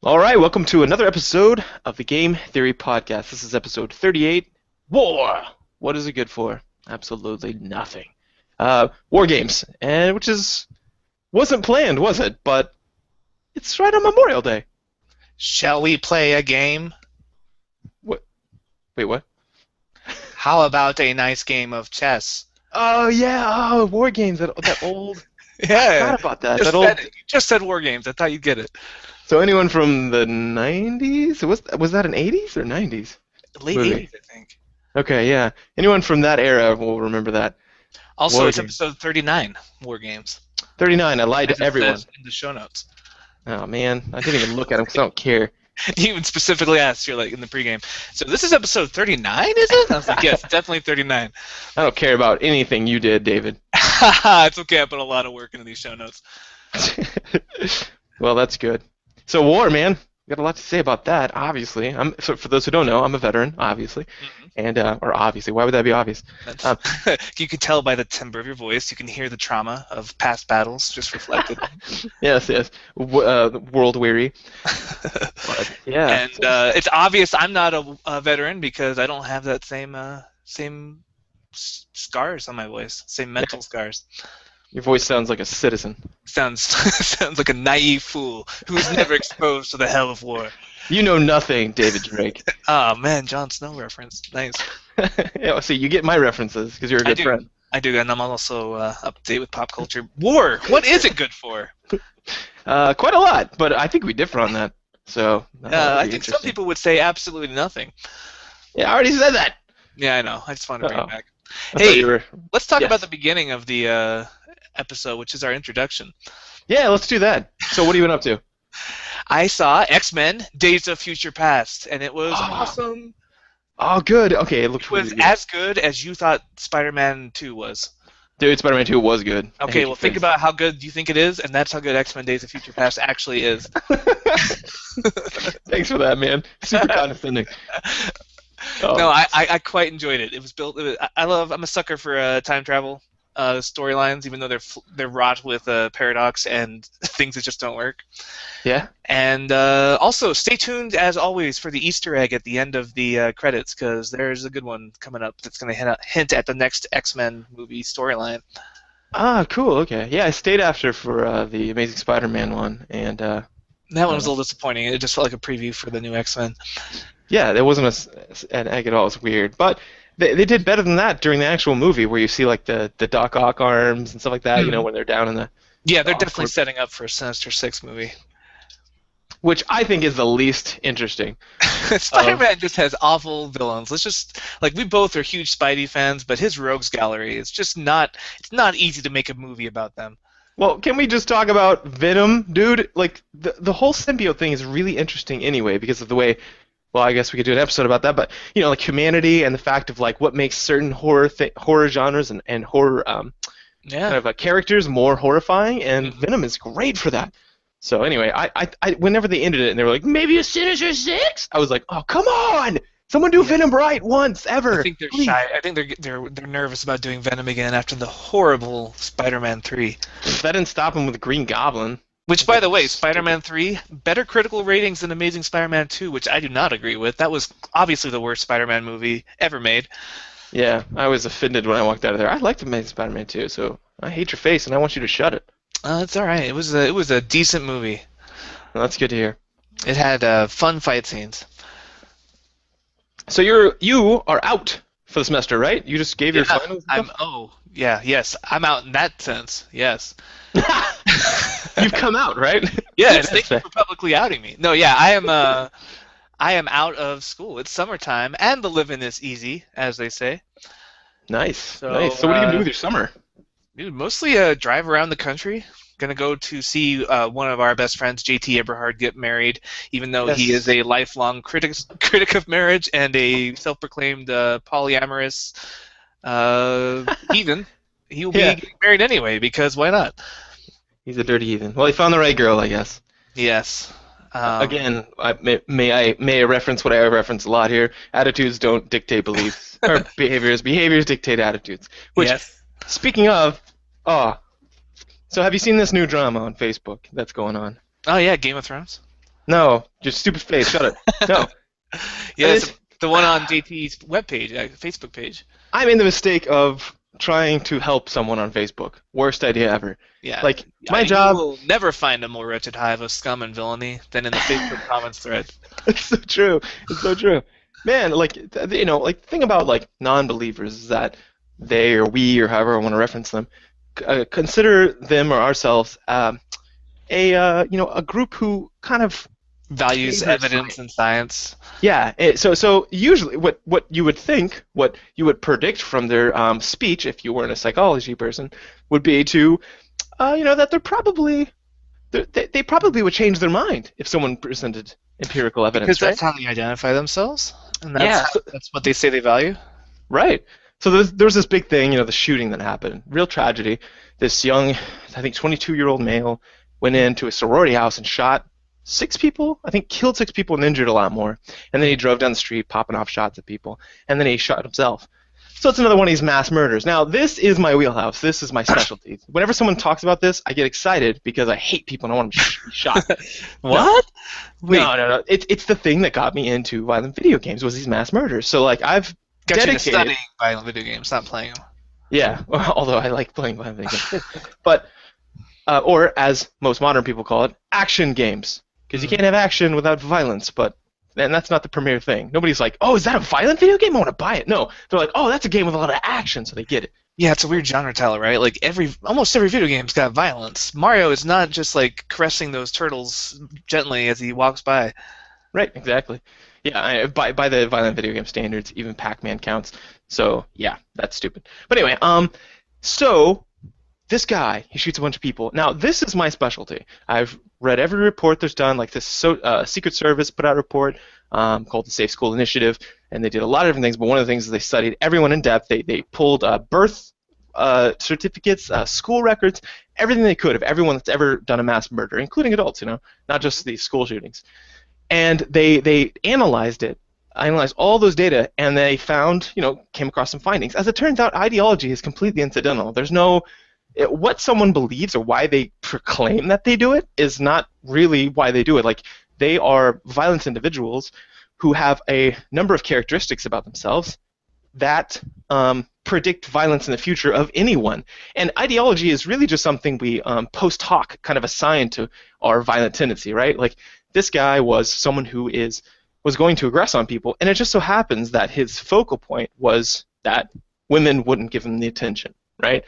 All right, welcome to another episode of the Game Theory Podcast. This is episode 38, War. What is it good for? Absolutely nothing. War games, and wasn't planned, was it? But it's right on Memorial Day. Shall we play a game? What? Wait, what? How about a nice game of chess? Oh yeah, war games. That old. I Yeah, forgot about that. just That old. said, you just said war games. I thought you'd get it. So anyone from the 90s? Was that an 80s or 90s Late movie? 80s, I think. Okay, yeah. Anyone from that era will remember that. Also, War it's games. episode 39, war games. 39. I lied As to it everyone. says in the show notes. Oh man, I didn't even look at them because I don't care. You even specifically asked, you're like, in the pregame. So this is episode 39, is it? I was like, yes, definitely 39. I don't care about anything you did, David. It's okay, I put a lot of work into these show notes. Well, that's good. So war, man. Got a lot to say about that. Obviously, so for those who don't know, I'm a veteran, obviously, and or obviously, why would that be obvious? Um, You can tell by the timbre of your voice. You can hear the trauma of past battles just reflected. yes, yes. World weary. But, yeah. And it's obvious I'm not a veteran because I don't have that same scars on my voice, same mental scars. Your voice sounds like a citizen. Sounds sounds like a naive fool who's never exposed to the hell of war. You know nothing, David Drake. Oh man, Jon Snow reference. Nice. Yeah, see, you get my references because you're a I good do. friend. I do, and I'm also up to date with pop culture. War. What is it good for? Quite a lot, but I think we differ on that. So that'll I be think some interesting. people would say absolutely nothing. Yeah, I already said that. Yeah, I know. I just want to bring Uh-oh. it back. I thought Hey, you were. let's talk Yes. about the beginning of the episode, which is our introduction. Yeah, let's do that. So what have you been up to? I saw X-Men: Days of Future Past, and it was Oh, awesome. Oh, good. Okay, it looked It was really good. as good as you thought Spider-Man 2 was. Dude, Spider-Man 2 was good. I hate Okay, your well, think face. about how good you think it is, and that's how good X-Men: Days of Future Past actually is. Thanks for that, man. Super condescending. Oh, No, I quite enjoyed it. It was built. I'm a sucker for time travel storylines, even though they're wrought with paradox and things that just don't work. yeah? And also, stay tuned as always for the Easter egg at the end of the credits, because there's a good one coming up that's going to hint at the next X-Men movie storyline. Ah, cool. Okay. Yeah, I stayed after for the Amazing Spider-Man one, and That one was a little disappointing. It just felt like a preview for the new X-Men. yeah, there wasn't an egg at all. It was weird, but they did better than that during the actual movie, where you see like the Doc Ock arms and stuff like that. You know, when they're down in the Yeah, they're awkward- definitely setting up for a Sinister Six movie. which I think is the least interesting. Spider-Man just has awful villains. Let's just we both are huge Spidey fans, but his rogues gallery is just not. It's not easy to make a movie about them. Well, can we just talk about Venom, dude? Like the whole symbiote thing is really interesting anyway because of the way. Well, I guess we could do an episode about that, but you know, like humanity and the fact of like what makes certain horror genres and horror Yeah. kind of characters more horrifying, and Venom is great for that. So anyway, I whenever they ended it and they were like maybe a Sinister Six, I was like, oh come on, someone do Venom right once ever. I think they're please. shy. I think they're nervous about doing Venom again after the horrible Spider-Man 3. That didn't stop him with Green Goblin. Which, by the way, Spider-Man 3, better critical ratings than Amazing Spider-Man 2, which I do not agree with. That was obviously the worst Spider-Man movie ever made. Yeah, I was offended when I walked out of there. I liked Amazing Spider-Man too, so I hate your face and I want you to shut it. It's all right. It was a decent movie. Well, that's good to hear. It had fun fight scenes. So you are out for the semester, right? You just gave your finals. and Yes, I'm out in that sense. Yes. stuff? You've come out, right? Yes, That's thank you fair. for publicly outing me. No, yeah, I am out of school. It's summertime, and the living is easy, as they say. Nice, nice. So what are you gonna do with your summer? Dude, mostly drive around the country. Gonna go to see one of our best friends, JT Eberhard, get married, even though he Yes. is a lifelong critic of marriage and a self-proclaimed polyamorous heathen. He will be Yeah. getting married anyway, because why not? He's a dirty heathen. Well, he found the right girl, I guess. Yes. Again, may I reference what I reference a lot here? Attitudes don't dictate beliefs or behaviors. Behaviors dictate attitudes. Which, yes. speaking of, so have you seen this new drama on Facebook that's going on? Oh yeah, Game of Thrones. No, just stupid face. Shut it. No. Yeah, it's the one on JT's webpage, Facebook page. I made the mistake of trying to help someone on Facebook. Worst idea ever. Yeah. Like, my You job. will never find a more wretched hive of scum and villainy than in the Facebook comments thread. It's so true. It's so true. Man, like, like, the thing about, like, non-believers is that they or we or however I want to reference them, consider them or ourselves a group who kind of Values favors evidence and science. Yeah, so usually what you would think, what you would predict from their speech, if you weren't a psychology person, would be to, that they probably would change their mind if someone presented empirical evidence, Because right? that's how they identify themselves, and Yeah. that's what they say they value. Right. So there was this big thing, the shooting that happened, real tragedy. This young, I think 22-year-old male went into a sorority house and shot 6 people, I think killed 6 people and injured a lot more. And then he drove down the street popping off shots at people. And then he shot himself. So it's another one of these mass murders. Now, this is my wheelhouse. This is my specialty. Whenever someone talks about this, I get excited because I hate people and I want them to be shot. What? Wait, No. It's the thing that got me into violent video games was these mass murders. So, like, I've got you into dedicated. studying violent video games, not playing them. Yeah, although I like playing violent video games. But, or as most modern people call it, action games. Because you can't have action without violence, and that's not the premier thing. Nobody's like, oh, is that a violent video game? I want to buy it. No, they're like, oh, that's a game with a lot of action, so they get it. Yeah, it's a weird genre title, right? Like almost every video game's got violence. Mario is not just like caressing those turtles gently as he walks by. Right, exactly. Yeah, by the violent video game standards, even Pac-Man counts. So yeah, that's stupid. But anyway, so this guy, he shoots a bunch of people. Now, this is my specialty. I've read every report there's done, like this Secret Service put out a report called the Safe School Initiative, and they did a lot of different things, but one of the things is they studied everyone in depth. They pulled birth certificates, school records, everything they could of everyone that's ever done a mass murder, including adults, not just these school shootings. And they analyzed all those data, and they found, came across some findings. As it turns out, ideology is completely incidental. There's no what someone believes or why they proclaim that they do it is not really why they do it. Like, they are violent individuals who have a number of characteristics about themselves that predict violence in the future of anyone. And ideology is really just something we post hoc kind of assign to our violent tendency, right? Like, this guy was someone who was going to aggress on people, and it just so happens that his focal point was that women wouldn't give him the attention, right?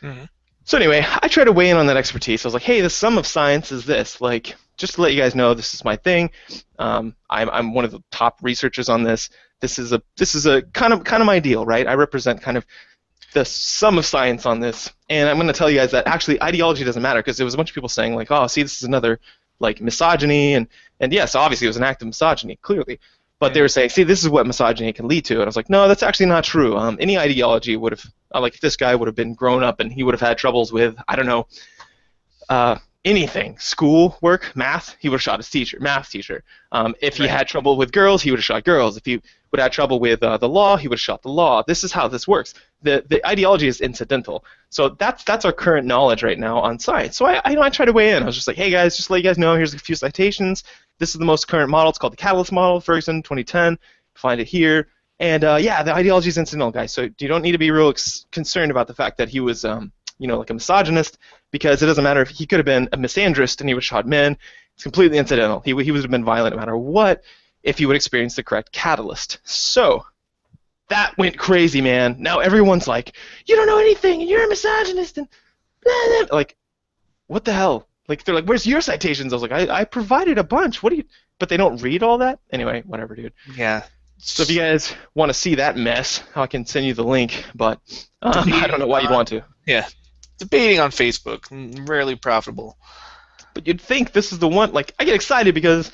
Mm-hmm. So anyway, I tried to weigh in on that expertise. I was like, hey, the sum of science is this. Like, just to let you guys know, this is my thing. I'm one of the top researchers on this. This is a kind of my deal, right? I represent kind of the sum of science on this, and I'm going to tell you guys that actually ideology doesn't matter, because there was a bunch of people saying like, oh, see, this is another like misogyny, and yes, obviously it was an act of misogyny, clearly. But they were saying, see, this is what misogyny can lead to. And I was like, no, that's actually not true. Any ideology would have, like, if this guy would have been grown up and he would have had troubles with, I don't know, anything, school work, math, he would have shot his math teacher. If he had trouble with girls, he would have shot girls. If he would have trouble with the law, he would have shot the law. This is how this works. The ideology is incidental. So that's our current knowledge right now on science. So I tried to weigh in. I was just like, hey guys, just to let you guys know, here's a few citations. This is the most current model. It's called the Catalyst model, Ferguson, 2010. Find it here. And yeah, the ideology is incidental, guys. So you don't need to be real concerned about the fact that he was, like a misogynist, because it doesn't matter if he could have been a misandrist and he would have shot men. It's completely incidental. He would have been violent no matter what if he would experience the correct catalyst. So that went crazy, man. Now everyone's like, you don't know anything, and you're a misogynist, and blah, blah. Like, what the hell? Like, they're like, where's your citations? I was like, I provided a bunch. What do you? But they don't read all that? Anyway, whatever, dude. Yeah. So if you guys want to see that mess, I can send you the link, but I don't know why you'd want to. Yeah. Debating on Facebook, rarely profitable. But you'd think this is the one, like, I get excited because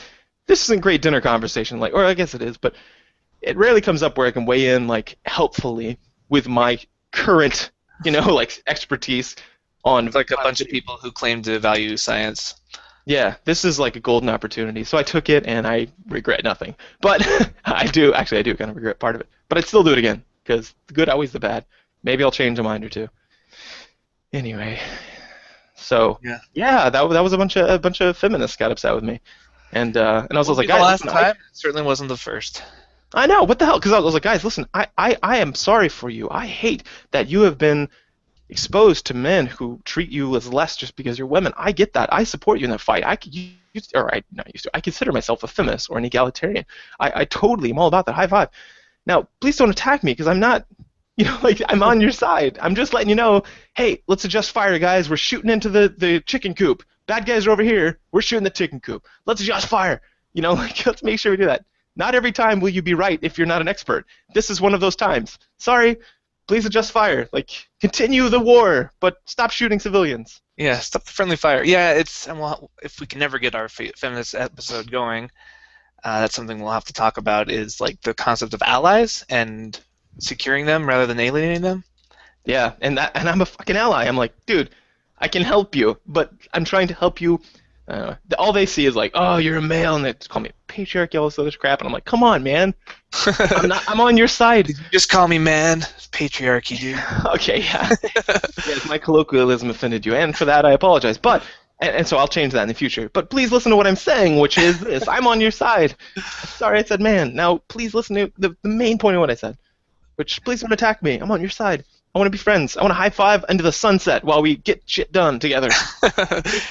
this isn't great dinner conversation, like, or I guess it is, but it rarely comes up where I can weigh in, like, helpfully with my current, like, expertise on... It's like a bunch of people who claim to value science. Yeah, this is like a golden opportunity. So I took it, and I regret nothing. But I do kind of regret part of it. But I'd still do it again, because the good outweighs the bad. Maybe I'll change a mind or two. Anyway, so yeah, that was a bunch of feminists got upset with me. And I was Won't like, be the guys, last listen, time. It certainly wasn't the first. I know, what the hell? Because I was like, guys, listen, I am sorry for you. I hate that you have been exposed to men who treat you as less just because you're women. I get that. I support you in that fight. I consider myself a feminist or an egalitarian. I totally am all about that. High five. Now, please don't attack me because I'm not, like I'm on your side. I'm just letting you know, hey, let's adjust fire, guys. We're shooting into the chicken coop. Bad guys are over here. We're shooting the chicken coop. Let's adjust fire. Like let's make sure we do that. Not every time will you be right if you're not an expert. This is one of those times. Sorry. Please adjust fire. Like, continue the war, but stop shooting civilians. Yeah, stop the friendly fire. Yeah, if we can never get our feminist episode going, that's something we'll have to talk about. Is like the concept of allies and securing them rather than alienating them. Yeah, and I'm a fucking ally. I'm like, dude, I can help you, but I'm trying to help you. All they see is like, oh, you're a male, and they call me patriarchy, all this other crap, and I'm like, come on, man. I'm on your side. Did you just call me man? It's patriarchy, dude. Okay, yeah. Yes, my colloquialism offended you, and for that I apologize. But and so I'll change that in the future. But please listen to what I'm saying, which is this: I'm on your side. Sorry, I said man. Now please listen to the main point of what I said, which please don't attack me. I'm on your side. I want to be friends. I want to high five into the sunset while we get shit done together.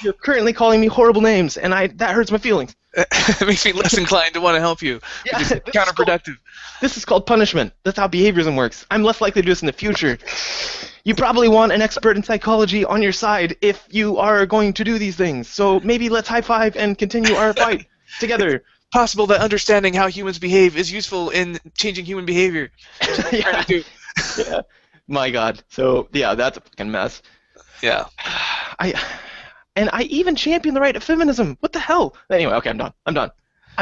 You're currently calling me horrible names, and that hurts my feelings. It makes me less inclined to want to help you. Yeah, It's counterproductive. This is called punishment. That's how behaviorism works. I'm less likely to do this in the future. You probably want an expert in psychology on your side if you are going to do these things. So maybe let's high five and continue our fight together. Possible that understanding how humans behave is useful in changing human behavior. Yeah. Yeah. My God. So yeah, that's a fucking mess. Yeah. I even champion the right of feminism. What the hell? Anyway, okay, I'm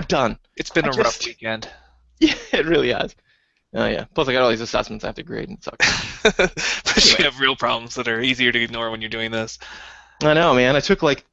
done. It's been a rough weekend. Yeah, it really has. Oh yeah. Plus, I got all these assessments I have to grade, and it sucks. But you have real problems that are easier to ignore when you're doing this. I know, man. I took like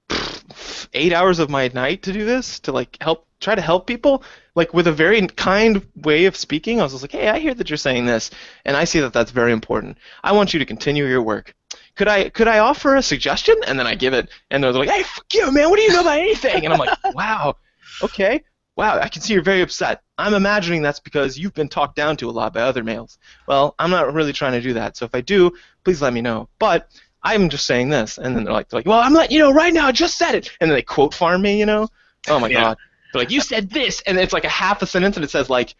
8 hours of my night to do this, to like try to help people, like with a very kind way of speaking. I was just like, hey, I hear that you're saying this, and I see that that's very important. I want you to continue your work. Could I offer a suggestion? And then I give it, and they're like, hey, fuck you, man. What do you know about anything? And I'm like, wow, okay. Wow, I can see you're very upset. I'm imagining that's because you've been talked down to a lot by other males. Well, I'm not really trying to do that, so if I do, please let me know. But I'm just saying this, and then they're like, well, I'm letting you know right now, I just said it. And then they quote farm me, Oh my God. They're like, you said this, and it's like a half a sentence, and it says like,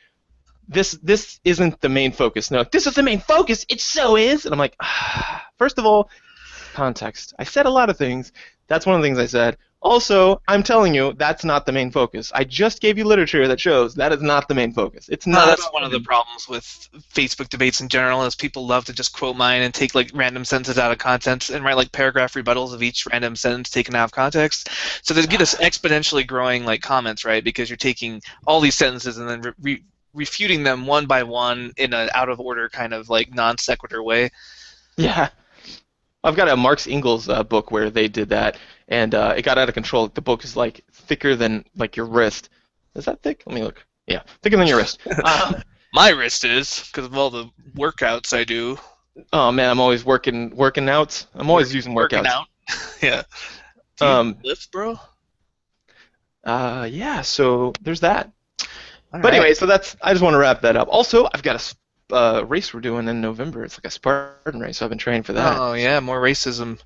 this isn't the main focus. No, this is the main focus. It so is. And I'm like, first of all, context. I said a lot of things. That's one of the things I said. Also, I'm telling you, that's not the main focus. I just gave you literature that shows that is not the main focus. It's not. No, that's one of the problems with Facebook debates in general, is people love to just quote mine and take like random sentences out of context and write like paragraph rebuttals of each random sentence taken out of context. So they get us exponentially growing like comments, right? Because you're taking all these sentences and then refuting them one by one in an out of order kind of like non sequitur way. Yeah. I've got a Marx Engels book where they did that, and it got out of control. The book is like thicker than like your wrist. Is that thick? Let me look. Yeah, thicker than your wrist. My wrist is, because of all the workouts I do. Oh man, I'm always working out. I'm always using workouts. Working out. Yeah. Do you lift, bro? Yeah. So there's that. All but right. anyway, so I just want to wrap that up. Also, I've got a race we're doing in November. It's like a Spartan race, so I've been training for that. Oh yeah, more racism.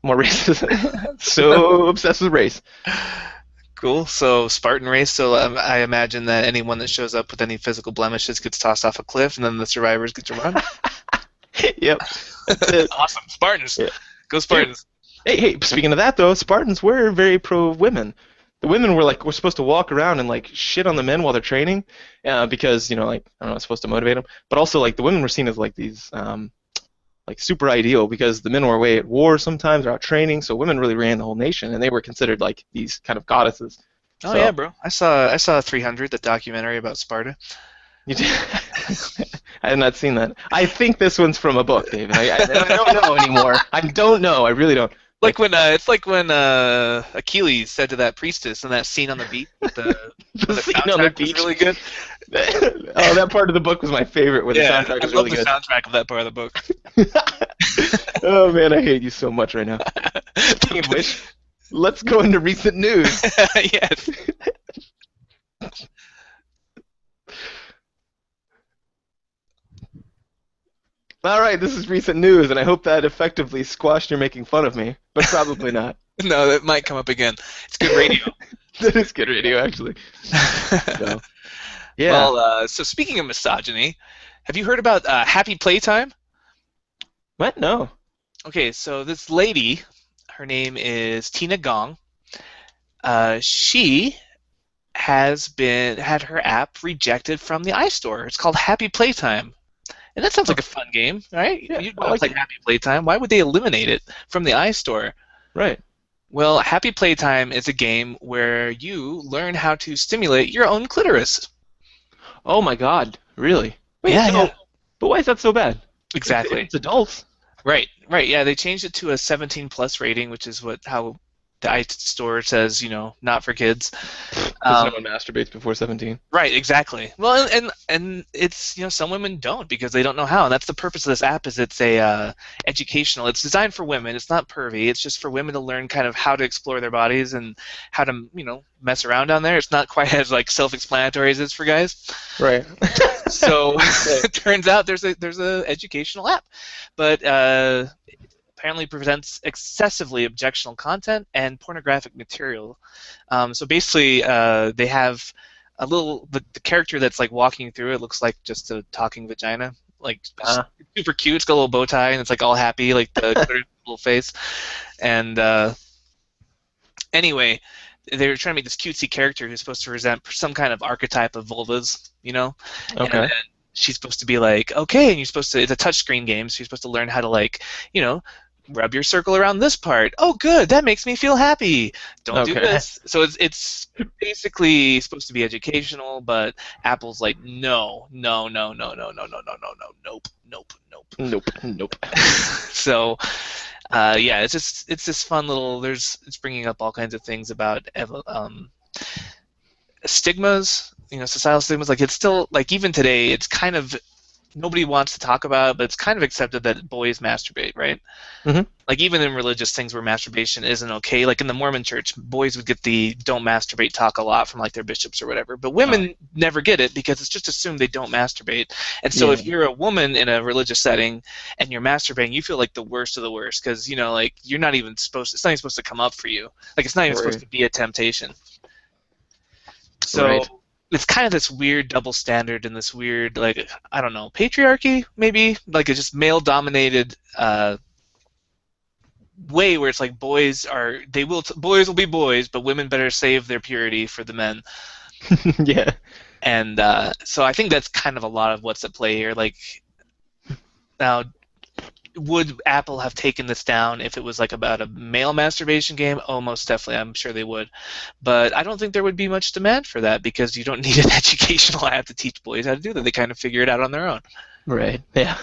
More racism. So obsessed with race. Cool. So Spartan race. So I imagine that anyone that shows up with any physical blemishes gets tossed off a cliff, and then the survivors get to run. Yep. Awesome. Spartans. Yeah. Go Spartans. Hey, speaking of that though, Spartans were very pro women. The women were supposed to walk around and like shit on the men while they're training, because like I don't know, it's supposed to motivate them. But also like the women were seen as like these like super ideal because the men were away at war sometimes or out training, so women really ran the whole nation and they were considered like these kind of goddesses. Oh yeah, bro. I saw 300, the documentary about Sparta. You did? I have not seen that. I think this one's from a book, David. I don't know anymore. I don't know. I really don't. It's like when Achilles said to that priestess in that scene on the beach with the scene on the beach was really good. Oh, that part of the book was my favorite. Where the soundtrack was really good. I love the soundtrack of that part of the book. Oh man, I hate you so much right now. Speaking of which, Let's go into recent news. Yes. All right, this is recent news, and I hope that effectively squashed your making fun of me, but probably not. No, that might come up again. It's good radio. That is good radio, actually. So, yeah. Well, so speaking of misogyny, have you heard about Happy Playtime? What? No. Okay, so this lady, her name is Tina Gong. She has had her app rejected from the iStore. It's called Happy Playtime. And that sounds like a fun game, right? Yeah, You'd I want to like play Happy Playtime. Why would they eliminate it from the iStore? Right. Well, Happy Playtime is a game where you learn how to stimulate your own clitoris. Oh my God. Really? Wait, Yeah, so, yeah. but why is that so bad? Exactly. It's adults. Right, right. Yeah, they changed it to a 17 plus rating, which is how the iStore says, not for kids. Because no one masturbates before 17. Right, exactly. Well, and it's some women don't because they don't know how, and that's the purpose of this app. Is it's a educational. It's designed for women. It's not pervy. It's just for women to learn kind of how to explore their bodies and how to mess around on there. It's not quite as like self-explanatory as it's for guys. Right. So it turns out there's a educational app, but apparently prevents excessively objectionable content and pornographic material. So basically, they have the character that's like walking through it looks like just a talking vagina, like super cute. It's got a little bow tie and it's like all happy, like the little face. And anyway, they were trying to make this cutesy character who's supposed to present some kind of archetype of vulvas, Okay. And she's supposed to be like, okay, and you're supposed to. It's a touchscreen game, so you're supposed to learn how to like, rub your circle around this part. Oh, good, that makes me feel happy. Don't do Okay. this. So it's basically supposed to be educational, but Apple's like, no, no, no, no, no, no, no, no, no, no, nope, nope, nope. Nope. So, yeah, it's this fun little. It's bringing up all kinds of things about stigmas, societal stigmas. Like it's still like even today, it's kind of nobody wants to talk about it, but it's kind of accepted that boys masturbate, right? Mhm. Like even in religious things where masturbation isn't okay, like in the Mormon church, boys would get the "don't masturbate" talk a lot from like their bishops or whatever, but women never get it because it's just assumed they don't masturbate. And so if you're a woman in a religious setting and you're masturbating, you feel like the worst of the worst because like you're not even supposed. It's not even supposed to come up for you. Like it's not even supposed to be a temptation. So. Right. It's kind of this weird double standard and this weird, like, I don't know, patriarchy, maybe? Like, it's just male-dominated way where it's like boys will be boys, but women better save their purity for the men. Yeah. And so I think that's kind of a lot of what's at play here. Like, now, would Apple have taken this down if it was like about a male masturbation game? Oh, most definitely. I'm sure they would. But I don't think there would be much demand for that because you don't need an educational app to teach boys how to do that. They kind of figure it out on their own. Right. Yeah.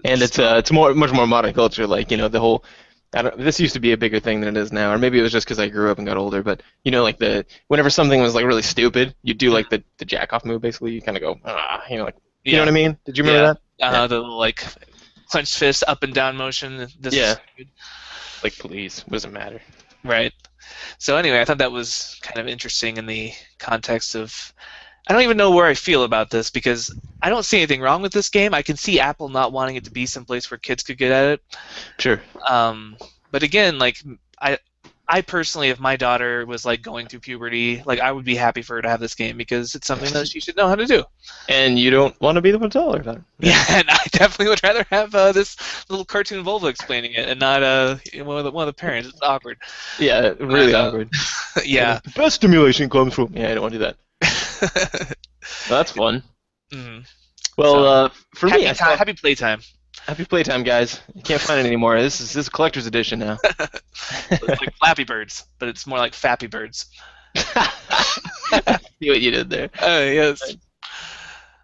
And it's much more modern culture. Like the whole. This used to be a bigger thing than it is now, or maybe it was just because I grew up and got older. But like whenever something was like really stupid, you do like the jack off move. Basically, you kind of go you know what I mean? Did you remember that? The little like clenched fist up and down motion. This is good. Like please, what does it matter? Right. So anyway, I thought that was kind of interesting in the context of. I don't even know where I feel about this because I don't see anything wrong with this game. I can see Apple not wanting it to be someplace where kids could get at it. Sure. But again, like I personally, if my daughter was like going through puberty, like I would be happy for her to have this game because it's something that she should know how to do. And you don't want to be the one to tell her about it. Yeah, and I definitely would rather have this little cartoon vulva explaining it and not one of the parents. It's awkward. Yeah, really awkward. Yeah. The best stimulation comes from. Yeah, I don't want to do that. Well, that's fun. Mm-hmm. Well, for me, happy playtime. Happy Playtime, guys. You can't find it anymore. This is a collector's edition now. It's like Flappy Birds, but it's more like Fappy Birds. See what you did there. Yes.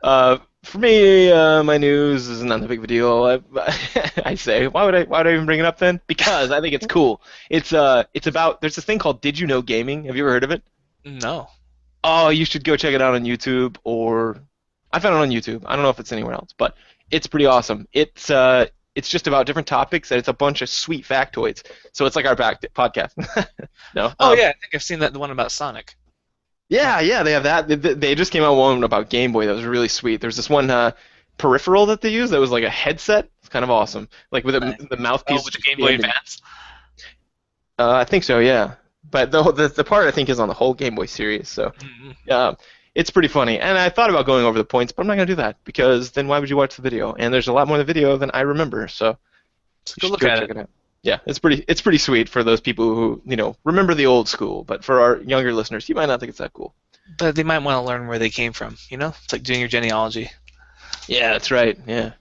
For me, my news is not that big of a deal. I say, why would I even bring it up then? Because I think it's cool. It's about there's this thing called Did You Know Gaming. Have you ever heard of it? No. Oh, you should go check it out on YouTube, or I found it on YouTube. I don't know if it's anywhere else, but it's pretty awesome. It's it's just about different topics, and it's a bunch of sweet factoids. So it's like our back podcast. No. Oh yeah, I think I've seen that the one about Sonic. Yeah, they have that. They just came out with one about Game Boy that was really sweet. There's this one peripheral that they use that was like a headset. It's kind of awesome. Like with the mouthpiece. Oh, with the Game Boy Advance. I think so, yeah. But the part I think is on the whole Game Boy series. So it's pretty funny. And I thought about going over the points, but I'm not gonna do that because then why would you watch the video? And there's a lot more in the video than I remember. So Go look at it. Yeah, it's pretty sweet for those people who remember the old school. But for our younger listeners, you might not think it's that cool. But they might want to learn where they came from. It's like doing your genealogy. Yeah, that's right. Yeah,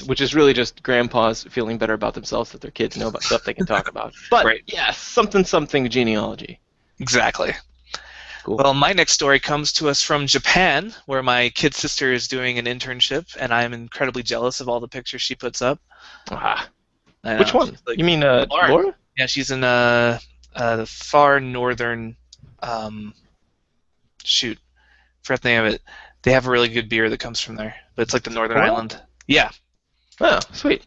which is really just grandpas feeling better about themselves that their kids know about stuff they can talk about. But right. Yes, something genealogy. Exactly. Cool. Well, my next story comes to us from Japan, where my kid sister is doing an internship, and I'm incredibly jealous of all the pictures she puts up. Which one? You mean Laura? Yeah, she's in the far northern. Shoot, forgot the name of it. They have a really good beer that comes from there, but it's like the Northern Island. Yeah. Oh, sweet.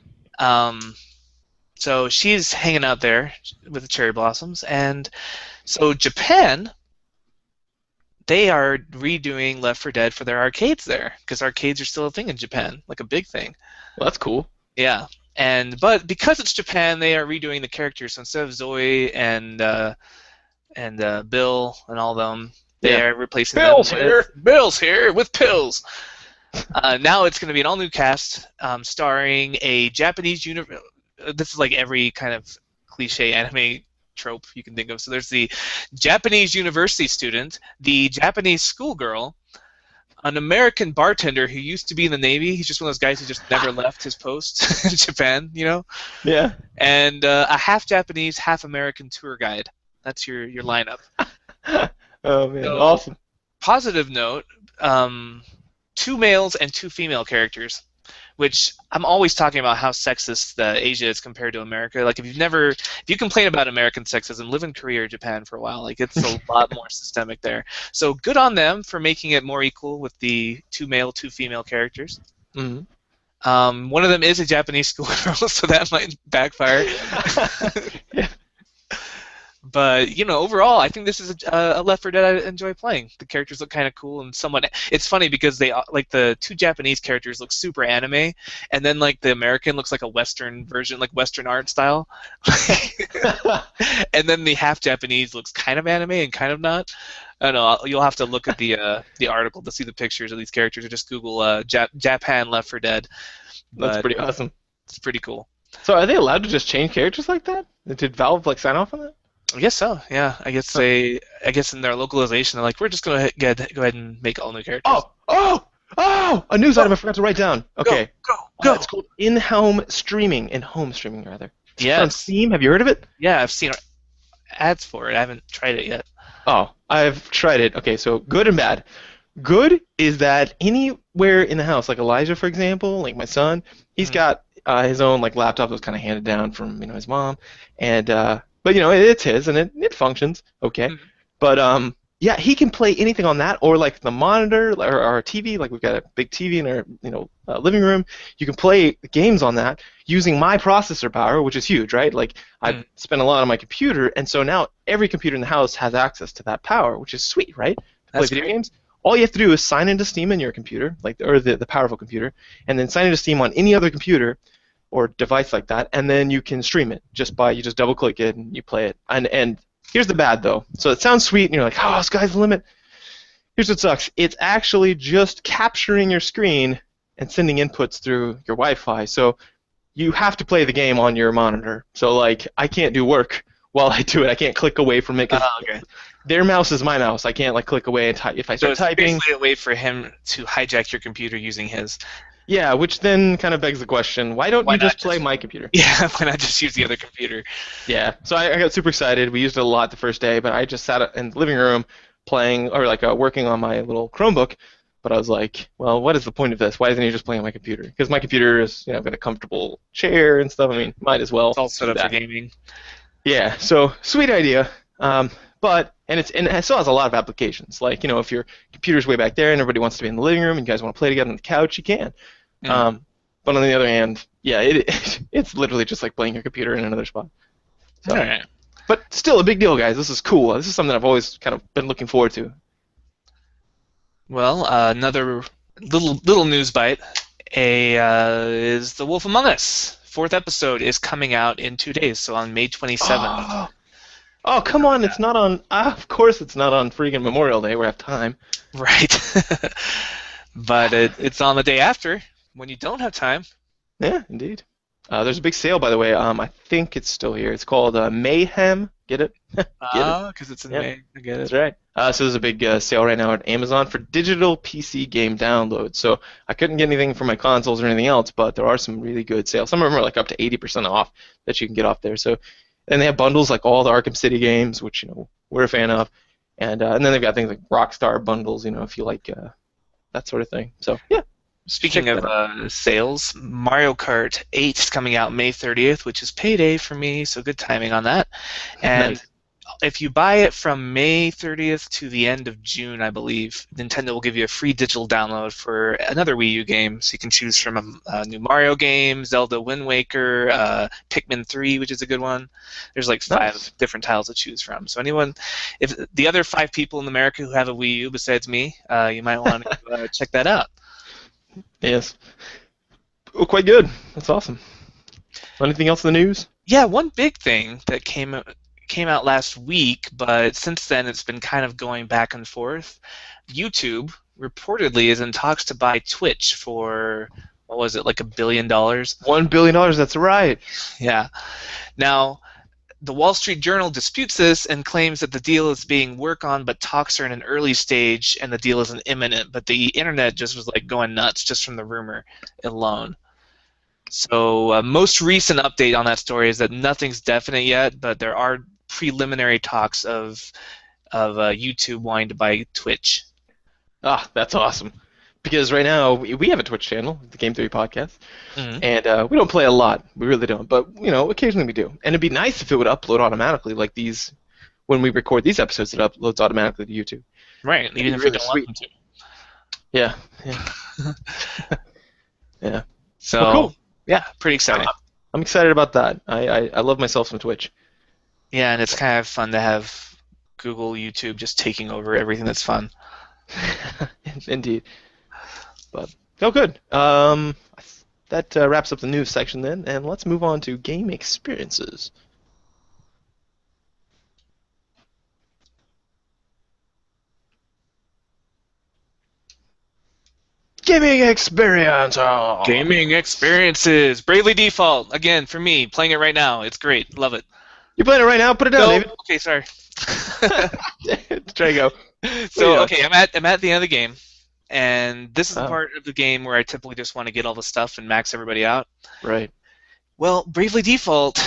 So she's hanging out there with the cherry blossoms, and so Japan, they are redoing Left 4 Dead for their arcades there, because arcades are still a thing in Japan, like a big thing. Well, that's cool. Yeah. But because it's Japan, they are redoing the characters. So instead of Zoe and Bill and all them, they are replacing Bill's here with pills. Now it's going to be an all-new cast starring a Japanese this is like every kind of cliche anime trope you can think of. So there's the Japanese university student, the Japanese schoolgirl, an American bartender who used to be in the Navy. He's just one of those guys who just never left his post in Japan, Yeah. And a half Japanese, half American tour guide. That's your lineup. Oh man, so, awesome. Positive note: 2 males and 2 female characters, which I'm always talking about how sexist Asia is compared to America. Like if you complain about American sexism, live in Korea or Japan for a while. Like it's a lot more systemic there. So good on them for making it more equal with the 2 male, 2 female characters. Mm-hmm. One of them is a Japanese schoolgirl, so that might backfire. Yeah. But overall, I think this is a Left 4 Dead I enjoy playing. The characters look kind of cool, and somewhat. It's funny because they like the 2 Japanese characters look super anime, and then like the American looks like a Western version, like Western art style, and then the half Japanese looks kind of anime and kind of not. I don't know. You'll have to look at the article to see the pictures of these characters, or just Google Japan Left 4 Dead. That's pretty awesome. It's pretty cool. So are they allowed to just change characters like that? Did Valve sign off on that? I guess so. Yeah, I guess in their localization they're like, we're just gonna go ahead and make all new characters. Oh! A news item I forgot to write down. Okay. Go. It's called in-home streaming. In-home streaming, rather. Yeah. On Steam. Have you heard of it? Yeah, I've seen ads for it. I haven't tried it yet. Oh, I've tried it. Okay, so good and bad. Good is that anywhere in the house, like Elijah, for example, like my son, he's got his own laptop that was kind of handed down from his mom, and but it's his and it functions okay. Mm-hmm. But yeah, he can play anything on that or the monitor or our TV. Like we've got a big TV in our living room. You can play games on that using my processor power, which is huge, right? I've spent a lot on my computer, and so now every computer in the house has access to that power, which is sweet, right? To play video games. All you have to do is sign into Steam in your computer, or the powerful computer, and then sign into Steam on any other computer or device like that, and then you can stream it you just double click it and you play it. And here's the bad though. So it sounds sweet and you're like, oh, sky's the limit. Here's what sucks. It's actually just capturing your screen and sending inputs through your Wi-Fi. So you have to play the game on your monitor. So I can't do work while I do it. I can't click away from it. Okay. Their mouse is my mouse. I can't click away and type. If I start typing, it's basically a way for him to hijack your computer using his. Yeah, which then kind of begs the question, why don't you just play my computer? Yeah, why not just use the other computer? Yeah, so I got super excited. We used it a lot the first day, but I just sat in the living room playing, or working on my little Chromebook, but I was like, well, what is the point of this? Why isn't he just playing on my computer? Because my computer is, got a comfortable chair and stuff. I mean, might as well. It's all set up for gaming. Yeah, so sweet idea. But it still has a lot of applications. If your computer's way back there and everybody wants to be in the living room and you guys want to play together on the couch, you can. But on the other hand, yeah, it's literally just like playing your computer in another spot. So, All right. but still a big deal, guys. This is cool. This is something I've always kind of been looking forward to. Well, another little news bite is The Wolf Among Us. Fourth episode is coming out in 2 days, so on May 27th. Oh, come on! It's not on. Of course, it's not on freaking Memorial Day. We have time. Right. But it's on the day after when you don't have time. Yeah, indeed. There's a big sale, by the way. I think it's still here. It's called Mayhem. Get it? Get it? Because it's in Yep. May. I get That's it. right. So there's a big sale right now at Amazon for digital PC game downloads. So I couldn't get anything for my consoles or anything else, but there are some really good sales. Some of them are like up to 80% off that you can get off there. So, and they have bundles like all the Arkham City games, which we're a fan of, and then they've got things like Rockstar bundles, if you like that sort of thing. So yeah. Speaking Check of that sales, Mario Kart 8 is coming out May 30th, which is payday for me, so good timing on that. And Nice. if you buy it from May 30th to the end of June, I believe, Nintendo will give you a free digital download for another Wii U game. So you can choose from a new Mario game, Zelda Wind Waker, Pikmin 3, which is a good one. There's like 5 Nice. different titles to choose from. So if the other 5 people in America who have a Wii U besides me, you might want to check that out. Yes. Oh, quite good. That's awesome. Anything else in the news? Yeah, one big thing that came out last week, but since then it's been kind of going back and forth. YouTube reportedly is in talks to buy Twitch for, what was it, like $1 billion? $1 billion. That's right. Yeah. Now, the Wall Street Journal disputes this and claims that the deal is being worked on, but talks are in an early stage and the deal isn't imminent. But the internet just was like going nuts just from the rumor alone. So most recent update on that story is that nothing's definite yet, but there are preliminary talks of YouTube wanting to buy Twitch. That's awesome. Because right now we have a Twitch channel, the Game Theory Podcast, Mhm. and we don't play a lot. We really don't, but occasionally we do. And it'd be nice if it would upload automatically, like these. When we record these episodes, it uploads automatically to YouTube. Right, That'd even be if really we don't sweet. want them to. Yeah. Yeah. Yeah. So, Well, cool. yeah, pretty exciting. I'm excited about that. I love myself some Twitch. Yeah, and it's kind of fun to have Google, YouTube just taking over everything that's fun. Indeed. But good. That wraps up the news section then, and let's move on to game experiences. Gaming experience. Oh. Gaming experiences. Bravely Default. Again, for me, playing it right now. It's great. Love it. You playing it right now? Put it down, No, David. okay, sorry. Try to go. So, okay, I'm at the end of the game, and this is the Oh. part of the game where I typically just want to get all the stuff and max everybody out. Right. Well, Bravely Default,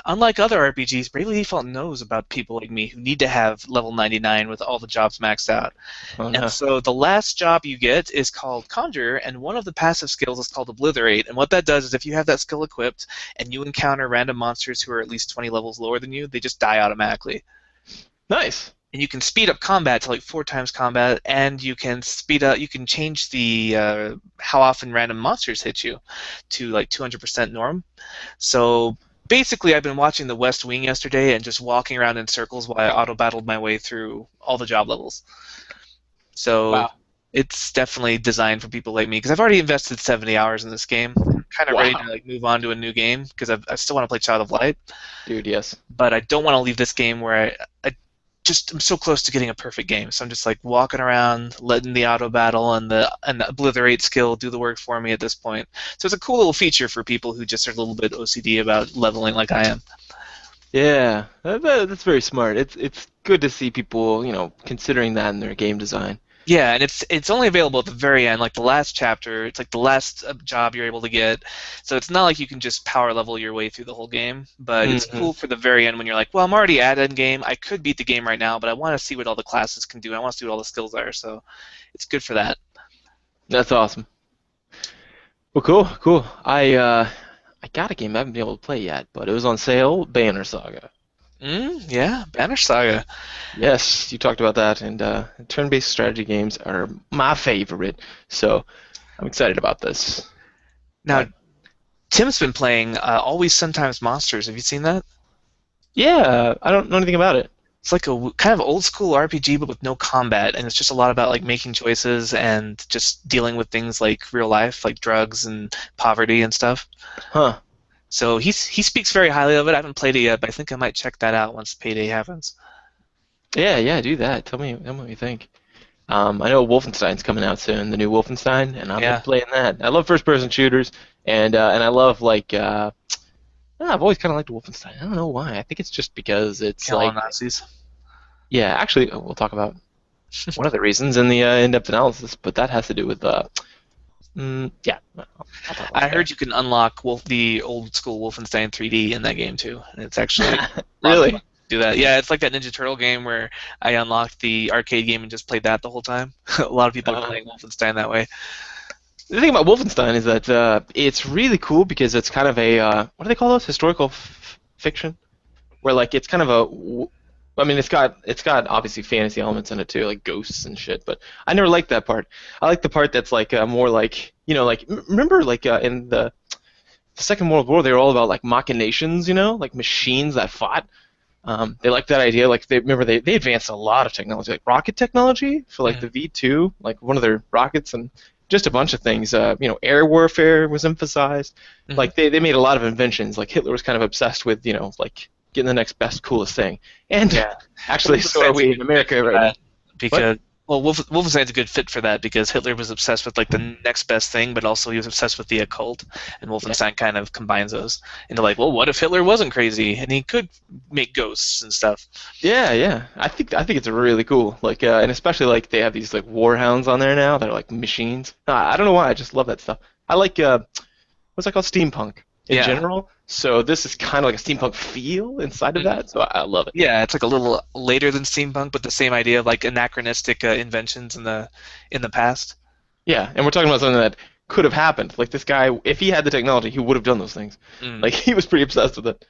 unlike other RPGs, Bravely Default knows about people like me who need to have level 99 with all the jobs maxed out. Oh, no. And so the last job you get is called Conjure, and one of the passive skills is called Obliterate. And what that does is if you have that skill equipped and you encounter random monsters who are at least 20 levels lower than you, they just die automatically. Nice. And you can speed up combat to like 4 times combat, and you can change the how often random monsters hit you to like 200% norm. So basically, I've been watching The West Wing yesterday and just walking around in circles while I auto-battled my way through all the job levels. So Wow. it's definitely designed for people like me, because I've already invested 70 hours in this game. I'm kind of ready Wow. to like move on to a new game, because I still want to play Child of Light, Dude, yes. but I don't want to leave this game where I'm so close to getting a perfect game. So I'm just like walking around, letting the auto battle and the Obliterate skill do the work for me at this point. So it's a cool little feature for people who just are a little bit OCD about leveling like I am. Yeah, that's very smart. It's good to see people, considering that in their game design. Yeah, and it's only available at the very end, like the last chapter. It's like the last job you're able to get. So it's not like you can just power level your way through the whole game, but it's Mhm. cool for the very end when you're like, well, I'm already at end game. I could beat the game right now, but I want to see what all the classes can do. I want to see what all the skills are. So it's good for that. That's awesome. Well, cool. I got a game I haven't been able to play yet, but it was on sale, Banner Saga. Yeah, Banner Saga. Yes, you talked about that, and turn-based strategy games are my favorite, so I'm excited about this. Now, Tim's been playing Always Sometimes Monsters. Have you seen that? Yeah, I don't know anything about it. It's like a kind of old school RPG, but with no combat, and it's just a lot about like making choices and just dealing with things like real life, like drugs and poverty and stuff. Huh. So he speaks very highly of it. I haven't played it yet, but I think I might check that out once Payday happens. Yeah, yeah, do that. Tell me what you think. I know Wolfenstein's coming out soon, the new Wolfenstein, and I've been Yeah, playing that. I love first-person shooters, and I love like I've always kind of liked Wolfenstein. I don't know why. I think it's just because it's kill all like Nazis. yeah. Actually, we'll talk about one of the reasons in the in-depth analysis, but that has to do with yeah. I'll talk about I it there. heard you can unlock the old school Wolfenstein 3D in that game too, and it's actually a lot of fun Really? to do that. Yeah, it's like that Ninja Turtle game where I unlocked the arcade game and just played that the whole time. A lot of people are Uh, playing Wolfenstein that way. the thing about Wolfenstein is that it's really cool because it's kind of a what do they call those? Historical fiction, where like it's kind of I mean, it's got obviously fantasy elements in it too, like ghosts and shit. But I never liked that part. I like the part that's like more like like remember like in the Second World War, they were all about like machinations, like machines that fought. They liked that idea. Like they advanced a lot of technology, like rocket technology for like Mhm. the V2, like one of their rockets, and just a bunch of things. Air warfare was emphasized. Mhm. Like they made a lot of inventions. Like Hitler was kind of obsessed with like getting the next best, coolest thing. And Yeah, actually, so are Wolfenstein's a we in good fit America for right now. that What? because Wolfenstein's a good fit for that because Hitler was obsessed with like the next best thing, but also he was obsessed with the occult, and Yeah. Wolfenstein kind of combines those into like, well, what if Hitler wasn't crazy and he could make ghosts and stuff? Yeah, yeah. I think it's really cool. Like, and especially like they have these like warhounds on there now that are like machines. I don't know why. I just love that stuff. I like what's that called? Steampunk in Yeah, general. So this is kind of like a steampunk feel inside of Mhm. that. So I love it. Yeah, it's like a little later than steampunk, but the same idea of like anachronistic inventions in the past. Yeah, and we're talking about something that could have happened. Like this guy, if he had the technology, he would have done those things. Mm, Like he was pretty obsessed with it.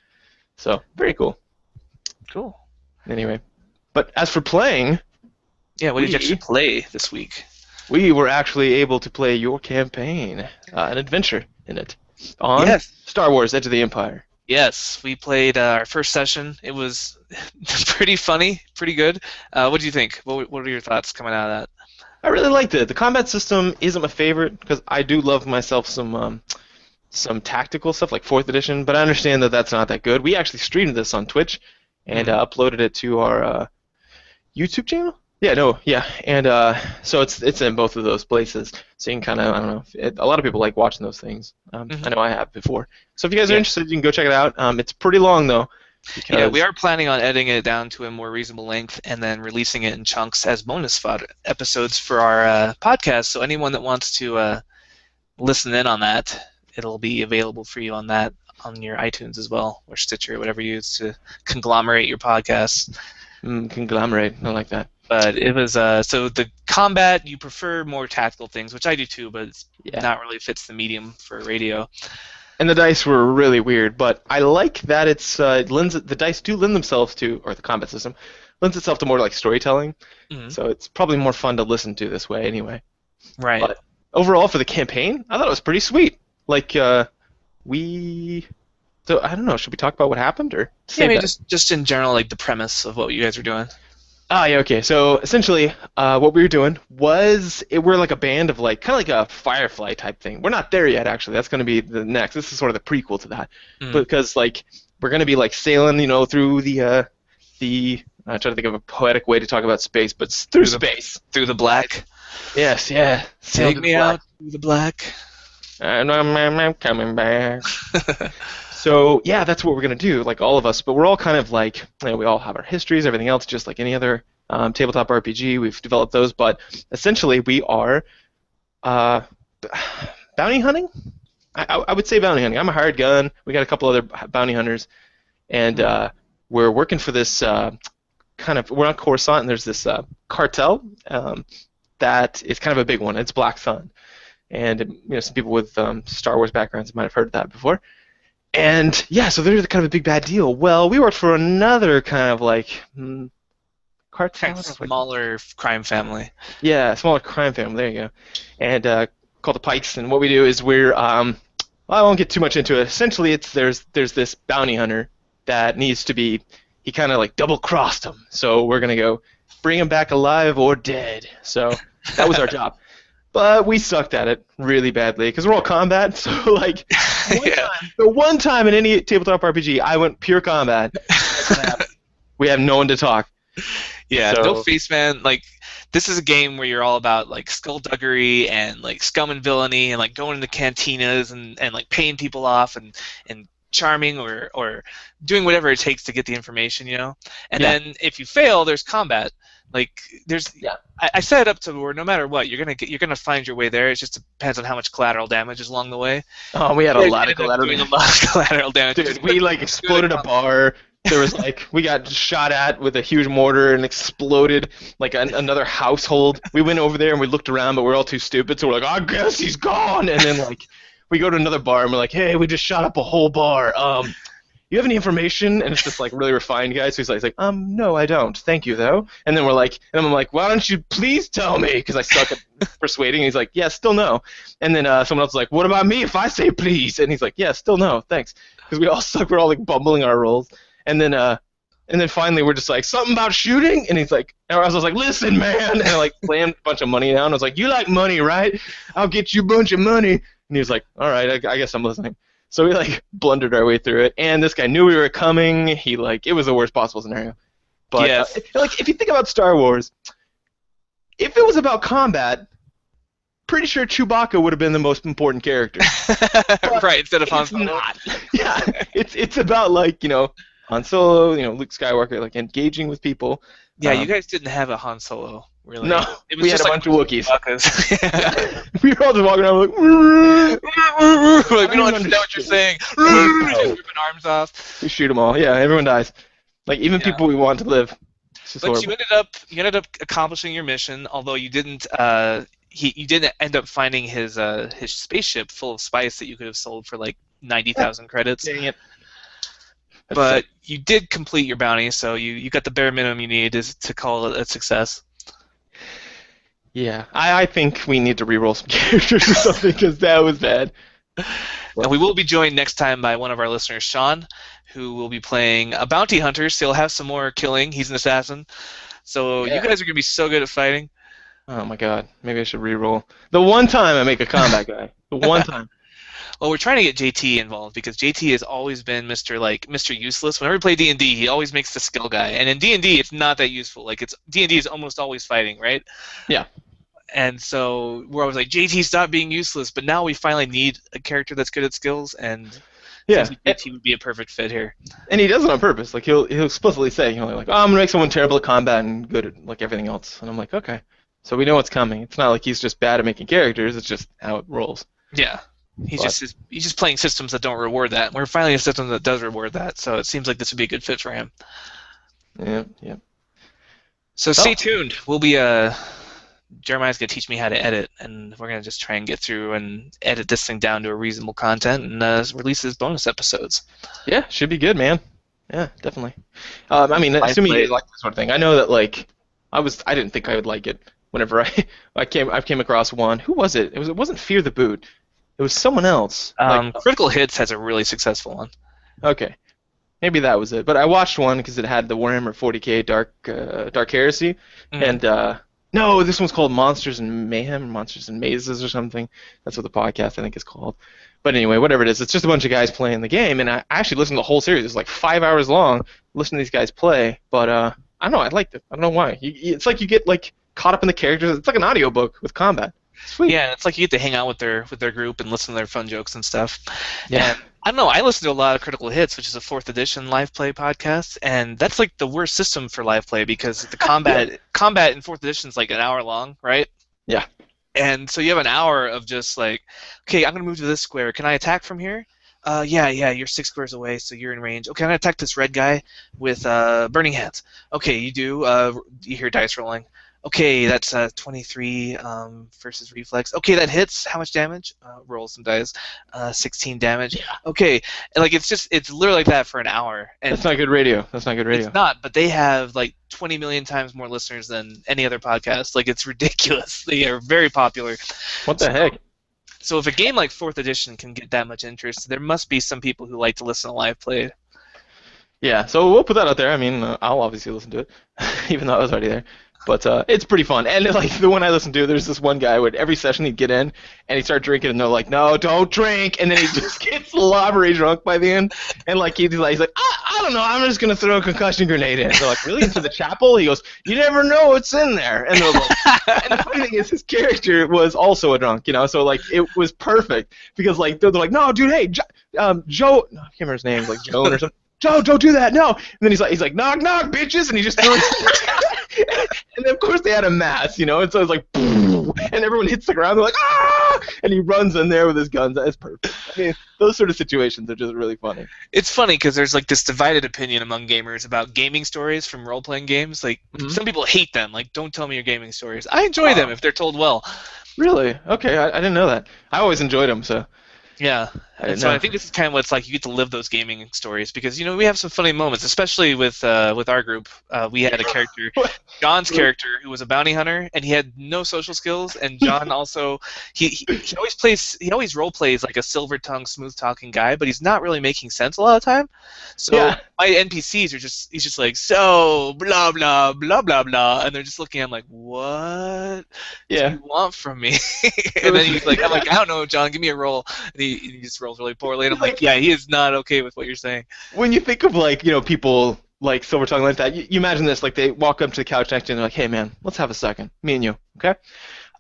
So very cool. cool. Anyway, but as for playing, Yeah, what did you actually we play this week? we were actually able to play your campaign, an adventure in it, on Yes. Star Wars: Edge of the Empire. Yes, we played our first session. It was pretty funny, pretty good. What do you think? What are your thoughts coming out of that? I really liked it. The combat system isn't my favorite because I do love myself some tactical stuff like Fourth Edition, but I understand that that's not that good. We actually streamed this on Twitch and Mm, uploaded it to our YouTube channel. Yeah, no, yeah, and so it's in both of those places. So you can kind of I don't know. A lot of people like watching those things. I hmm know I have before. So if you guys are Yeah, interested, you can go check it out. It's pretty long though yeah. We because are planning on editing it down to a more reasonable length and then releasing it in chunks as bonus fod episodes for our podcast. So anyone that wants to listen in on that, it'll be available for you on your iTunes as well, or Stitcher, whatever you use to conglomerate your podcasts. conglomerate. I like that. But it was so the combat you prefer more tactical things, which I do too, but it's Yeah. not really fits the medium for radio. And the dice were really weird, but I like that the dice do lend themselves to, or the combat system lends itself to more like storytelling. Hmm So it's probably more fun to listen to this way anyway. Right. But overall for the campaign, I thought it was pretty sweet. Like we, so I don't know. Should we talk about what happened or Yeah, I save mean that? just in general, like the premise of what you guys are doing. Ah, yeah, okay. So essentially, what we were doing was we're like a band of like kind of like a Firefly type thing. We're not there yet, actually. That's going to be the next. This is sort of the prequel to that, Mm. because like we're going to be like sailing, through the. I'm trying to think of a poetic way to talk about space, but through Through the space. through the black. Yes, yeah. Sail Take through the me black. out through the black. And I'm coming back. So yeah, that's what we're gonna do, like all of us. But we're all kind of like, we all have our histories, everything else, just like any other tabletop RPG. We've developed those, but essentially we are uh, bounty hunting. I would say bounty hunting. I'm a hired gun. We got a couple other bounty hunters, and we're working for this we're on Coruscant, and there's this cartel that is kind of a big one. It's Black Sun, and some people with Star Wars backgrounds might have heard of that before. And yeah, so they're kind of a big bad deal. Well, we worked for another kind of like cartel. Kind of smaller crime family. Yeah, smaller crime family. There you go. And called the Pikes. And what we do is we're Well, I won't get too much into it. Essentially, there's this bounty hunter that needs to be. He kind of like double crossed him, so we're gonna go bring him back alive or dead. So that was our job. But we sucked at it really badly because we're all combat. So like, the one time in any tabletop RPG, I went pure combat. We have no one to talk. Yeah, So- no face man. Like, this is a game where you're all about like skullduggery and like scum and villainy and like going into cantinas and like paying people off and charming or doing whatever it takes to get the information, you know. And Yeah. then if you fail, there's combat. Like there's, Yeah. I set it up to where no matter what, you're gonna find your way there. It just depends on how much collateral damage is along the way. Oh, we had a Yeah, lot you of ended up collateral doing damage. a lot of collateral damage. Dude, we like exploded a bar. There was like we got shot at with a huge mortar and exploded like another household. We went over there and we looked around, but we're all too stupid, so we're like, I guess he's gone. And then like we go to another bar and we're like, hey, we just shot up a whole bar. You have any information? And it's just like really refined guy. So he's like, no, I don't. Thank you though. And then we're like, and I'm like, why don't you please tell me? Because I suck at persuading. And he's like, yeah, still no. And then someone else is like, what about me if I say please? And he's like, yeah, still no, thanks. Because we all suck. We're all like bumbling our rolls. And then finally we're just like, something about shooting? And he's like, and I was like, listen, man. And I like slammed a bunch of money down. I was like, you like money, right? I'll get you a bunch of money. And he was like, all right, I guess I'm listening. So we like blundered our way through it, and this guy knew we were coming. He like it was the worst possible scenario. But Yes. like if you think about Star Wars, if it was about combat, pretty sure Chewbacca would have been the most important character. Right, instead of Han It's Solo. not. Yeah, it's about like Han Solo, Luke Skywalker, like engaging with people. Yeah, you guys didn't have a Han Solo, really. No, It was we had just a like bunch of Wookiees. Chewbacca's. We were all just walking around like. Like, we don't understand what you're saying. Just ripping arms off. We shoot them all. Yeah, everyone dies. Like even Yeah. people we want to live. It's just But horrible. you ended up accomplishing your mission, although you didn't. You didn't end up finding his spaceship full of spice that you could have sold for like 90,000 credits. Dang it. That's But sick. you did complete your bounty, so you got the bare minimum you needed to call it a success. Yeah, I think we need to re-roll some characters or something because that was bad. And we will be joined next time by one of our listeners, Sean, who will be playing a bounty hunter, so he'll have some more killing. He's an assassin. So Yeah. you guys are going to be so good at fighting. Oh my god, maybe I should re-roll. The one time I make a combat guy. The one time. Well, we're trying to get JT involved because JT has always been Mr. Useless. Whenever we play D&D, he always makes the skill guy. And in D&D, it's not that useful. Like D&D is almost always fighting, right? Yeah. And so we're always like, JT, stop being useless. But now we finally need a character that's good at skills, and Yeah, seems like JT would be a perfect fit here. and he does it on purpose. Like he'll explicitly say, like, oh, I'm gonna make someone terrible at combat and good at like everything else. And I'm like, okay. So we know what's coming. It's not like he's just bad at making characters. It's just how it rolls. Yeah. He's But- just playing systems that don't reward that. We're finally a system that does reward that, so it seems like this would be a good fit for him. Yeah, yeah. So stay tuned. We'll be Jeremiah's gonna teach me how to edit, and we're gonna just try and get through and edit this thing down to a reasonable content and release his bonus episodes. Yeah, should be good, man. Yeah, definitely. I mean, Live assuming play. you like this sort of thing. I know that like I didn't think I would like it whenever I came across one. Who was it? It wasn't Fear the Boot. It was someone else. Critical Hits has a really successful one. Okay, maybe that was it. But I watched one because it had the Warhammer 40K Dark Heresy, Mhm. and no, this one's called Monsters and Mayhem, Monsters and Mazes or something. That's what the podcast I think is called. But anyway, whatever it is, it's just a bunch of guys playing the game, and I actually listened to the whole series. It's like 5 hours long. Listen to these guys play, but I don't know. I liked it. I don't know why. It's like you get like caught up in the characters. It's like an audiobook with combat. Sweet. Yeah, and it's like you get to hang out with their group and listen to their fun jokes and stuff. Yeah. And I don't know. I listen to a lot of Critical Hits, which is a 4th edition live play podcast, and that's like the worst system for live play because the combat in 4th edition is like an hour long, right? Yeah. And so you have an hour of just like, okay, I'm gonna move to this square. Can I attack from here? Yeah, you're 6 squares away, so you're in range. Okay, I'm gonna attack this red guy with burning hands. Okay, you do. You hear dice rolling. Okay, that's 23 versus reflex. Okay, that hits. How much damage? Roll some dice. 16 damage. Yeah. Okay, and like it's literally like that for an hour. And That's not good radio. That's not good radio. it's not, but they have like 20 million times more listeners than any other podcast. Like it's ridiculous. They are very popular. What the heck? So if a game like 4th edition can get that much interest, there must be some people who like to listen to live play. Yeah, so we'll put that out there. I mean, I'll obviously listen to it, even though I was already there. But it's pretty fun. And like the one I listened to, there's this one guy would every session he'd get in and he'd start drinking, and they're like, "No, don't drink," and then he just gets slobbery drunk by the end, and like he's like, I don't know, I'm just gonna throw a concussion grenade in. They're like, "Really?" Into the chapel? He goes, "You never know what's in there." And they're like, and the funny thing is, his character was also a drunk, so like it was perfect because like they're like, "No, dude, hey, Joe, no, I can't remember his name, like Joan or something." Joe, don't do that, no. And then he's like, knock, knock, bitches, and he just threw it. And then of course they had a mass, and so it's like, and everyone hits the ground. They're like, ah! And he runs in there with his guns. That's perfect. I mean, those sort of situations are just really funny. It's funny because there's like this divided opinion among gamers about gaming stories from role-playing games. Like some people hate them. Like, don't tell me your gaming stories. I enjoy them if they're told well. Really? Okay, I didn't know that. I always enjoyed them, so. Yeah, and so I think this is kind of what it's like. You get to live those gaming stories because we have some funny moments, especially with our group. We had a character, John's character, who was a bounty hunter, and he had no social skills. And John also he always role plays like a silver tongued, smooth talking guy, but he's not really making sense a lot of the time. So my NPCs he's just like, so blah blah blah blah blah, and they're just looking at him like, what do you want from me? And then he's like, I'm like, I don't know, John, give me a roll. And he just rolls really poorly, and I'm like, yeah, he is not okay with what you're saying. When you think of like people like silver tongue like that, you imagine this, like they walk up to the couch next to you and they're like, hey man, let's have a second, me and you, okay?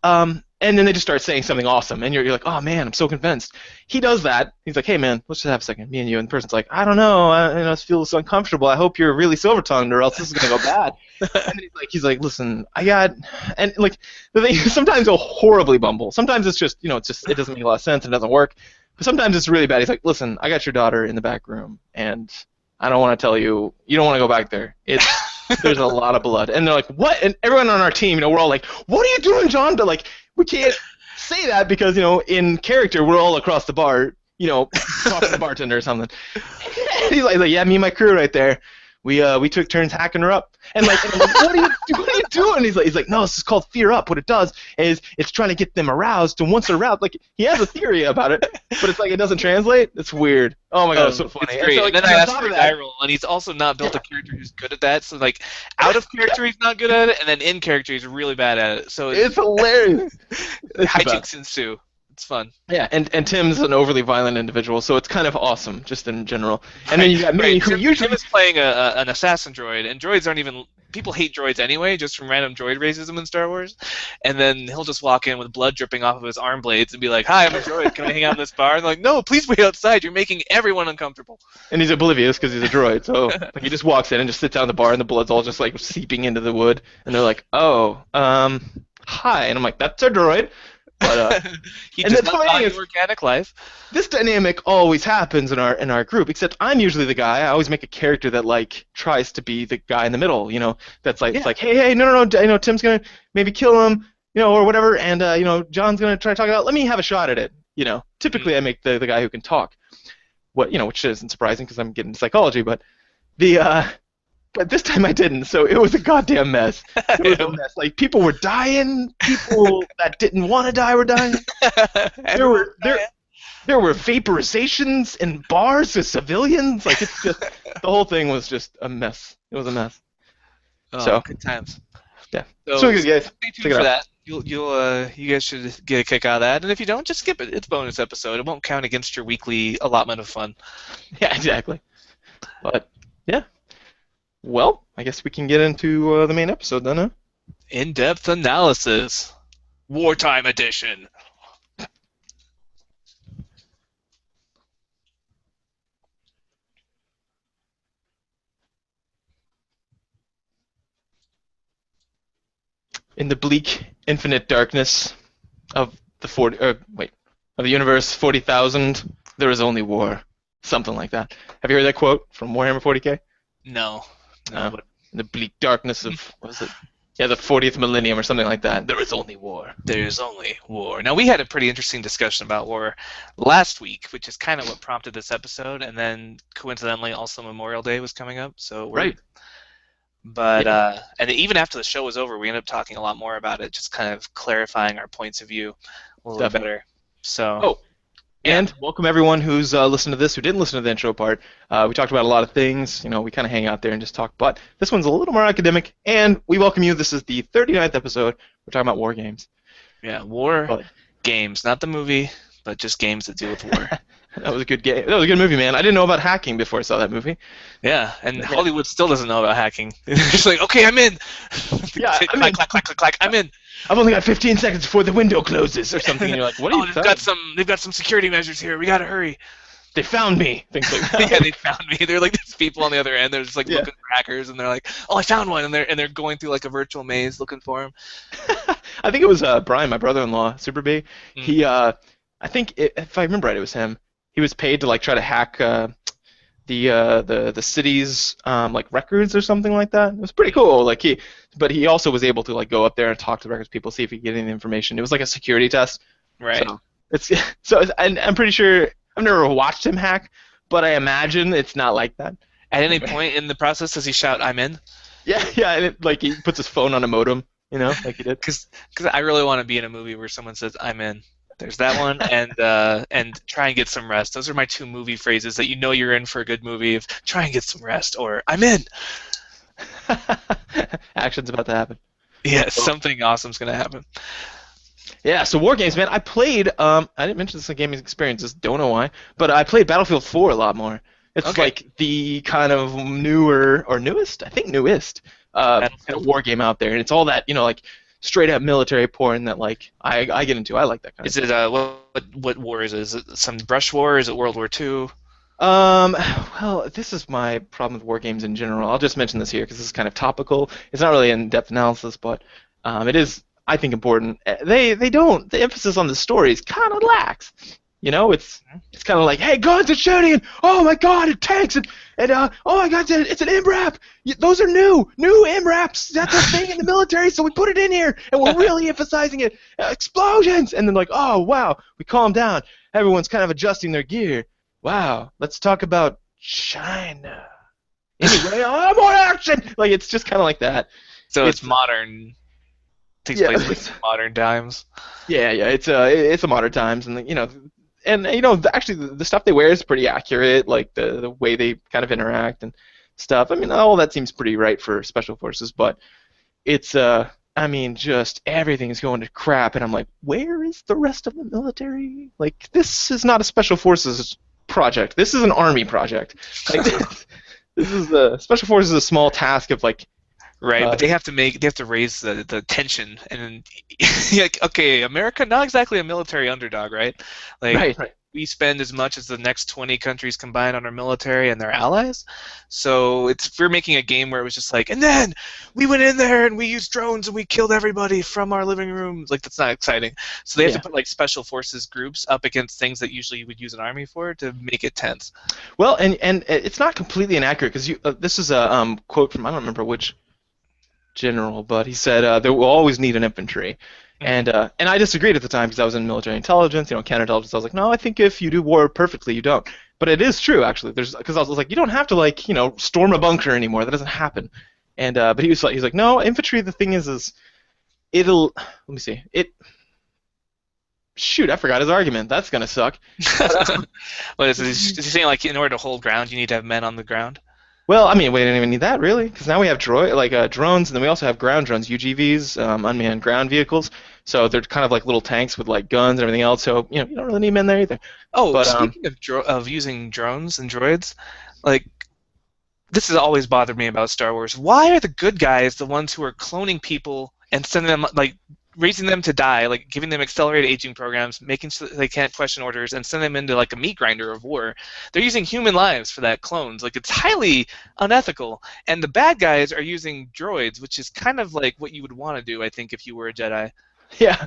And then they just start saying something awesome, and you're like, oh man, I'm so convinced. He does that. He's like, hey man, let's just have a second, me and you. And the person's like, I don't know, I feel so uncomfortable. I hope you're really silver tongued, or else this is gonna go bad. And then he's like, listen, and like the thing, sometimes he'll horribly bumble. Sometimes it's just, it doesn't make a lot of sense and it doesn't work. But sometimes it's really bad. He's like, listen, I got your daughter in the back room, and I don't want to tell you, you don't want to go back there. There's a lot of blood. And they're like, what? And everyone on our team, we're all like, what are you doing, John? But like, we can't say that because, in character, we're all across the bar, talking to the bartender or something. And he's like, yeah, me and my crew right there. We took turns hacking her up, and like, what are you doing? He's like, no, this is called Fear Up. What it does is it's trying to get them aroused, and once they're aroused, like he has a theory about it, but it's like it doesn't translate. It's weird. Oh my god, it's so funny. It's great. So, like, and then I asked for die roll, and he's also not built a character who's good at that. So like, out of character he's not good at it, and then in character he's really bad at it. So it's hilarious. Hijinks ensue. It's fun. Yeah, and Tim's an overly violent individual, so it's kind of awesome, just in general. And then you got me, who usually Tim is playing an assassin droid, and droids aren't even. People hate droids anyway, just from random droid racism in Star Wars. And then he'll just walk in with blood dripping off of his arm blades and be like, "Hi, I'm a droid. Can I hang out in this bar?" And they're like, "No, please wait outside. You're making everyone uncomfortable." And he's oblivious because he's a droid, so like he just walks in and just sits down at the bar, and the blood's all just like seeping into the wood, and they're like, "Oh, hi," and I'm like, "That's a droid." But, he does not value organic life. This dynamic always happens in our group, except I'm usually the guy. I always make a character that like tries to be the guy in the middle, that's like it's like, hey, no, Tim's gonna maybe kill him, or whatever, and John's gonna try to talk it out. Let me have a shot at it, Typically, I make the guy who can talk. Which isn't surprising because I'm getting into psychology, but But this time I didn't, so it was a goddamn mess. It was a mess. Like, people were dying. People that didn't want to die were dying. There were vaporizations in bars to civilians. Like, it's just the whole thing was just a mess. It was a mess. So good times. Yeah. So good, guys. Stay tuned for that. You guys should get a kick out of that. And if you don't, just skip it. It's a bonus episode. It won't count against your weekly allotment of fun. Yeah, exactly. But yeah. Well, I guess we can get into the main episode then, huh? In-depth analysis. Wartime edition. In the bleak, infinite darkness of the universe 40,000, there is only war. Something like that. Have you heard that quote from Warhammer 40K? No. But in the bleak darkness of, what was it? Yeah, the 40th millennium or something like that. There is only war. There is only war. Now, we had a pretty interesting discussion about war last week, which is kind of what prompted this episode, and then coincidentally also Memorial Day was coming up. So right. But and even after the show was over, we ended up talking a lot more about it, just kind of clarifying our points of view a little bit better. So Oh, yeah, and welcome everyone who's listened to this who didn't listen to the intro part. We talked about a lot of things. We kind of hang out there and just talk. But this one's a little more academic, and we welcome you. This is the 39th episode. We're talking about war games. yeah, war But games, not the movie, but just games that deal with war. that was a good game. That was a good movie, man. I didn't know about hacking before I saw that movie. Yeah, and Yeah, Hollywood still doesn't know about hacking. They're just like, okay, I'm in. yeah. Click, I clack, mean, clack, clack, clack, clack. I'm in. I've only got 15 seconds before the window closes or something. And you're like, what are Oh, you talking? they've got some security measures here. We gotta hurry. They found me. Things like Yeah, that. they found me. They're like these people on the other end. They're just like Yeah. looking for hackers, and they're like, "Oh, I found one," and they're going through like a virtual maze looking for him. I think it was Brian, my brother-in-law, Super B. Mm. He, I think if I remember right, it was him. He was paid to like try to hack the city's like records or something like that. It was pretty cool. But he also was able to like go up there and talk to records people, see if he could get any information. It was like a security test. Right. So and I'm pretty sure I've never watched him hack, but I imagine it's not like that. At any point in the process, does he shout, "I'm in"? Yeah, yeah. And like he puts his phone on a modem, like he did. Because I really want to be in a movie where someone says, "I'm in." There's that one, and try and get some rest. Those are my two movie phrases that you're in for a good movie. Of try and get some rest, or I'm in. Action's about to happen. Yeah, something awesome's gonna happen. Yeah, so war games, man. I played. I didn't mention this in gaming experiences. Don't know why, but I played Battlefield 4 a lot more. It's Okay. like the kind of newer or newest, I think newest, kind of war game out there, and it's all that like straight up military porn that like I get into. I like that kind Is of. it what war is it? Is it some brush war? Is it World War II? Well, this is my problem with war games in general. I'll just mention this here because this is kind of topical. It's not really in-depth analysis, but it is, I think, important. The emphasis on the story is kind of lax. It's kind of like, hey, guns and shooting, and oh my god, and tanks, and oh my god, it's an MRAP. Those are new MRAPs. That's a thing in the military, so we put it in here, and we're really emphasizing it. Explosions, and then like, oh wow, we calm down. Everyone's kind of adjusting their gear. Wow, let's talk about China. Anyway, more action. Like it's just kind of like that. So it's modern. Takes Yeah. place in modern times. Yeah. It's a modern times, and actually the stuff they wear is pretty accurate. Like the way they kind of interact and stuff. I mean, all that seems pretty right for special forces, but it's just everything is going to crap, and I'm like, where is the rest of the military? Like this is not a special forces project. This is an army project. Like this is the special forces is a small task of like. Right, but they have to raise the tension, and like, okay, America, not exactly a military underdog, right? Like, Right. we spend as much as the next 20 countries combined on our military and their allies. So we're making a game where it was just like, and then we went in there and we used drones and we killed everybody from our living rooms. Like, that's not exciting. So they have to put like special forces groups up against things that usually you would use an army for to make it tense. Well, and it's not completely inaccurate because this is a quote from I don't remember which general, but he said there will always need an infantry. And I disagreed at the time because I was in military intelligence, counterintelligence. I was like, no, I think if you do war perfectly, you don't. But it is true actually. Because I was like, you don't have to like storm a bunker anymore. That doesn't happen. And but he was like, no, infantry. The thing is it'll let me see it. Shoot, I forgot his argument. That's gonna suck. What is he saying? Like, in order to hold ground, you need to have men on the ground? Well, I mean, we didn't even need that really, because now we have drones, and then we also have ground drones, UGVs, unmanned ground vehicles. So they're kind of like little tanks with like guns and everything else. So you don't really need men there either. Oh, But, speaking of using drones and droids, like, this has always bothered me about Star Wars. Why are the good guys the ones who are cloning people and sending them, like, raising them to die, like giving them accelerated aging programs, making sure that they can't question orders, and send them into like a meat grinder of war? They're using human lives for that clones. Like, it's highly unethical. And the bad guys are using droids, which is kind of like what you would want to do, I think, if you were a Jedi. yeah,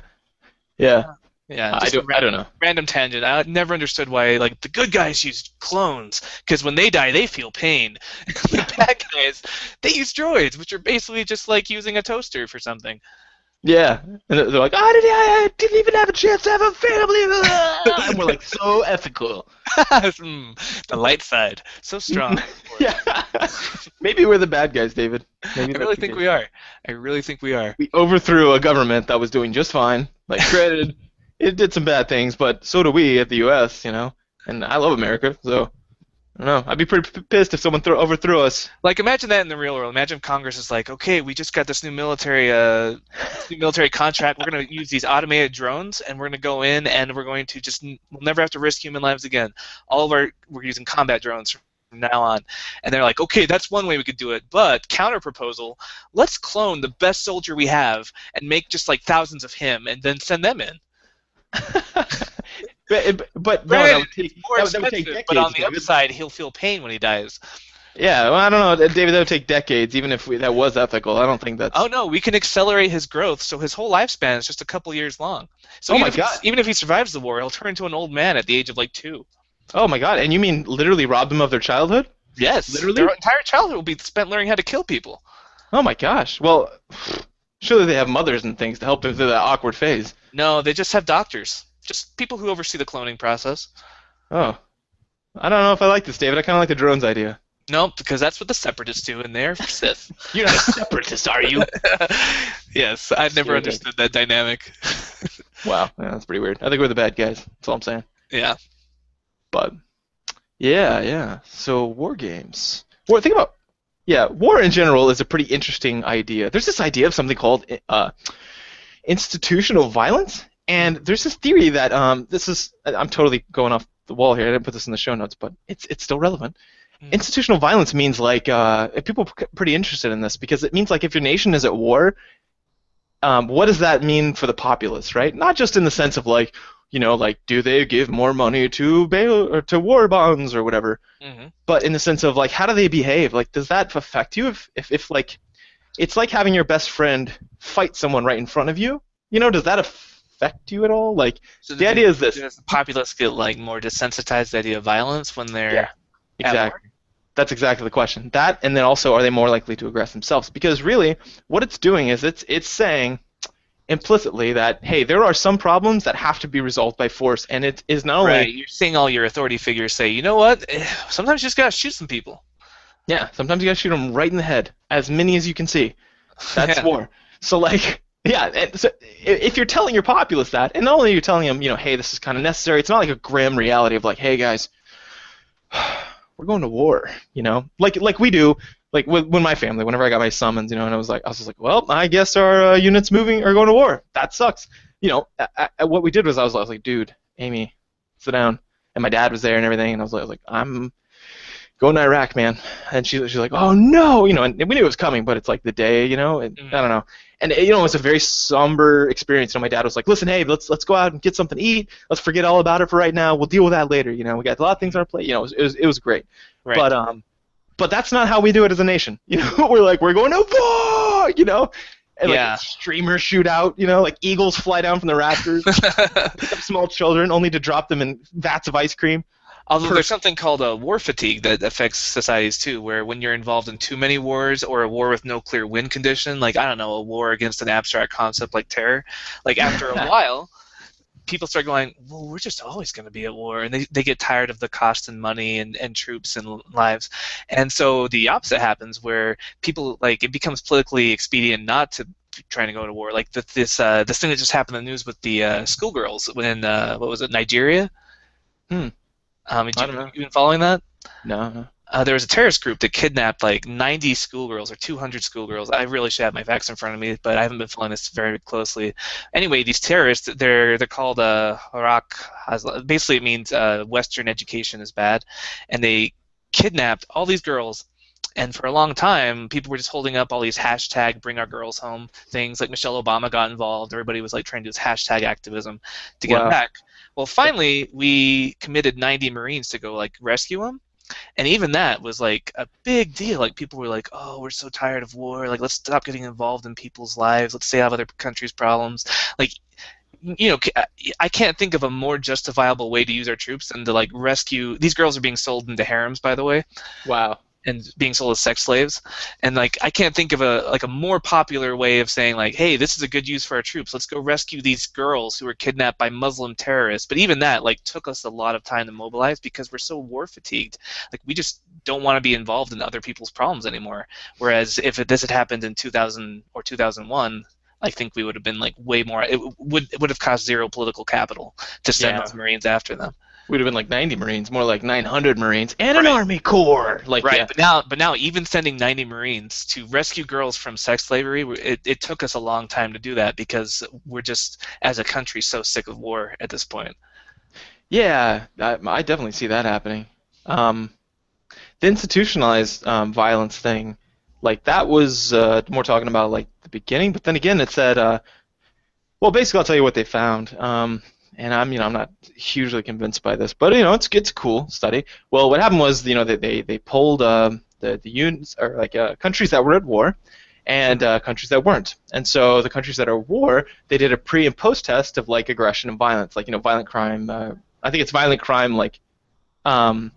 yeah. Yeah, I don't know. Random tangent. I never understood why like the good guys use clones, because when they die, they feel pain. The bad guys, they use droids, which are basically just like using a toaster for something. Yeah, and they're like, I didn't even have a chance to have a family. And we're like, so ethical. The light side, so strong. Yeah. Maybe we're the bad guys, David. Maybe I really think we are. I really think we are. We overthrew a government that was doing just fine, like created it did some bad things, but so do we at the U.S. And I love America, so I don't know. I'd be pretty pissed if someone overthrew us. Like, imagine that in the real world. Imagine Congress is like, okay, we just got this new military contract. We're going to use these automated drones, and we're going to go in, and we're going to we'll never have to risk human lives again. We're using combat drones from now on. And they're like, okay, that's one way we could do it. But counter proposal, let's clone the best soldier we have and make just like thousands of him, and then send them in. But no, that would take More that would take expensive, decades. but on the David. upside, he'll feel pain when he dies. Yeah, well, I don't know, David. That would take decades, even if that was ethical. I don't think that's. Oh no, we can accelerate his growth, so his whole lifespan is just a couple years long. So Oh my God. even if he survives the war, he'll turn into an old man at the age of like 2. Oh my God. And you mean literally rob them of their childhood? Yes, Literally? their entire childhood will be spent learning how to kill people. Oh my gosh. Well, surely they have mothers and things to help them through that awkward phase. No, they just have doctors, just people who oversee the cloning process. Oh, I don't know if I like this, David. I kind of like the drones idea. No, because that's what the separatists do, and they're Sith. You're not a separatist, are you? Yes, I've never Sure. understood that dynamic. Wow, yeah, that's pretty weird. I think we're the bad guys. That's all I'm saying. Yeah. But yeah. So war games. War. Think about. Yeah, war in general is a pretty interesting idea. There's this idea of something called institutional violence, and there's this theory that this is. I'm totally going off the wall here. I didn't put this in the show notes, but it's still relevant. Institutional violence means like people are pretty interested in this because it means like if your nation is at war, what does that mean for the populace, right? Not just in the sense of like, like do they give more money to bail or to war bonds or whatever, but in the sense of like how do they behave? Like does that affect you if like it's like having your best friend fight someone right in front of you? Does that affect you at all? Like So the idea is this. does the populace get like more desensitized to the idea of violence when they're Yeah. at war? Exactly. That's exactly the question. That, and then also, are they more likely to aggress themselves? Because really, what it's doing is it's saying implicitly that, hey, there are some problems that have to be resolved by force, and it is not only Right, you're seeing all your authority figures say, you know what? Sometimes you just gotta shoot some people. yeah. Sometimes you gotta shoot them right in the head, as many as you can see. That's Yeah. war. So like, yeah. And so if you're telling your populace that, and not only are you telling them, hey, this is kind of necessary. It's not like a grim reality of like, hey guys. We're going to war, like we do, like when my family, whenever I got my summons, and I was just like, well, I guess our units are going to war. That sucks. What we did was I was like, dude, Amy, sit down, and my dad was there and everything, and I was like, I'm going to Iraq, man, and she's like, oh no, and we knew it was coming, but it's like the day, and I don't know. And it's a very somber experience. My dad was like, "Listen, hey, let's go out and get something to eat. Let's forget all about it for right now. We'll deal with that later. We got a lot of things on our plate. It was great. Right. But that's not how we do it as a nation. We're like we're going to war. And Yeah. like streamers shoot out. Like eagles fly down from the rafters, pick up small children only to drop them in vats of ice cream. Although there's something called a war fatigue that affects societies too, where when you're involved in too many wars or a war with no clear win condition, like I don't know, a war against an abstract concept like terror, like after a while, people start going, well, we're just always going to be at war, and they get tired of the cost and money and troops and lives, and so the opposite happens where people like it becomes politically expedient not to trying to go to war, like this thing that just happened in the news with the schoolgirls when what was it, Nigeria? I don't know. You been following that? No. There was a terrorist group that kidnapped like 90 schoolgirls or 200 schoolgirls. I really should have my facts in front of me, but I haven't been following this very closely. Anyway, these terrorists, they're called Harak. Basically, it means Western education is bad, and they kidnapped all these girls. And for a long time, people were just holding up all these hashtag "Bring Our Girls Home" things. Like Michelle Obama got involved. Everybody was like trying to do this hashtag activism to get them back. Well, finally, we committed 90 Marines to go like rescue them. And even that was like a big deal. Like people were like, "Oh, we're so tired of war. Like let's stop getting involved in people's lives. Let's stay out of other countries' problems." Like, I can't think of a more justifiable way to use our troops than to like rescue. These girls are being sold into harems, by the way. Wow. And being sold as sex slaves, and like I can't think of a more popular way of saying like, hey, this is a good use for our troops. Let's go rescue these girls who were kidnapped by Muslim terrorists. But even that like took us a lot of time to mobilize because we're so war fatigued. Like we just don't want to be involved in other people's problems anymore. Whereas if this had happened in 2000 or 2001, I think we would have been like way more. It would have cost zero political capital to send Yeah. those Marines after them. We'd have been like 90 Marines, more like 900 Marines, and an Right. Army Corps. Like, Right, yeah. but now, even sending 90 Marines to rescue girls from sex slavery, it took us a long time to do that because we're just, as a country, so sick of war at this point. Yeah, I definitely see that happening. Um, the institutionalized violence thing, like that was more talking about like the beginning, but then again, it said, well, basically, I'll tell you what they found. And I'm not hugely convinced by this, but it's a cool study. Well, what happened was, they polled the units or like countries that were at war, and countries that weren't. And so the countries that are at war, they did a pre and post test of like aggression and violence, like violent crime. I think it's violent crime, like um,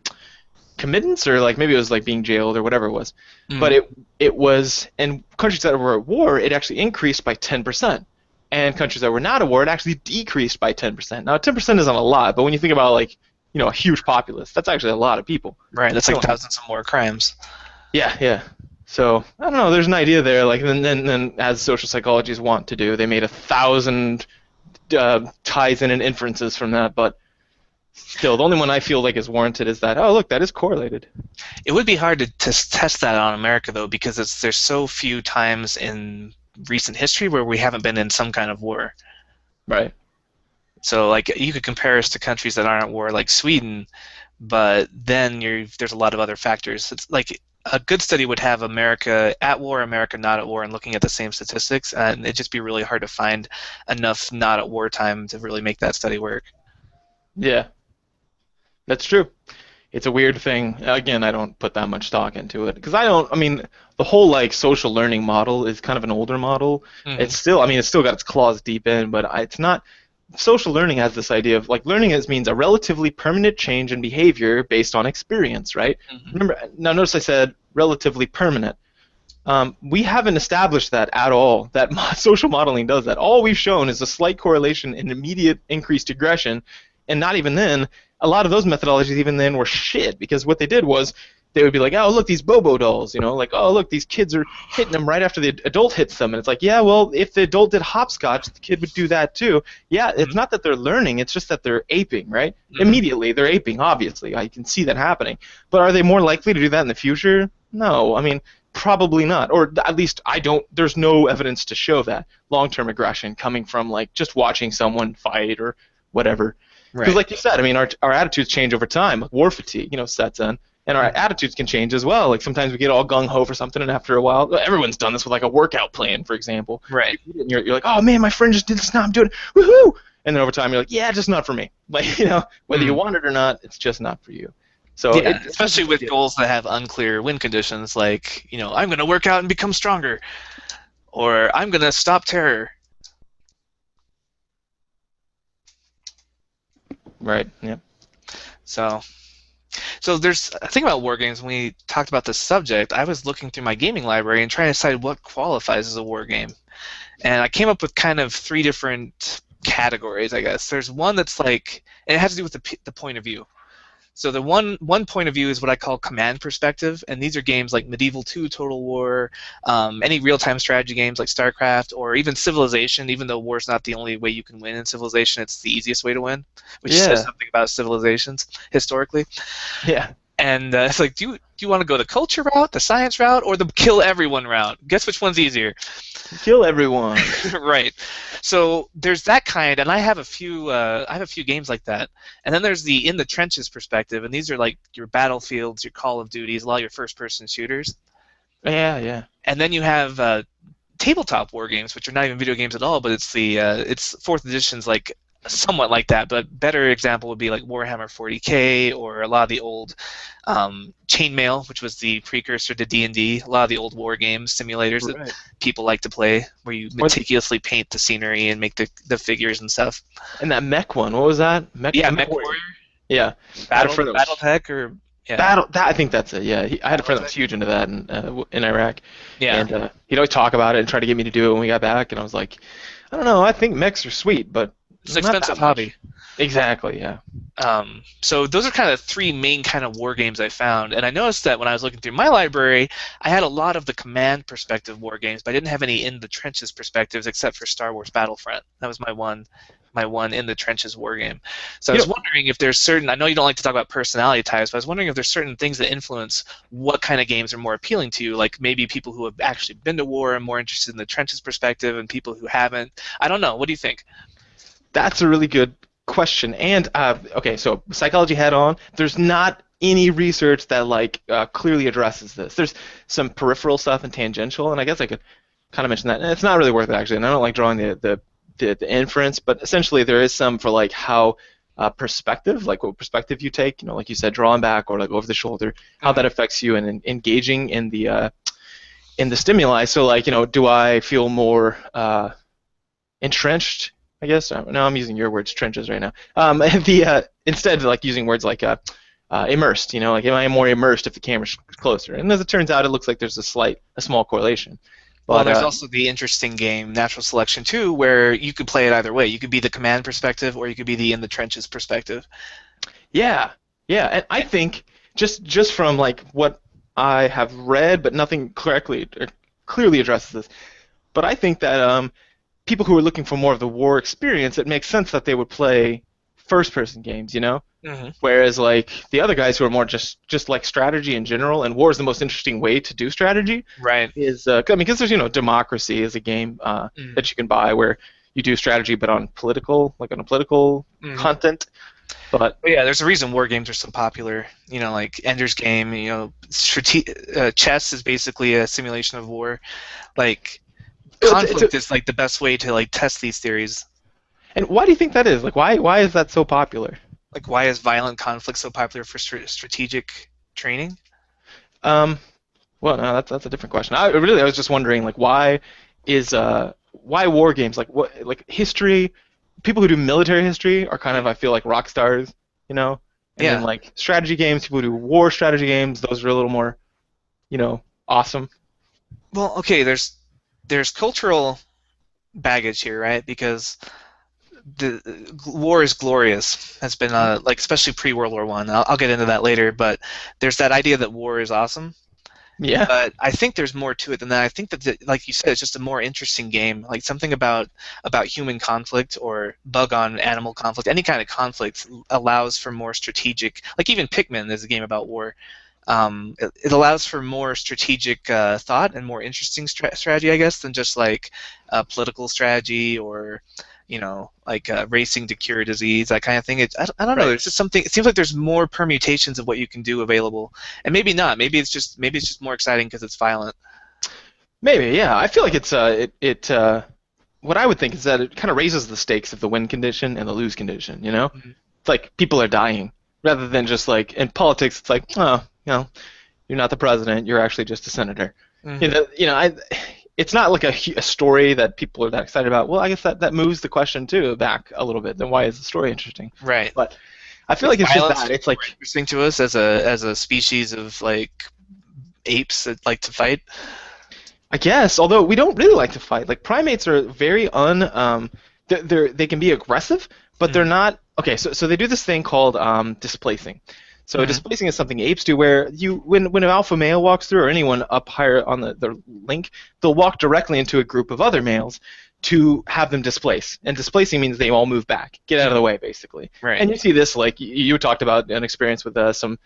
committance, or like maybe it was like being jailed or whatever it was. But it was in countries that were at war, it actually increased by 10%. And countries that were not at war, it actually decreased by 10%. Now, 10% isn't a lot, but when you think about like a huge populace, that's actually a lot of people. Right, that's like So, thousands of more crimes. yeah, yeah. So I don't know. There's an idea there. Like then as social psychologists want to do, they made 1,000 ties in and inferences from that. But still, the only one I feel like is warranted is that, oh, look, that is correlated. It would be hard to test that on America though, because there's so few times in recent history where we haven't been in some kind of war. Right. So like you could compare us to countries that aren't at war, like Sweden, but then there's a lot of other factors. It's like a good study would have America at war, America not at war, and looking at the same statistics, and it'd just be really hard to find enough not at war time to really make that study work. Yeah, that's true. It's a weird thing. Again, I don't put that much stock into it because I mean, the whole like social learning model is kind of an older model. Mhm. It's still got its claws deep in, but it's not. Social learning has this idea of like learning means a relatively permanent change in behavior based on experience, right? Mhm. Remember, now notice I said relatively permanent. We haven't established that at all. That social modeling does that. All we've shown is a slight correlation in immediate increased aggression, and not even then. A lot of those methodologies even then were shit because what they did was they would be like, oh, look, these Bobo dolls, like, oh, look, these kids are hitting them right after the adult hits them. And it's like, yeah, well, if the adult did hopscotch, the kid would do that too. Yeah, it's not that they're learning, it's just that they're aping, right? Mhm. Immediately, they're aping, obviously. I can see that happening. But are they more likely to do that in the future? No. I mean, probably not. Or at least there's no evidence to show that long-term aggression coming from, like, just watching someone fight or whatever. Because, Right. like you said, I mean, our attitudes change over time. War fatigue, sets in, and our attitudes can change as well. Like sometimes we get all gung ho for something, and after a while, everyone's done this with like a workout plan, for example. Right. And you're like, oh man, my friend just did this, now I'm doing it, woohoo! And then over time, you're like, yeah, just not for me. Like whether you want it or not, it's just not for you. So Yeah, especially with goals that have unclear win conditions, like I'm going to work out and become stronger, or I'm going to stop terror. Right. Yeah. So there's a thing about war games. When we talked about this subject, I was looking through my gaming library and trying to decide what qualifies as a war game, and I came up with kind of 3 different categories, I guess. There's one that's like, and it has to do with the point of view. So the one point of view is what I call command perspective, and these are games like Medieval 2, Total War, any real-time strategy games like StarCraft, or even Civilization. Even though war's not the only way you can win in Civilization, it's the easiest way to win, which says something about civilizations historically. Yeah. And it's like, do you want to go the culture route, the science route, or the kill everyone route? Guess which one's easier? Kill everyone. Right. So there's that kind, and I have a few games like that. And then there's the in the trenches perspective, and these are like your Battlefields, your Call of Duties, a lot of your first-person shooters. Yeah. Yeah. And then you have tabletop war games, which are not even video games at all, but it's 4th edition's like somewhat like that. But better example would be like Warhammer 40K, or a lot of the old Chainmail, which was the precursor to D&D. A lot of the old war games, simulators that people like to play, where you meticulously paint the scenery and make the figures and stuff. And that mech one, what was that? Mech Warrior. Yeah. BattleTech, or yeah. I think that's it. Yeah, I had a friend that was huge into that in Iraq. Yeah. And he'd always talk about it and try to get me to do it when we got back. And I was like, I don't know. I think mechs are sweet, but It's an Not expensive that much. hobby. Exactly. Yeah. So those are kind of three main kind of war games I found, and I noticed that when I was looking through my library, I had a lot of the command perspective war games, but I didn't have any in the trenches perspectives except for Star Wars Battlefront. That was my one in the trenches war game. So I You was know, wondering if there's certain. I know you don't like to talk about personality types, but I was wondering if there's certain things that influence what kind of games are more appealing to you. Like maybe people who have actually been to war are more interested in the trenches perspective, and people who haven't. I don't know. What do you think? that's a really good question. And okay, so psychology head on. There's not any research that like clearly addresses this. There's some peripheral stuff and tangential, and I guess I could kind of mention that. And it's not really worth it actually. And I don't like drawing the inference, but essentially there is some for like how perspective, like what perspective you take. You know, like you said, drawing back or like over the shoulder, how that affects you and engaging in the stimuli. So like do I feel more entrenched? I guess no, I'm using your words, trenches, right now. Instead, like using words like immersed. Like am I more immersed if the camera's closer? And as it turns out, it looks like there's a small correlation. Well, But there's also the interesting game, Natural Selection 2, where you could play it either way. You could be the command perspective, or you could be the in the trenches perspective. yeah, yeah, and I think just from like what I have read, but nothing correctly or clearly addresses this. But I think that people who are looking for more of the war experience, it makes sense that they would play first-person games. Hmm. Whereas like the other guys who are more just like strategy in general, and war is the most interesting way to do strategy. Right. Is I mean, because there's Democracy is a game that you can buy where you do strategy, but on a political content. But But yeah, there's a reason war games are so popular. Like Ender's Game. Chess is basically a simulation of war. Like conflict is like the best way to like test these theories. and why do you think that is? Like, why is that so popular? Like, why is violent conflict so popular for strategic training? Um, well, no, that's a different question. I was just wondering, like, why war games? Like, what, like history? People who do military history are kind of, I feel like, rock stars, And Yeah. then like strategy games, people who do war strategy games, those are a little more, awesome. Well, okay, there's cultural baggage here, right? Because the war is glorious. Has been like especially pre-World War One. I'll get into that later, but there's that idea that war is awesome. Yeah. But I think there's more to it than that. I think that, like you said, it's just a more interesting game. Like something about human conflict or bug on animal conflict, any kind of conflict allows for more strategic. Like even Pikmin is a game about war. It allows for more strategic thought and more interesting strategy, I guess, than just like political strategy or like racing to cure disease, that kind of thing. I don't know. Right. There's just something. It seems like there's more permutations of what you can do available, and maybe not. Maybe it's just more exciting because it's violent. Maybe, yeah. I feel like what I would think is that it kind of raises the stakes of the win condition and the lose condition. Mhm. It's like people are dying rather than just like in politics. It's like, oh, you're not the president. You're actually just a senator. Mhm. It's not like a story that people are that excited about. Well, I guess that moves the question too back a little bit. Then why is the story interesting? Right. But I feel like it's just Violence that. is It's like, more interesting to us as a species of like apes that like to fight. I guess, although we don't really like to fight. Like primates are very they can be aggressive, but they're not. Okay, so they do this thing called displacing. So Mhm. displacing is something apes do where when an alpha male walks through or anyone up higher on the link, they'll walk directly into a group of other males to have them displace. And displacing means they all move back, get out of the way, basically. Right. And you see this like you talked about an experience with some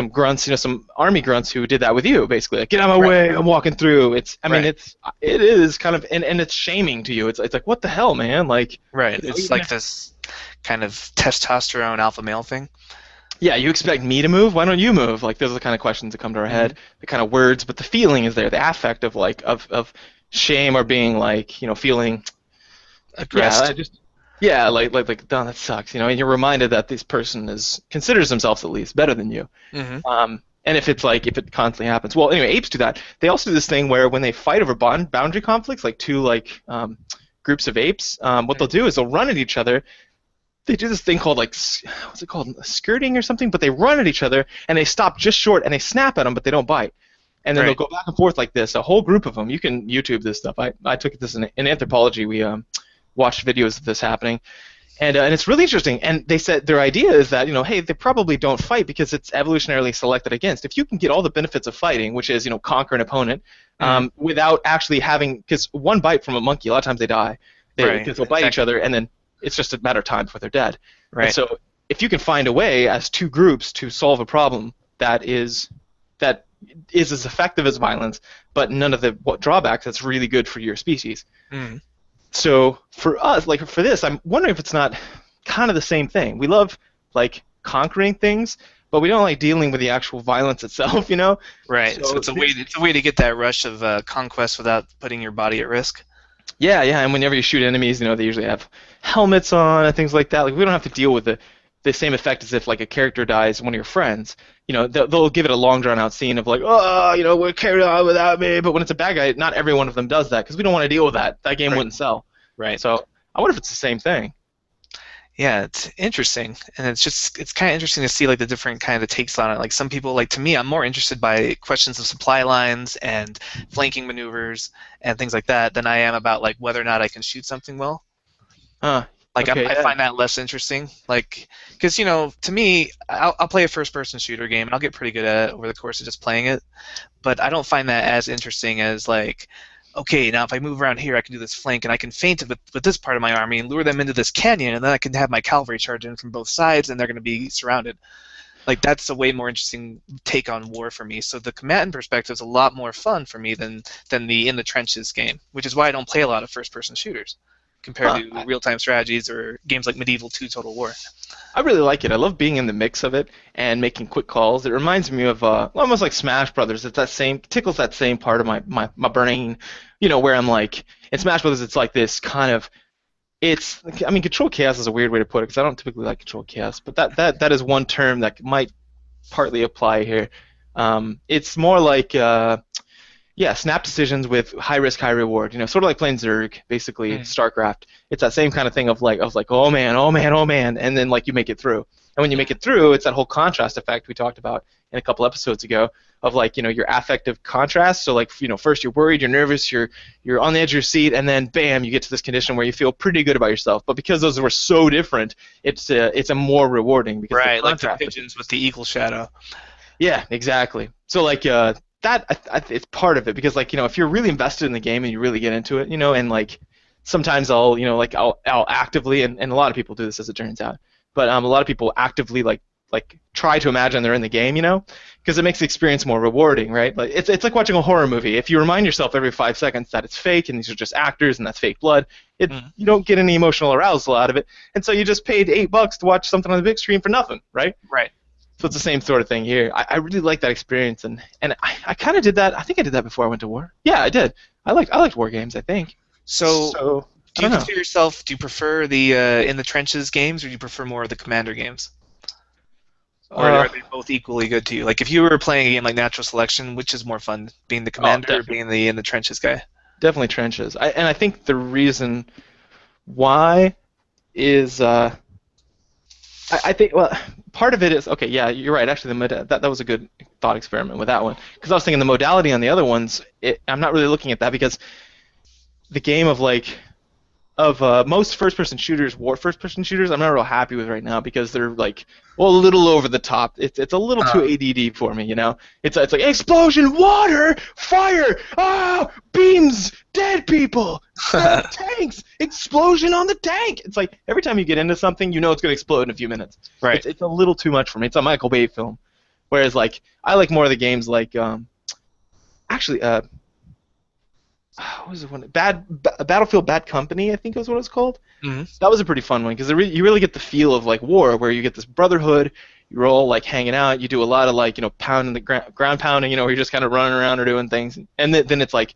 grunts, some army grunts who did that with you, basically. Like, get out of my way, I'm walking through. I mean, it is kind of, and it's shaming to you. It's like, what the hell, man? Like, Right. It's like this kind of testosterone alpha male thing. yeah, you expect me to move? Why don't you move? Like, those are the kind of questions that come to our head, the kind of words, but the feeling is there, the affect of like of shame or being like, feeling Aggressed. like, oh, that sucks, and you're reminded that this person considers themselves at least better than you. Mm-hmm. And if it constantly happens, well, anyway, apes do that. They also do this thing where when they fight over boundary conflicts, like two groups of apes, what they'll do is they'll run at each other. They do this thing called what's it called, skirting or something, but they run at each other and they stop just short and they snap at them, but they don't bite. And then they'll go back and forth like this, a whole group of them. You can YouTube this stuff. I took this in anthropology. We watched videos of this happening. And it's really interesting. And they said their idea is that, hey, they probably don't fight because it's evolutionarily selected against. If you can get all the benefits of fighting, which is, conquer an opponent, without actually having, because one bite from a monkey, a lot of times they die. Because they'll bite each other, and then it's just a matter of time before they're dead. Right. And so if you can find a way as two groups to solve a problem that is as effective as violence, but none of the drawbacks, that's really good for your species. Mm. So for us, like for this, I'm wondering if it's not kind of the same thing. We love like conquering things, but we don't like dealing with the actual violence itself, Right. So it's a way to get that rush of conquest without putting your body at risk. Yeah, and whenever you shoot enemies, they usually have helmets on and things like that. Like we don't have to deal with the same effect as if like a character dies, one of your friends. They'll give it a long drawn out scene of like, oh, we're carried on without me. But when it's a bad guy, not every one of them does that because we don't want to deal with that. That game wouldn't sell. Right. So I wonder if it's the same thing. Yeah, it's interesting, and it's kind of interesting to see like the different kind of takes on it. Like some people, like to me, I'm more interested by questions of supply lines and flanking maneuvers and things like that than I am about like whether or not I can shoot something well. Like okay, I find that less interesting. Like, because to me, I'll play a first-person shooter game and I'll get pretty good at it over the course of just playing it, but I don't find that as interesting as like, okay, now if I move around here, I can do this flank, and I can feint it with this part of my army and lure them into this canyon, and then I can have my cavalry charge in from both sides, and they're going to be surrounded. Like, that's a way more interesting take on war for me. So the combatant perspective is a lot more fun for me than the in the trenches game, which is why I don't play a lot of first-person shooters compared to real-time strategies or games like Medieval 2 Total War. I really like it. I love being in the mix of it and making quick calls. It reminds me of almost like Smash Brothers. It's tickles that same part of my brain, where I'm like, in Smash Brothers, it's like this kind of, Control Chaos is a weird way to put it because I don't typically like Control Chaos, but that is one term that might partly apply here. It's more like, snap decisions with high risk, high reward. Sort of like playing Zerg, basically, StarCraft. It's that same kind of thing of like, I was like, oh man, and then like you make it through. And when you make it through, it's that whole contrast effect we talked about in a couple episodes ago of like, your affective contrast. So like, first you're worried, you're nervous, you're on the edge of your seat, and then bam, you get to this condition where you feel pretty good about yourself. But because those were so different, it's a more rewarding. Because right, like the pigeons with the eagle shadow. Yeah, exactly. So like, it's part of it because like if you're really invested in the game and you really get into it, and like sometimes I'll actively and a lot of people do this as it turns out, but a lot of people actively like try to imagine they're in the game, because it makes the experience more rewarding, right? Like it's like watching a horror movie. If you remind yourself every 5 seconds that it's fake and these are just actors and that's fake blood, you don't get any emotional arousal out of it, and so you just paid $8 to watch something on the big screen for nothing, right? Right. So it's the same sort of thing here. I really like that experience, and I kind of did that. I think I did that before I went to war. Yeah, I did. I liked war games, I think. So do you consider yourself? Do you prefer the in the trenches games, or do you prefer more of the commander games? Or are they both equally good to you? Like if you were playing a game like Natural Selection, which is more fun, being the commander or being the in the trenches guy? Definitely trenches. And I think the reason why is I think, well, part of it is, okay, yeah, you're right. Actually, that was a good thought experiment with that one. Because I was thinking the modality on the other ones, I'm not really looking at that because the game of most first-person shooters, war first-person shooters, I'm not real happy with right now because they're like, well, a little over the top. It's a little too ADD for me, It's like explosion, water, fire, beams, dead people, tanks, explosion on the tank. It's like every time you get into something, it's going to explode in a few minutes. Right. It's a little too much for me. It's a Michael Bay film. Whereas like I like more of the games like what was it one? Battlefield Bad Company, I think was what it was called. Mm-hmm. That was a pretty fun one because you really get the feel of like war, where you get this brotherhood. You're all like hanging out. You do a lot of pounding the ground pounding. Where you're just kind of running around or doing things. And then it's like,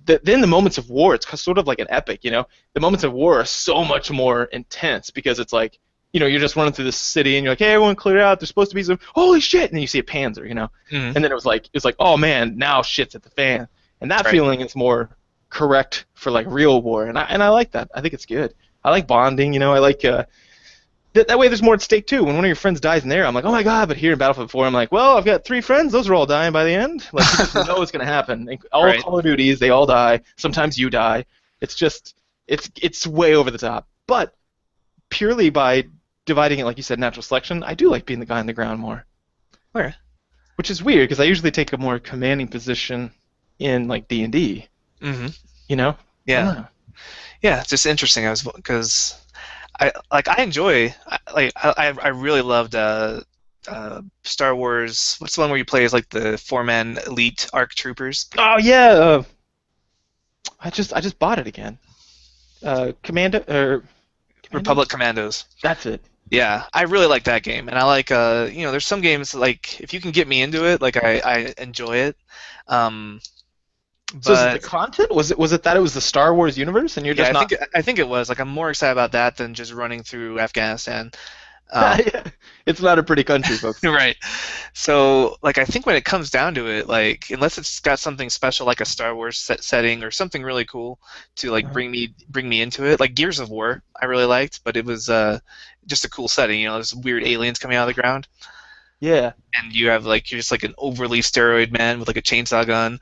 then the moments of war, it's sort of like an epic. The moments of war are so much more intense because it's like, you're just running through the city and you're like, hey, everyone clear out. There's supposed to be some holy shit, and then you see a Panzer. Mm-hmm. And then it was like, oh man, now shit's at the fan. And that feeling is more correct for like real war, and I like that. I think it's good. I like bonding, I like that way there's more at stake too. When one of your friends dies in there, I'm like, oh my god, but here in Battlefield 4, I'm like, well, I've got 3 friends, those are all dying by the end. Like you just know it's gonna happen. All Call of Duties, they all die. Sometimes you die. It's just it's way over the top. But purely by dividing it, like you said, natural selection, I do like being the guy on the ground more, Where? which is weird because I usually take a more commanding position in like D&D. Mm-hmm. You know? I don't Yeah. know. Yeah, it's just interesting. I was because I enjoy I really loved Star Wars. What's the one where you play as like the four-man elite ARC troopers? Oh yeah, I just bought it again. Commando or Republic Commandos? Commandos. That's it. Yeah, I really like that game, and I like there's some games like if you can get me into it, like I enjoy it. Um, So is it the but content? Was it that it was the Star Wars universe and you're yeah, just not? I think it was like I'm more excited about that than just running through Afghanistan. Um, Yeah. It's not a pretty country, folks. right. So, like, I think when it comes down to it, like, unless it's got something special like a Star Wars setting or something really cool to like Uh-huh. bring me into it, like Gears of War, I really liked, but it was just a cool setting. You know, there's weird aliens coming out of the ground, Yeah. and you have like you're just like an overly steroid man with like a chainsaw gun.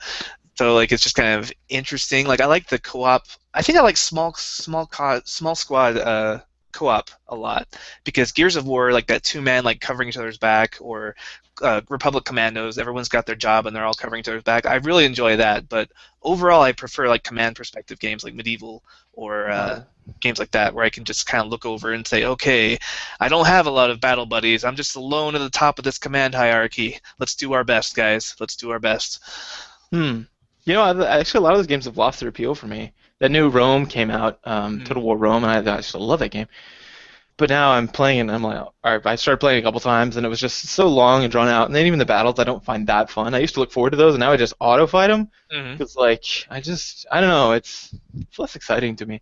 So like it's just kind of interesting. Like I like the co-op. I think I like small squad co-op a lot because Gears of War like that two-man like covering each other's back or Republic Commandos. Everyone's got their job and they're all covering each other's back. I really enjoy that, but overall I prefer like command perspective games like Medieval or Uh, games like that where I can just kind of look over and say, okay, I don't have a lot of battle buddies. I'm just alone at the top of this command hierarchy. Let's do our best, guys. Let's do our best. hmm. Actually, a lot of those games have lost their appeal for me. That new Rome came out, Mm. Total War Rome, and I still love that game. But now I'm playing it, and I'm like, all right, I started playing it a couple times, and it was just so long and drawn out. And then even the battles, I don't find that fun. I used to look forward to those, and now I just auto fight them Hmm. because, like, I don't know, it's less exciting to me.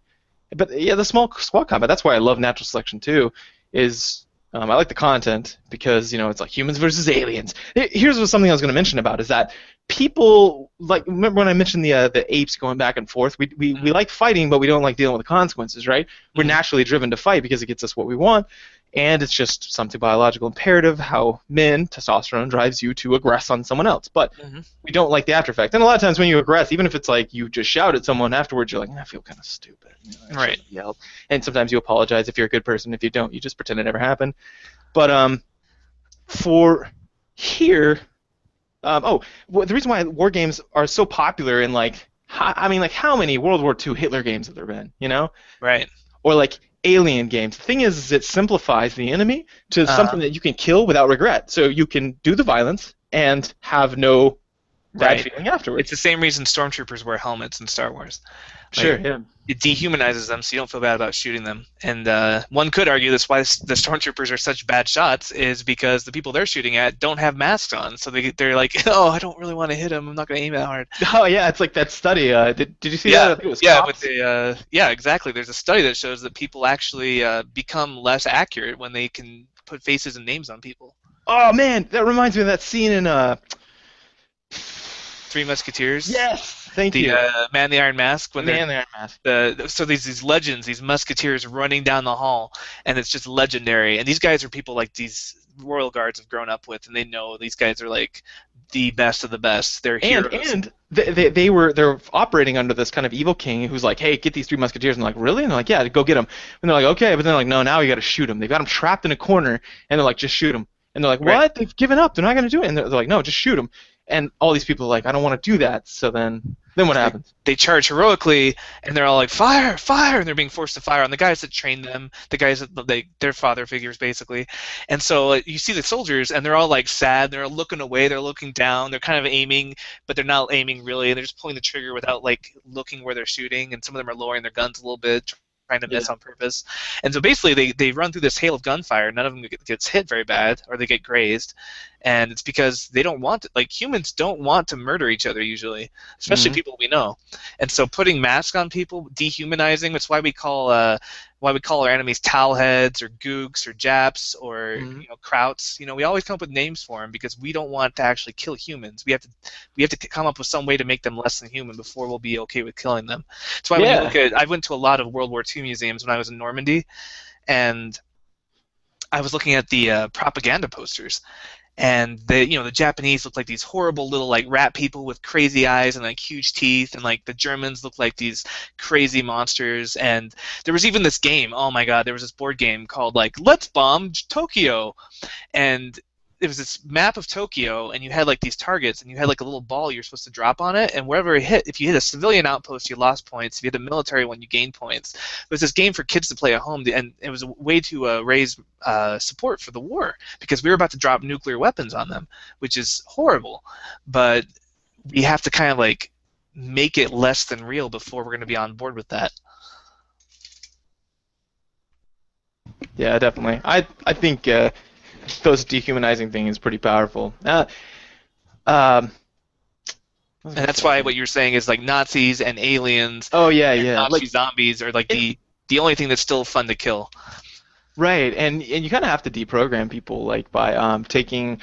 But yeah, the small squad combat. That's why I love natural selection too. Is I like the content because it's like humans versus aliens. Here's something I was going to mention about is that people like remember when I mentioned the apes going back and forth. We like fighting, but we don't like dealing with the consequences, right? We're Hmm. naturally driven to fight because it gets us what we want, and it's just something biological imperative. How men testosterone drives you to aggress on someone else, but Hmm. we don't like the after effect. And a lot of times when you aggress, even if it's like you just shout at someone afterwards, you're like, I feel kind of stupid. I shouldn't Right. have yelled. And sometimes you apologize if you're a good person. If you don't, you just pretend it never happened. But for here, the reason why war games are so popular in like, like how many World War II Hitler games have there been? Right. Or like alien games. The thing is it simplifies the enemy to Uh, something that you can kill without regret. So you can do the violence and have no bad right. feeling It's afterwards. the same reason stormtroopers wear helmets in Star Wars. Sure, Like yeah. it dehumanizes them, so you don't feel bad about shooting them. And one could argue that's why the stormtroopers are such bad shots is because the people they're shooting at don't have masks on, so they're like, oh, I don't really want to hit him. I'm not going to aim that hard. Oh yeah, it's like that study. Did you see that? Yeah, I think it was yeah, with cops. the yeah, exactly. There's a study that shows that people actually become less accurate when they can put faces and names on people. Oh man, that reminds me of that scene in Three Musketeers, Yes, thank the you. Man in the Iron Mask, when they're Man, the Iron Mask. so these legends, these musketeers running down the hall, and it's just legendary. And these guys are people like these royal guards have grown up with, and they know these guys are like the best of the best. They're And heroes. and they're operating under this kind of evil king who's like, hey, get these three musketeers. And they're like, really? And they're like, yeah, go get them. And they're like, okay, but then they're like, no, now you got to shoot them. They've got them trapped in a corner, and they're like, just shoot them. And they're like, Right. what? They've given up. They're not going to do it. And they're like, no, just shoot them. And all these people are like, I don't want to do that. So then what So happens? they charge heroically, and they're all like, fire, fire, and they're being forced to fire on the guys that train them, the guys that their father figures basically. And so you see the soldiers, and they're all like sad. They're looking away. They're looking down. They're kind of aiming, but they're not aiming really. They're just pulling the trigger without like looking where they're shooting. And some of them are lowering their guns a little bit, trying to Yeah. miss on purpose. And so basically, they run through this hail of gunfire. None of them gets hit very bad, or they get grazed. And it's because they don't want to, like humans don't want to murder each other usually, especially Hmm. people we know. And so putting masks on people, dehumanizing, that's why we call our enemies towelheads or gooks or japs or Hmm. krauts. We always come up with names for them because we don't want to actually kill humans. We have to come up with some way to make them less than human before we'll be okay with killing them. That's why when you Yeah. look at, I went to a lot of World War II museums when I was in Normandy, and I was looking at the propaganda posters, and the Japanese look like these horrible little like rat people with crazy eyes and like huge teeth, and like the Germans look like these crazy monsters. And there was even this game. Oh my God, there was this board game called like Let's Bomb Tokyo, and it was this map of Tokyo, and you had like these targets, and you had like a little ball you're supposed to drop on it, and wherever it hit, if you hit a civilian outpost, you lost points. If you hit a military one, you gained points. It was this game for kids to play at home, and it was a way to raise support for the war, because we were about to drop nuclear weapons on them, which is horrible. But we have to kind of like make it less than real before we're going to be on board with that. Yeah, definitely. I think those dehumanizing thing is pretty powerful. Um, And that's why what you're saying is like Nazis and aliens Oh yeah, and yeah. Nazi Like zombies are like the only thing that's still fun to kill. right, and you kind of have to deprogram people like by taking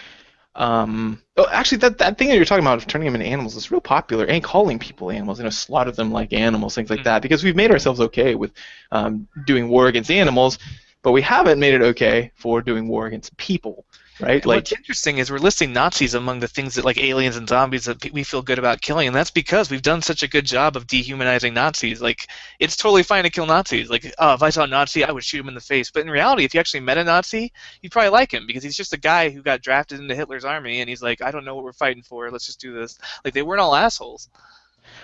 oh actually that thing that you're talking about of turning them into animals is real popular and calling people animals, slaughter them like animals, things like that, because we've made ourselves okay with doing war against animals, but we haven't made it okay for doing war against people, right? And Like what's interesting is we're listing Nazis among the things that like aliens and zombies that we feel good about killing, and that's because we've done such a good job of dehumanizing Nazis. Like it's totally fine to kill Nazis. Like if I saw a Nazi, I would shoot him in the face. But in reality, if you actually met a Nazi, you'd probably like him because he's just a guy who got drafted into Hitler's army, and he's like, I don't know what we're fighting for. Let's just do this. Like they weren't all assholes.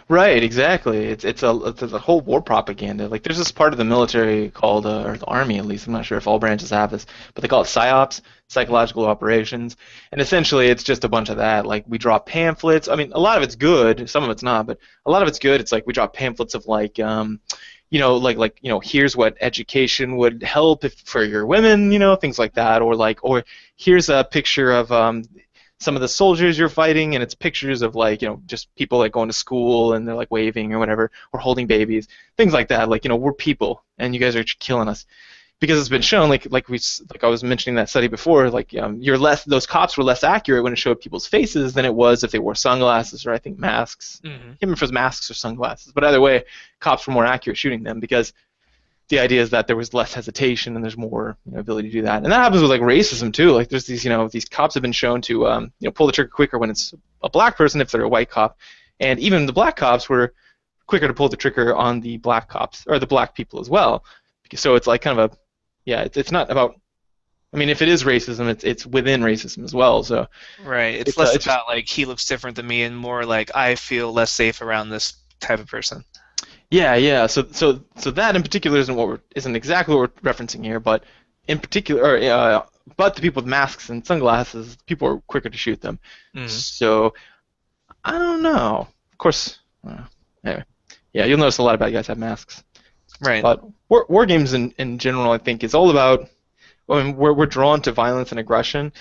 right, exactly. It's a whole war propaganda. Like there's this part of the military called, or the army at least. I'm not sure if all branches have this, but they call it psyops, psychological operations, and essentially it's just a bunch of that. Like we drop pamphlets. I mean, a lot of it's good, some of it's not, but a lot of it's good. It's like we drop pamphlets of like, here's what education would help if for your women, things like that, or here's a picture of some of the soldiers you're fighting, and it's pictures of like just people like going to school and they're like waving or whatever, or holding babies, things like that. Like we're people and you guys are killing us, because it's been shown like I was mentioning that study before, like those cops were less accurate when it showed people's faces than it was if they wore sunglasses or I think masks. I can't remember if it was masks or sunglasses, but either way, cops were more accurate shooting them because the idea is that there was less hesitation and there's more ability to do that. And that happens with like racism too. Like there's these cops have been shown to pull the trigger quicker when it's a black person if they're a white cop, and even the black cops were quicker to pull the trigger on the black cops or the black people as well. So it's like kind of it's not about. I mean, if it is racism, it's within racism as well. So right, it's less about like he looks different than me and more like I feel less safe around this type of person. Yeah. So that in particular isn't exactly what we're referencing here, but in particular, but the people with masks and sunglasses, people are quicker to shoot them. So I don't know. Of course, anyway, yeah, you'll notice a lot of bad guys have masks. Right. But war games in general, I think, is all about. I mean, we're drawn to violence and aggression,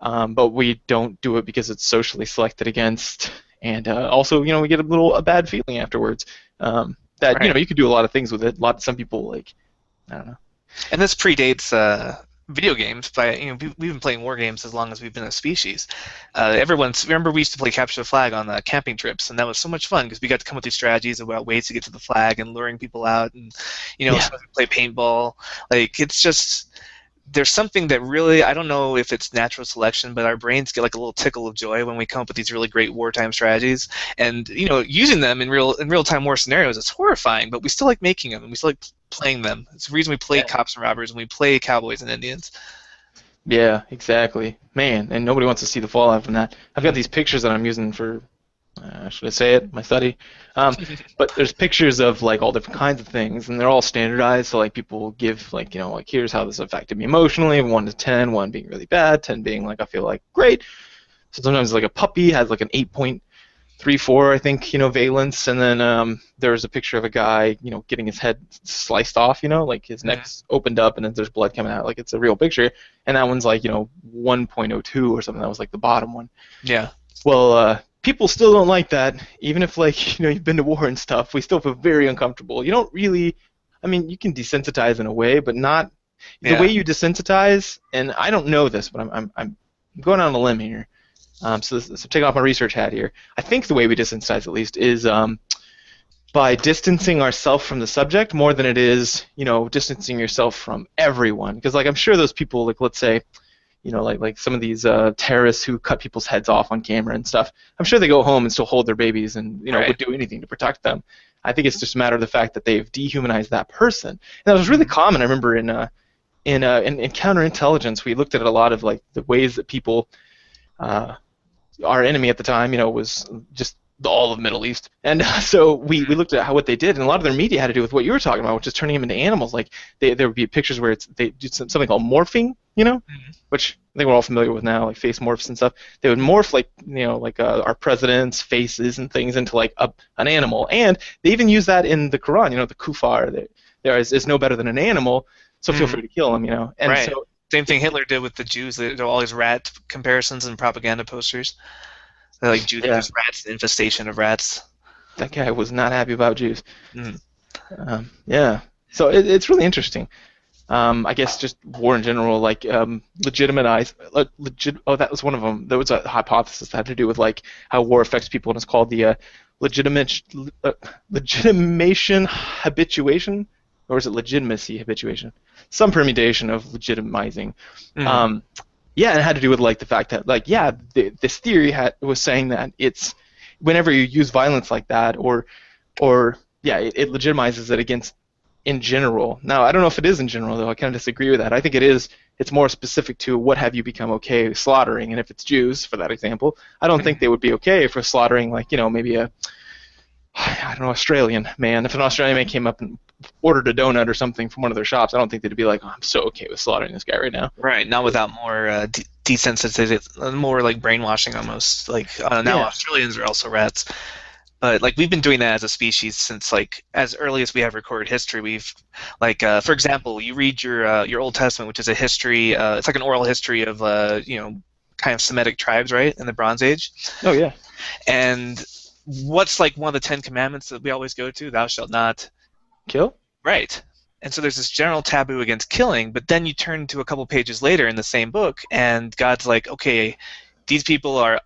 but we don't do it because it's socially selected against, and also we get a bad feeling afterwards. That right. You could do a lot of things with it. Some people like, I don't know. And this predates video games. We've been playing war games as long as we've been a species. Remember we used to play capture the flag on camping trips, and that was so much fun because we got to come up with these strategies about ways to get to the flag and luring people out, and sometimes we play paintball. Like it's just. There's something that really, I don't know if it's natural selection, but our brains get like a little tickle of joy when we come up with these really great wartime strategies. And, using them in real-time war scenarios, it's horrifying, but we still like making them, and we still like playing them. It's the reason we play cops and robbers, and we play cowboys and Indians. Yeah, exactly. Man, and nobody wants to see the fallout from that. I've got these pictures that I'm using for, should I say it, my study? But there's pictures of like all different kinds of things, and they're all standardized. So like people will give like here's how this affected me emotionally, 1 to 10, 1 being really bad, 10 being like I feel like great. So sometimes like a puppy has like an 8.34, I think, valence, and then there's a picture of a guy getting his head sliced off, like his neck's opened up and then there's blood coming out, like it's a real picture, and that one's like 1.02 or something. That was like the bottom one. Yeah. Well, people still don't like that, even if like you've been to war and stuff. We still feel very uncomfortable. You don't really, I mean, you can desensitize in a way, but not the way you desensitize. And I don't know this, but I'm going on a limb here. So take off my research hat here. I think the way we desensitize at least is by distancing ourselves from the subject more than it is distancing yourself from everyone. Because like I'm sure those people, like let's say like some of these terrorists who cut people's heads off on camera and stuff. I'm sure they go home and still hold their babies and Right. would do anything to protect them. I think it's just a matter of the fact that they've dehumanized that person. And that was really common. I remember in counterintelligence, we looked at a lot of like the ways that people, our enemy at the time, was just all of Middle East, and so we looked at what they did, and a lot of their media had to do with what you were talking about, which is turning them into animals. Like there would be pictures where they do something called morphing, which I think we're all familiar with now, like face morphs and stuff. They would morph like our presidents' faces and things into like an animal, and they even use that in the Quran. The kuffar, there is no better than an animal, so feel free to kill them. And Right. so Same thing Hitler did with the Jews. They do all these rat comparisons and propaganda posters. They're like Jews are just rats, an infestation of rats. that guy was not happy about Jews. Mhm. Yeah. So it's really interesting. I guess just war in general, like legitimize. That was one of them. There was a hypothesis that had to do with like how war affects people, and it's called the legitimation habituation, or is it legitimacy habituation? Some permutation of legitimizing. Mhm. Yeah, and it had to do with like the fact that this theory was saying that it's whenever you use violence like that, or it legitimizes it against in general. Now I don't know if it is in general though. I kind of disagree with that. I think it is. It's more specific to what have you become okay slaughtering, and if it's Jews, for that example, I don't think they would be okay for slaughtering like maybe Australian man. If an Australian man came up and ordered a donut or something from one of their shops, I don't think they'd be like, I'm so okay with slaughtering this guy right now. Right. Not without more desensitization, more like brainwashing almost. Like now Australians are also rats. But like we've been doing that as a species since like as early as we have recorded history. We've like for example, you read your Old Testament, which is a history. It's like an oral history of kind of Semitic tribes, right, in the Bronze Age. Oh yeah. And what's like one of the 10 Commandments that we always go to? Thou shalt not kill. Right. And so there's this general taboo against killing, but then you turn to a couple pages later in the same book, and God's like, okay, these people are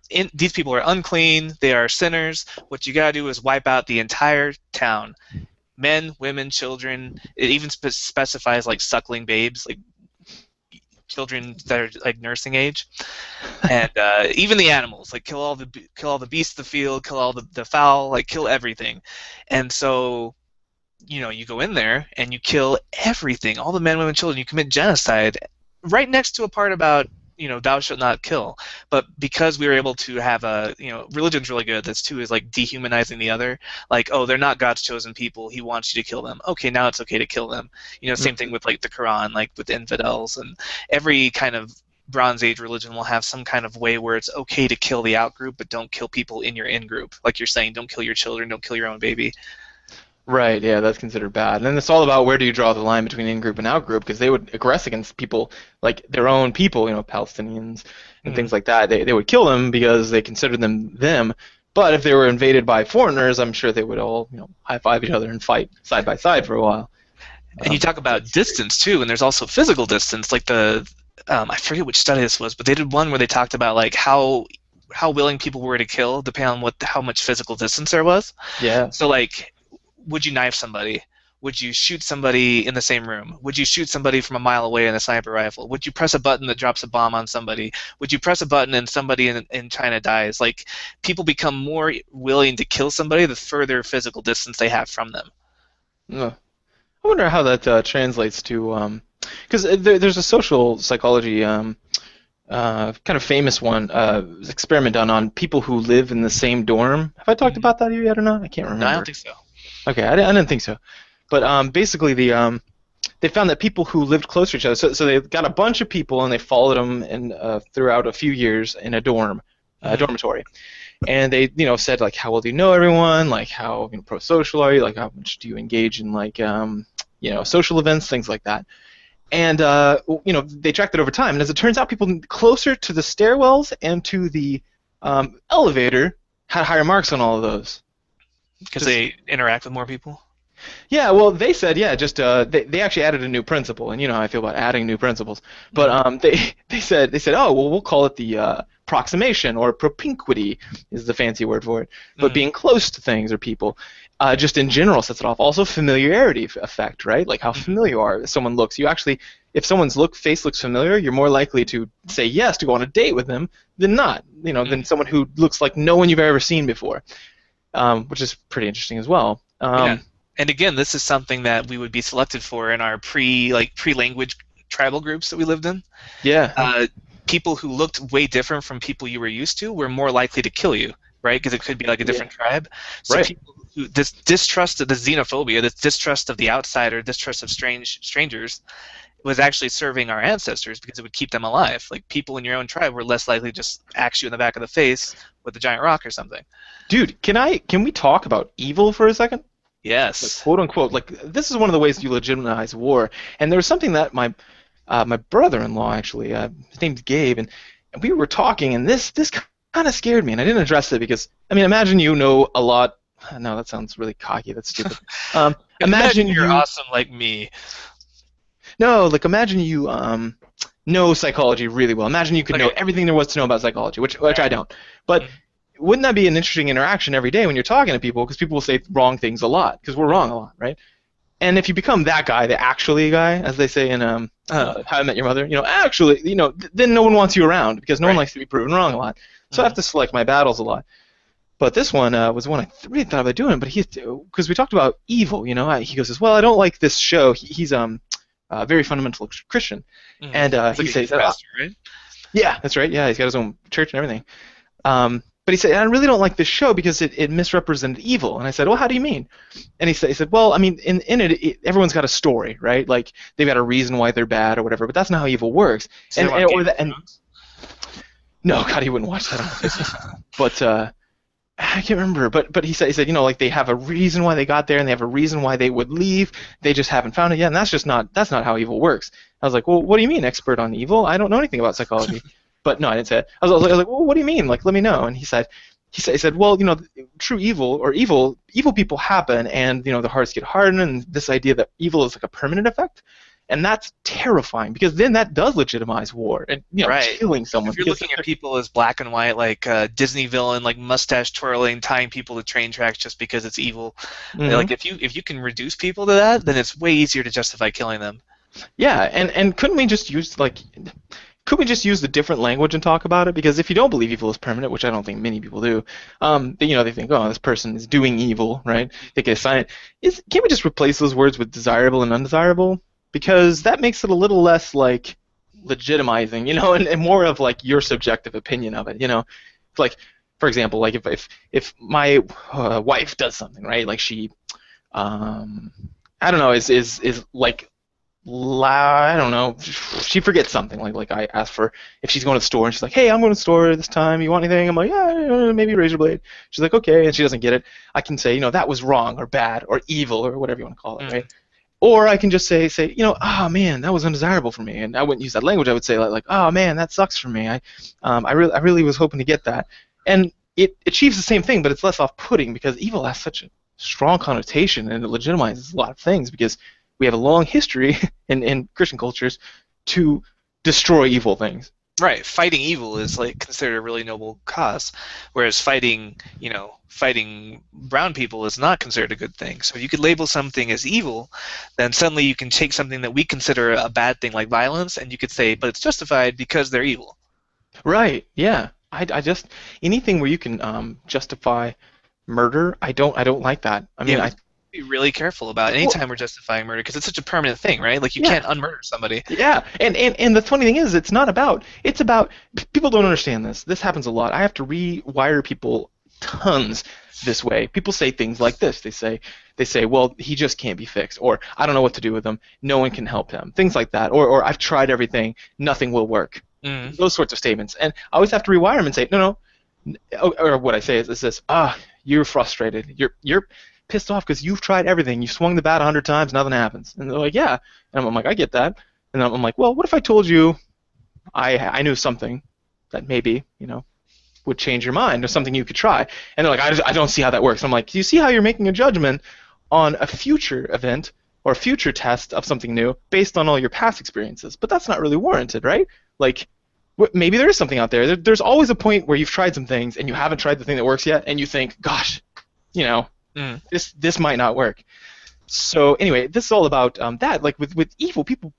unclean, they are sinners. What you gotta do is wipe out the entire town, men, women, children. It even specifies like suckling babes, like children that are like nursing age, and even the animals. Like kill all the beasts of the field, kill all the fowl, like kill everything. And so you go in there and you kill everything, all the men, women, children. You commit genocide right next to a part about thou shalt not kill. But because we were able to have religion's really good at this too, is like dehumanizing the other. Like, oh, they're not God's chosen people, he wants you to kill them. Okay, now it's okay to kill them. Same thing with like the Quran, like with infidels, and every kind of Bronze Age religion will have some kind of way where it's okay to kill the out group, but don't kill people in your in group. Like you're saying, don't kill your children, don't kill your own baby. Right, yeah, that's considered bad. And then it's all about where do you draw the line between in-group and out-group, because they would aggress against people, like their own people, Palestinians and things like that. They would kill them because they considered them. But if they were invaded by foreigners, I'm sure they would all, high-five each other and fight side by side for a while. And you talk about distance, too, and there's also physical distance. Like I forget which study this was, but they did one where they talked about like how willing people were to kill depending on how much physical distance there was. Yeah. So like, would you knife somebody? Would you shoot somebody in the same room? Would you shoot somebody from a mile away in a sniper rifle? Would you press a button that drops a bomb on somebody? Would you press a button and somebody in China dies? Like, people become more willing to kill somebody the further physical distance they have from them. I wonder how that translates to, because there's a social psychology kind of famous one experiment done on people who live in the same dorm. Have I talked about that here yet or not? I can't remember. No, I don't think so. Okay, I didn't think so. But basically, they found that people who lived close to each other, so they got a bunch of people and they followed them throughout a few years in a dormitory, and they said like how well do you know everyone, like how pro-social are you, like how much do you engage in like social events, things like that. And they tracked it over time, and as it turns out, people closer to the stairwells and to the elevator had higher marks on all of those. Because they interact with more people? Yeah, well, they said, just they actually added a new principle, and you know how I feel about adding new principles. But they said, oh, well, we'll call it the proximation, or propinquity is the fancy word for it. But being close to things or people, just in general sets it off. Also, familiarity effect, right? Like how familiar someone looks. You actually, if someone's face looks familiar, you're more likely to say yes to go on a date with them than not. Than someone who looks like no one you've ever seen before, which is pretty interesting as well. Yeah. And again, this is something that we would be selected for in our pre-language tribal groups that we lived in. Yeah. People who looked way different from people you were used to were more likely to kill you, right? Because it could be like a different tribe. So Right. people who this distrust of the xenophobia, this distrust of the outsider, distrust of strangers, was actually serving our ancestors because it would keep them alive. Like people in your own tribe were less likely to just axe you in the back of the face with a giant rock or something. Dude, can we talk about evil for a second? Yes. Like, quote unquote. Like this is one of the ways you legitimize war. And there was something that my brother-in-law actually, his name's Gabe, and we were talking, and this kind of scared me, and I didn't address it because I mean, imagine you know a lot. No, that sounds really cocky. That's stupid. Imagine you're awesome like me. No, like imagine you know psychology really well. Imagine you could know everything there was to know about psychology, which I don't. But wouldn't that be an interesting interaction every day when you're talking to people? Because people will say wrong things a lot, because we're wrong a lot, right? And if you become that guy, the actually guy, as they say in How I Met Your Mother, actually, then no one wants you around because no one likes to be proven wrong a lot. So I have to select my battles a lot. But this one was one I really thought about doing, but because we talked about evil, he goes, well, I don't like this show. He's very fundamental Christian, and he says, pastor, right? Yeah, that's right. Yeah, he's got his own church and everything. But he said, I really don't like this show because it misrepresented evil. And I said, well, how do you mean? And he said, well, I mean, in it, everyone's got a story, right? Like they've got a reason why they're bad or whatever. But that's not how evil works. No, God, he wouldn't watch that. But I can't remember. But he said, like they have a reason why they got there and they have a reason why they would leave. They just haven't found it yet. And that's not how evil works. I was like, well, what do you mean, expert on evil? I don't know anything about psychology. But no, I didn't say it. I was like, well, what do you mean? Like, let me know. And he said, well, true evil or evil people happen, and their hearts get hardened, and this idea that evil is like a permanent effect, and that's terrifying because then that does legitimize war and killing someone. If you're looking at people as black and white, like Disney villain, like mustache twirling, tying people to train tracks just because it's evil, like if you can reduce people to that, then it's way easier to justify killing them. Yeah, and couldn't we just use Could we just use the different language and talk about it? Because if you don't believe evil is permanent, which I don't think many people do, they think, oh, this person is doing evil, right? They can assign it. Can't we just replace those words with desirable and undesirable? Because that makes it a little less like legitimizing, and more of like your subjective opinion of it, Like, for example, like if my wife does something, right? Like she, I don't know, is like. I don't know. She forgets something. Like I asked for if she's going to the store and she's like, "Hey, I'm going to the store this time. You want anything?" I'm like, "Yeah, maybe a razor blade." She's like, "Okay," and she doesn't get it. I can say, that was wrong or bad or evil or whatever you want to call it, right? Or I can just say, "Oh man, that was undesirable for me," and I wouldn't use that language. I would say like, "Oh man, that sucks for me. I really was hoping to get that," and it achieves the same thing, but it's less off-putting because evil has such a strong connotation and it legitimizes a lot of things because we have a long history in Christian cultures to destroy evil things. Right. Fighting evil is like considered a really noble cause, whereas fighting brown people is not considered a good thing. So if you could label something as evil, then suddenly you can take something that we consider a bad thing like violence, and you could say, but it's justified because they're evil. Right. Yeah. I just anything where you can justify murder, I don't like that. I mean, be really careful about anytime we're justifying murder because it's such a permanent thing, right? Like you can't unmurder somebody. Yeah, and the funny thing is, it's about people don't understand this. This happens a lot. I have to rewire people tons this way. People say things like this. They say, well, he just can't be fixed, or I don't know what to do with him. No one can help him. Things like that, or I've tried everything, nothing will work. Those sorts of statements, and I always have to rewire them and say, no. Or what I say is this: you're frustrated. You're pissed off because you've tried everything. You've swung the bat 100 times, nothing happens. And they're like, yeah. And I'm like, I get that. And I'm like, well, what if I told you I knew something that maybe, would change your mind or something you could try? And they're like, I don't see how that works. I'm like, do you see how you're making a judgment on a future event or a future test of something new based on all your past experiences? But that's not really warranted, right? Like, maybe there is something out there. There's always a point where you've tried some things and you haven't tried the thing that works yet, and you think, gosh, this might not work. So anyway, this is all about that. Like with evil, people,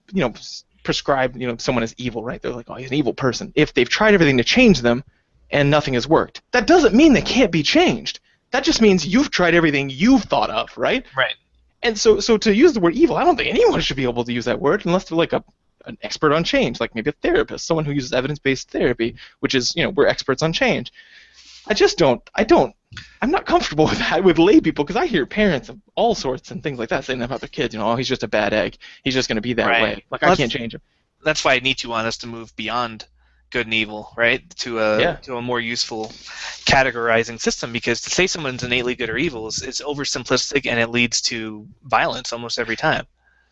prescribe someone as evil, right? They're like, oh, he's an evil person. If they've tried everything to change them and nothing has worked, that doesn't mean they can't be changed. That just means you've tried everything you've thought of, right? Right. And so to use the word evil, I don't think anyone should be able to use that word unless they're like an expert on change, like maybe a therapist, someone who uses evidence-based therapy, which is, we're experts on change. I'm not comfortable with that with lay people, because I hear parents of all sorts and things like that saying about their kids, oh, he's just a bad egg. He's just going to be that way. Like, I can't change him. That's why Nietzsche wanted us to move beyond good and evil, right? To a more useful categorizing system, because to say someone's innately good or evil is oversimplistic, and it leads to violence almost every time.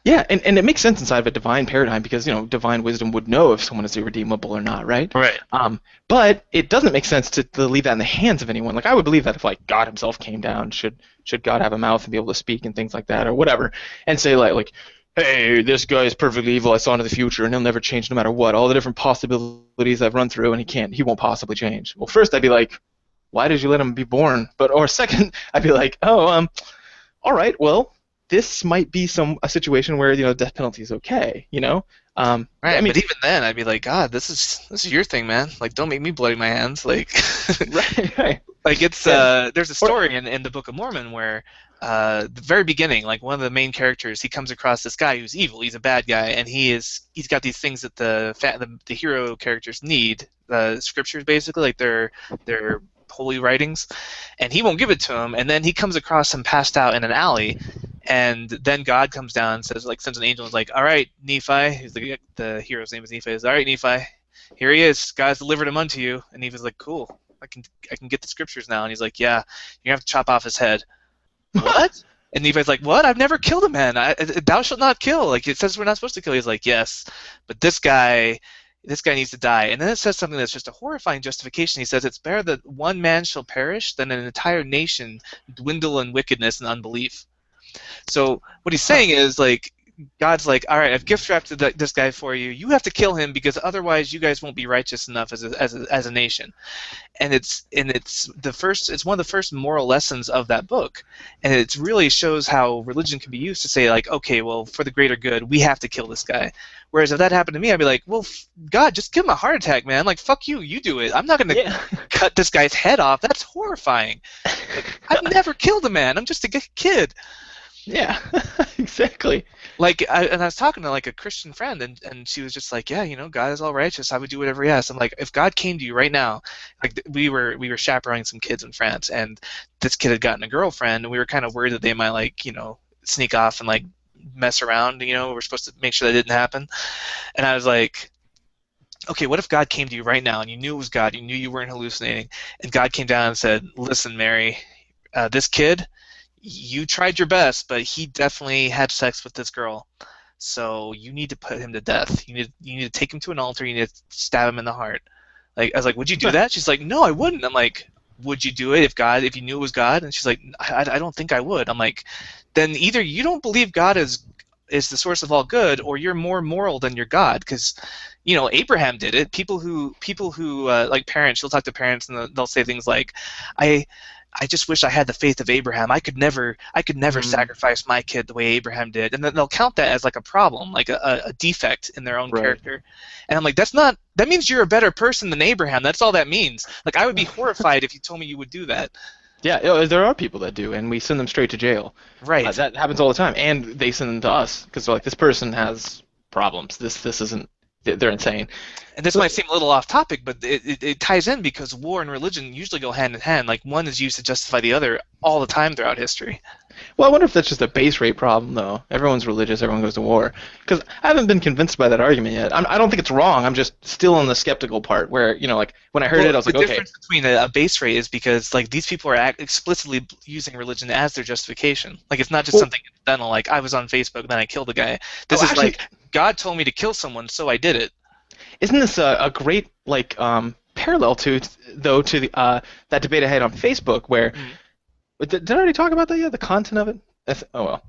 Yeah, and it makes sense inside of a divine paradigm, because divine wisdom would know if someone is irredeemable or not, right? Right. But it doesn't make sense to leave that in the hands of anyone. Like, I would believe that if like God himself came down, should God have a mouth and be able to speak and things like that or whatever, and say like hey, this guy is perfectly evil, I saw into the future, and he'll never change no matter what. All the different possibilities I've run through, and he won't possibly change. Well, first I'd be like, why did you let him be born? Or second, I'd be like, all right, well, this might be a situation where death penalty is okay, Right. I mean, but even then, I'd be like, God, this is your thing, man. Like, don't make me bloody my hands. Like, right. Like it's there's a story in the Book of Mormon where the very beginning, like one of the main characters, he comes across this guy who's evil. He's a bad guy, and he's got these things that the hero characters need, scriptures basically, like their holy writings, and he won't give it to him. And then he comes across him passed out in an alley, and then God comes down and says, like, sends an angel and is like, all right, Nephi, who's the hero's name is Nephi, is all right, Nephi, here he is, God's delivered him unto you. And Nephi's like, cool, I can get the scriptures now. And he's like, yeah, you have to chop off his head. What? And Nephi's like, what? I've never killed a man. Thou shalt not kill. Like, it says we're not supposed to kill. He's like, yes, but this guy needs to die. And then it says something that's just a horrifying justification. He says, it's better that one man shall perish than an entire nation dwindle in wickedness and unbelief. So what he's saying is, like, God's like, all right, I've gift wrapped this guy for you. You have to kill him because otherwise you guys won't be righteous enough as a nation. And it's one of the first moral lessons of that book, and it really shows how religion can be used to say, like, okay, well, for the greater good, we have to kill this guy. Whereas if that happened to me, I'd be like, well, God, just give him a heart attack, man. Like, fuck you, you do it. I'm not gonna cut this guy's head off. That's horrifying. Like, I've never killed a man. I'm just a kid. Yeah, exactly. Like, I was talking to like a Christian friend, and she was just like, yeah, God is all righteous. I would do whatever he asks. I'm like, if God came to you right now, like we were chaperoning some kids in France, and this kid had gotten a girlfriend, and we were kind of worried that they might like sneak off and like mess around. We're supposed to make sure that didn't happen. And I was like, okay, what if God came to you right now and you knew it was God, you knew you weren't hallucinating, and God came down and said, listen, Mary, this kid, you tried your best, but he definitely had sex with this girl. So you need to put him to death. You need to take him to an altar. You need to stab him in the heart. Like, I was like, would you do that? She's like, no, I wouldn't. I'm like, would you do it if you knew it was God? And she's like, I don't think I would. I'm like, then either you don't believe God is the source of all good, or you're more moral than your God. Because Abraham did it. People who like parents, you'll talk to parents and they'll say things like, I just wish I had the faith of Abraham. I could never sacrifice my kid the way Abraham did. And then they'll count that as like a problem, like a defect in their own character. And I'm like, that means you're a better person than Abraham. That's all that means. Like, I would be horrified if you told me you would do that. Yeah, there are people that do, and we send them straight to jail. Right. That happens all the time, and they send them to us because they're like, this person has problems. This isn't. They're insane. And this might seem a little off topic, but it ties in because war and religion usually go hand in hand. Like, one is used to justify the other all the time throughout history. Well, I wonder if that's just a base rate problem, though. Everyone's religious, everyone goes to war. Because I haven't been convinced by that argument yet. I don't think it's wrong. I'm just still on the skeptical part where, like, when I heard it, I was like, okay. The difference between a base rate is because, like, these people are explicitly using religion as their justification. Like, it's not just something incidental, like, I was on Facebook, then I killed a guy. This is actually, like, God told me to kill someone, so I did it. Isn't this a great, like, parallel to the that debate I had on Facebook where... Did I already talk about that yet? The content of it? Oh, well.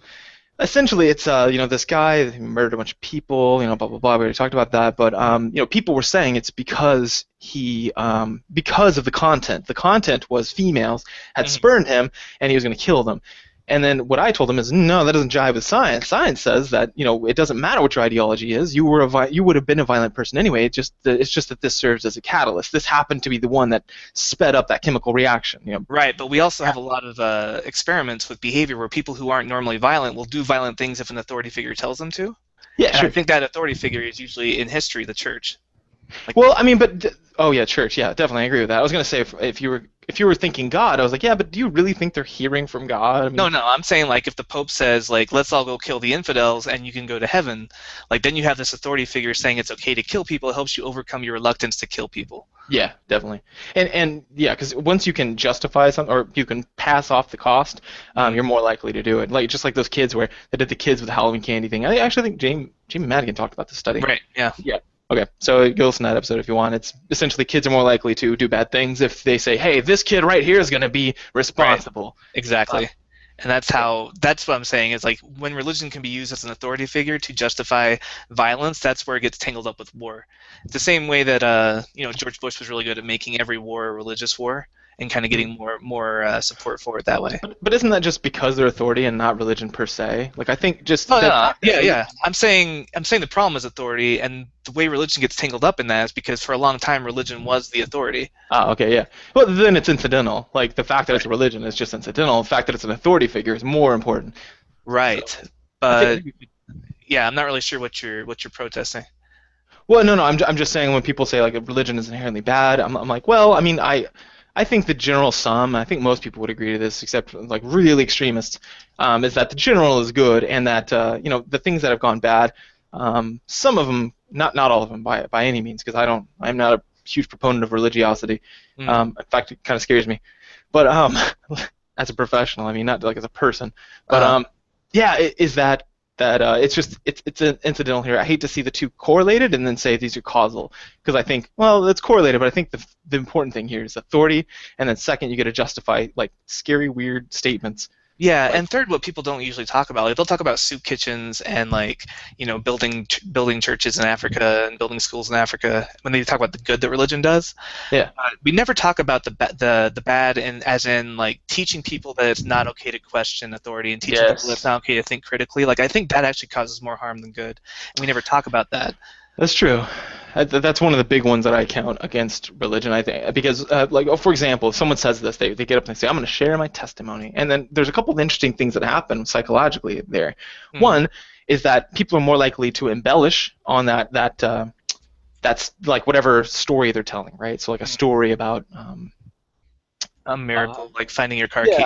Essentially, it's, this guy who murdered a bunch of people, blah, blah, blah. We already talked about that. But, people were saying it's because because of the content. The content was females had spurned him, and he was going to kill them. And then what I told him is, no, that doesn't jive with science. Science says that it doesn't matter what your ideology is. You would have been a violent person anyway. It's just that this serves as a catalyst. This happened to be the one that sped up that chemical reaction. Right, but we also have a lot of experiments with behavior where people who aren't normally violent will do violent things if an authority figure tells them to. Yeah, And sure. I think that authority figure is usually in history the church. Well, I mean, oh yeah, church. Yeah, definitely, I agree with that. I was gonna say if you were thinking God, I was like, yeah, but do you really think they're hearing from God? I mean, No, I'm saying like if the Pope says like let's all go kill the infidels and you can go to heaven, like then you have this authority figure saying it's okay to kill people. It helps you overcome your reluctance to kill people. yeah, definitely. And yeah, because once you can justify something or you can pass off the cost, you're more likely to do it. Like just like those kids where they did the kids with the Halloween candy thing. I actually think Jamie Madigan talked about this study. Right. Yeah. Yeah. Okay, so go listen to that episode if you want. It's essentially kids are more likely to do bad things if they say, "Hey, this kid right here is going to be responsible." Exactly. And that's what I'm saying is like when religion can be used as an authority figure to justify violence, that's where it gets tangled up with war. It's the same way that George Bush was really good at making every war a religious war and kind of getting more support for it that way. But isn't that just because they're authority and not religion per se? Like I think just Oh, no. Yeah. I'm saying the problem is authority, and the way religion gets tangled up in that is because for a long time religion was the authority. Oh, okay, yeah. Well, then it's incidental. Like the fact that it's a religion is just incidental. The fact that it's an authority figure is more important. Right. So, But yeah, I'm not really sure what you're protesting. well, no, I'm just saying when people say like religion is inherently bad, I'm like, well, I mean, I think the general sum, I think most people would agree to this, except like really extremists, is that the general is good, and that the things that have gone bad, some of them, not all of them by any means, because I'm not a huge proponent of religiosity. In fact, it kind of scares me. But as a professional, I mean, not like as a person. But yeah, is that it's an incidental here. I hate to see the two correlated and then say these are causal, because I think, well, it's correlated, but I think the important thing here is authority, and then second, you got to justify like scary, weird statements. Yeah, and third, what people don't usually talk about, like they'll talk about soup kitchens and like building churches in Africa and building schools in Africa when they talk about the good that religion does. Yeah. We never talk about the bad, and as in like teaching people that it's not okay to question authority and teaching people that it's not okay to think critically. Like I think that actually causes more harm than good, and we never talk about that. That's true. That's one of the big ones that I count against religion, I think, because, for example, if someone says this, they get up and they say, I'm going to share my testimony. And then there's a couple of interesting things that happen psychologically there. One is that people are more likely to embellish on that's like whatever story they're telling, right? So like a story about a miracle, like finding your car key.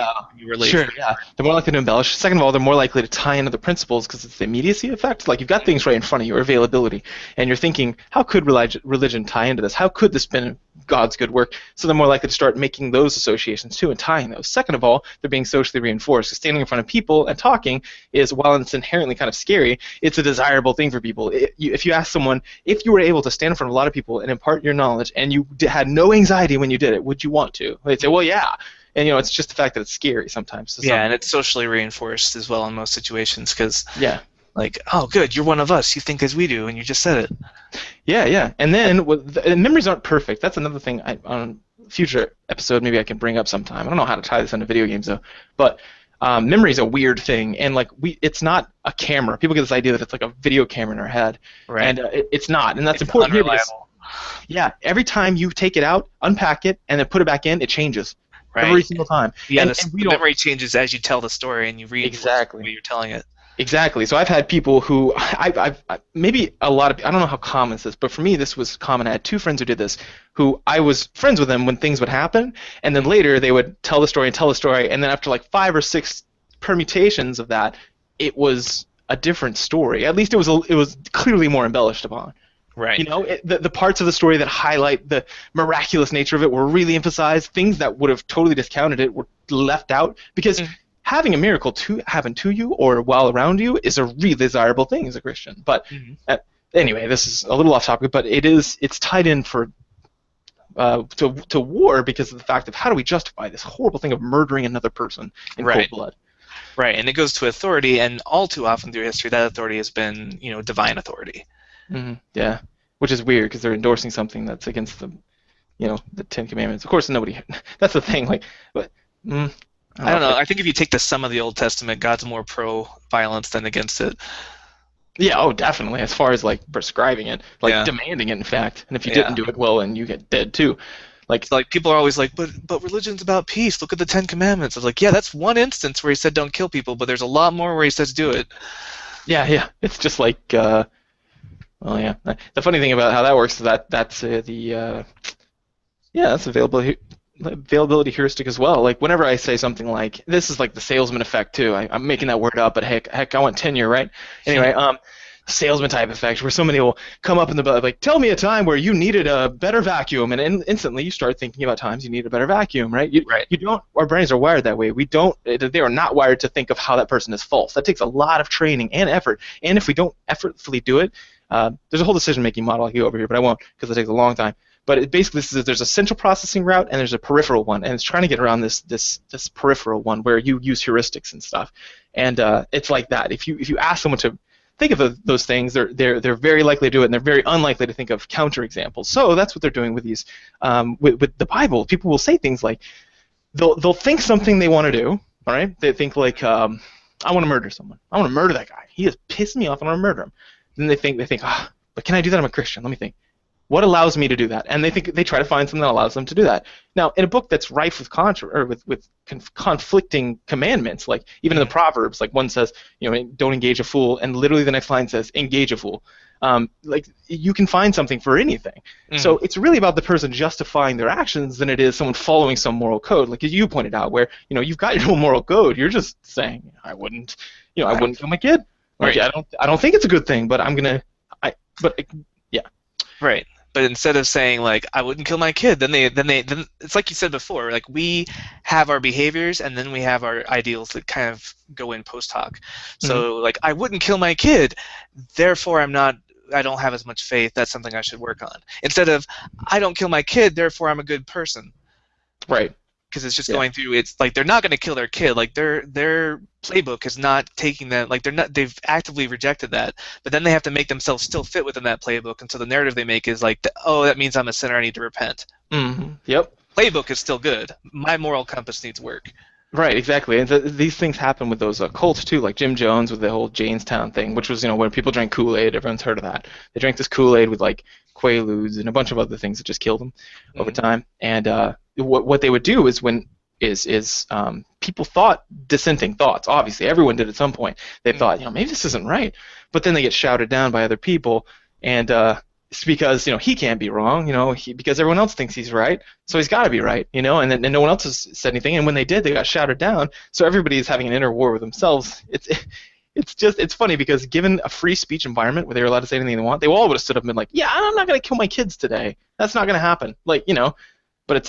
Sure, yeah. They're more likely to embellish. Second of all, they're more likely to tie into the principles because it's the immediacy effect. Like you've got things right in front of you, or availability, and you're thinking, how could religion tie into this? How could this been God's good work? So they're more likely to start making those associations too and tying those. Second of all, they're being socially reinforced. 'Cause standing in front of people and talking is, while it's inherently kind of scary, it's a desirable thing for people. If you ask someone, if you were able to stand in front of a lot of people and impart your knowledge and you had no anxiety when you did it, would you want to? They'd say, well, yeah. And it's just the fact that it's scary sometimes. So and it's socially reinforced as well in most situations because yeah. Like, oh, good, you're one of us. You think as we do, and you just said it. Yeah. And then memories aren't perfect. That's another thing on a future episode maybe I can bring up sometime. I don't know how to tie this into video games though. But memory is a weird thing, and like it's not a camera. People get this idea that it's like a video camera in our head, right? And it's not, and that's important. Unreliable. Yeah, every time you take it out, unpack it, and then put it back in, it changes. Right. Every single time. Yeah, the memory changes as you tell the story and you read exactly the way you're telling it. Exactly. So I've had people who I've maybe a lot of, I don't know how common this is, but for me this was common. I had two friends who did this, who I was friends with them when things would happen, and then later they would tell the story, and then after like 5 or 6 permutations of that, it was a different story. At least it was clearly more embellished upon. Right. The parts of the story that highlight the miraculous nature of it were really emphasized. Things that would have totally discounted it were left out because. Having a miracle happen to you or while around you is a really desirable thing as a Christian. But anyway, this is a little off topic, but it's tied in to war because of the fact of how do we justify this horrible thing of murdering another person in cold blood. Right, and it goes to authority, and all too often through history, that authority has been divine authority. Mm-hmm. Yeah, which is weird because they're endorsing something that's against the Ten Commandments. Of course, nobody. That's the thing. Like, but. I don't know. if I think if you take the sum of the Old Testament, God's more pro-violence than against it. yeah, oh, definitely. As far as like prescribing it, like Yeah. demanding it, in fact. And if you didn't Yeah. do it well, and you get dead too. Like, So, like people are always like, but religion's about peace. Look at the Ten Commandments. I was like, yeah, that's one instance where he said don't kill people, but there's a lot more where he says do it. yeah. It's just like, well, yeah. The funny thing about how that works is that's yeah, that's availability heuristic as well. Like whenever I say something like, this is like the salesman effect too. I'm making that word up, but heck, I want tenure, right? Anyway, salesman type effect where somebody will come up in the like, tell me a time where you needed a better vacuum, and instantly you start thinking about times you need a better vacuum, right? Right. You don't. Our brains are wired that way. We don't. They are not wired to think of how that person is false. That takes a lot of training and effort. And if we don't effortfully do it, there's a whole decision-making model I can go over here, but I won't because it takes a long time. But it basically says there's a central processing route and there's a peripheral one, and it's trying to get around this peripheral one where you use heuristics and stuff. And it's like that. If you ask someone to think of those things, they're very likely to do it, and they're very unlikely to think of counterexamples. So that's what they're doing with these with the Bible. People will say things like they'll think something they want to do. All right, they think like I want to murder someone. I want to murder that guy. He has pissed me off. I want to murder him. Then they think but can I do that? I'm a Christian. Let me think. What allows me to do that? And they try to find something that allows them to do that. Now, in a book that's rife with conflicting commandments, like even in the Proverbs, like one says, don't engage a fool, and literally the next line says, engage a fool. Like you can find something for anything. So it's really about the person justifying their actions than it is someone following some moral code. Like as you pointed out, where you've got your own moral code, you're just saying, I wouldn't kill my kid. Like, Right. I don't think it's a good thing, but yeah. Right. But instead of saying like I wouldn't kill my kid, then it's like you said before, like we have our behaviors and then we have our ideals that kind of go in post hoc. So like I wouldn't kill my kid, therefore I don't have as much faith. That's something I should work on. Instead of I don't kill my kid, therefore I'm a good person. Right. Because it's just going through. It's like they're not going to kill their kid. Like their playbook is not taking that. Like they've actively rejected that. But then they have to make themselves still fit within that playbook. And so the narrative they make is like, oh, that means I'm a sinner. I need to repent. Mm-hmm. Yep. Playbook is still good. My moral compass needs work. Right, exactly. And these things happen with those cults too, like Jim Jones with the whole Janestown thing, which was where people drank Kool-Aid. Everyone's heard of that. They drank this Kool-Aid with like Quaaludes and a bunch of other things that just killed them over time. And what they would do is people thought dissenting thoughts. Obviously, everyone did at some point. They thought, maybe this isn't right, but then they get shouted down by other people, and it's because he can't be wrong, because everyone else thinks he's right, so he's got to be right, and no one else has said anything, and when they did, they got shouted down. So everybody is having an inner war with themselves. It's funny because given a free speech environment where they were allowed to say anything they want, they all would have stood up and been like, yeah, I'm not going to kill my kids today. That's not going to happen. But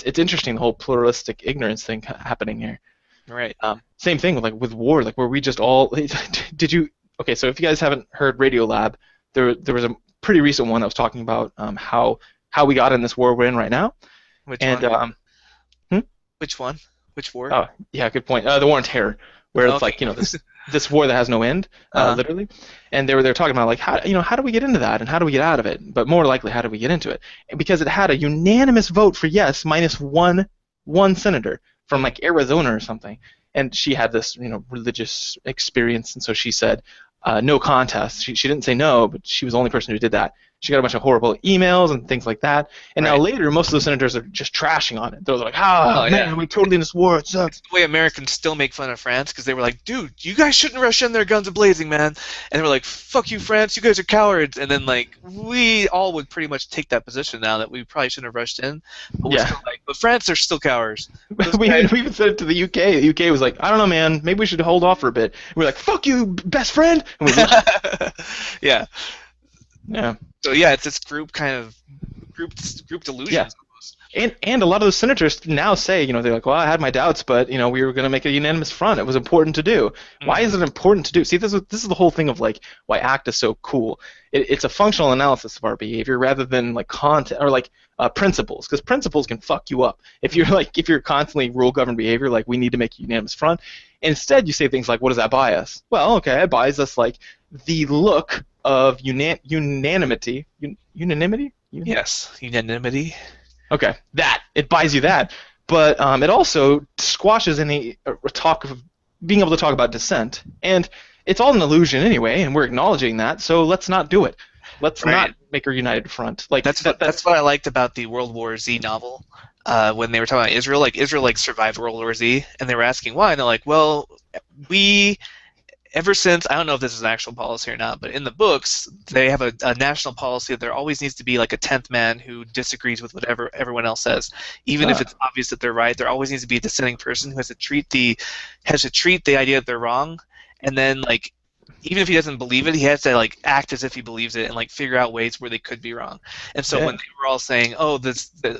it's interesting, the whole pluralistic ignorance thing happening here. Right. Same thing with war, like where we just all did you okay? So if you guys haven't heard Radiolab, there was a pretty recent one that was talking about how we got in this war we're in right now. Which one? Which one? Which war? Oh yeah, good point. The war on terror, where it's like this war that has no end, literally. And they were talking about like how do we get into that and how do we get out of it? But more likely, how do we get into it? Because it had a unanimous vote for yes, minus one senator from like Arizona or something, and she had this religious experience, and so she said no contest. She didn't say no, but she was the only person who did that. She got a bunch of horrible emails and things like that. And now later, most of the senators are just trashing on it. They're like, man, we're totally in this war. It sucks. The way Americans still make fun of France because they were like, dude, you guys shouldn't rush in there guns a-blazing, man. And they were like, fuck you, France, you guys are cowards. And then, like, we all would pretty much take that position now that we probably shouldn't have rushed in. But we're still like, but France are still cowards. we even said it to the UK. The UK was like, I don't know, man, maybe we should hold off for a bit. And we're like, fuck you, best friend. And we Yeah. Yeah. So yeah, it's this group delusion. Yeah. And a lot of those senators now say, they're like, well, I had my doubts, but we were going to make a unanimous front. It was important to do. Why is it important to do? See, this is the whole thing of like why ACT is so cool. It's a functional analysis of our behavior rather than like content or like principles, because principles can fuck you up. If you're constantly rule governed behavior, like we need to make a unanimous front. Instead, you say things like, what does that buy us? Well, okay, it buys us like the look of unanimity. Unanimity? Yes, unanimity. Okay, it buys you that. but it also squashes any talk of being able to talk about dissent, and it's all an illusion anyway, and we're acknowledging that. So let's not do it. Let's Right. not make a united front. Like That's what I liked about the World War Z novel. When they were talking about Israel, like Israel like survived World War Z, and they were asking why, and they're like, well, we ever since, I don't know if this is an actual policy or not, but in the books they have a national policy that there always needs to be like a tenth man who disagrees with whatever everyone else says, even if it's obvious that they're right. There always needs to be a dissenting person who has to treat the idea that they're wrong, and then like even if he doesn't believe it, he has to like act as if he believes it and like figure out ways where they could be wrong. And so when they were all saying, "Oh,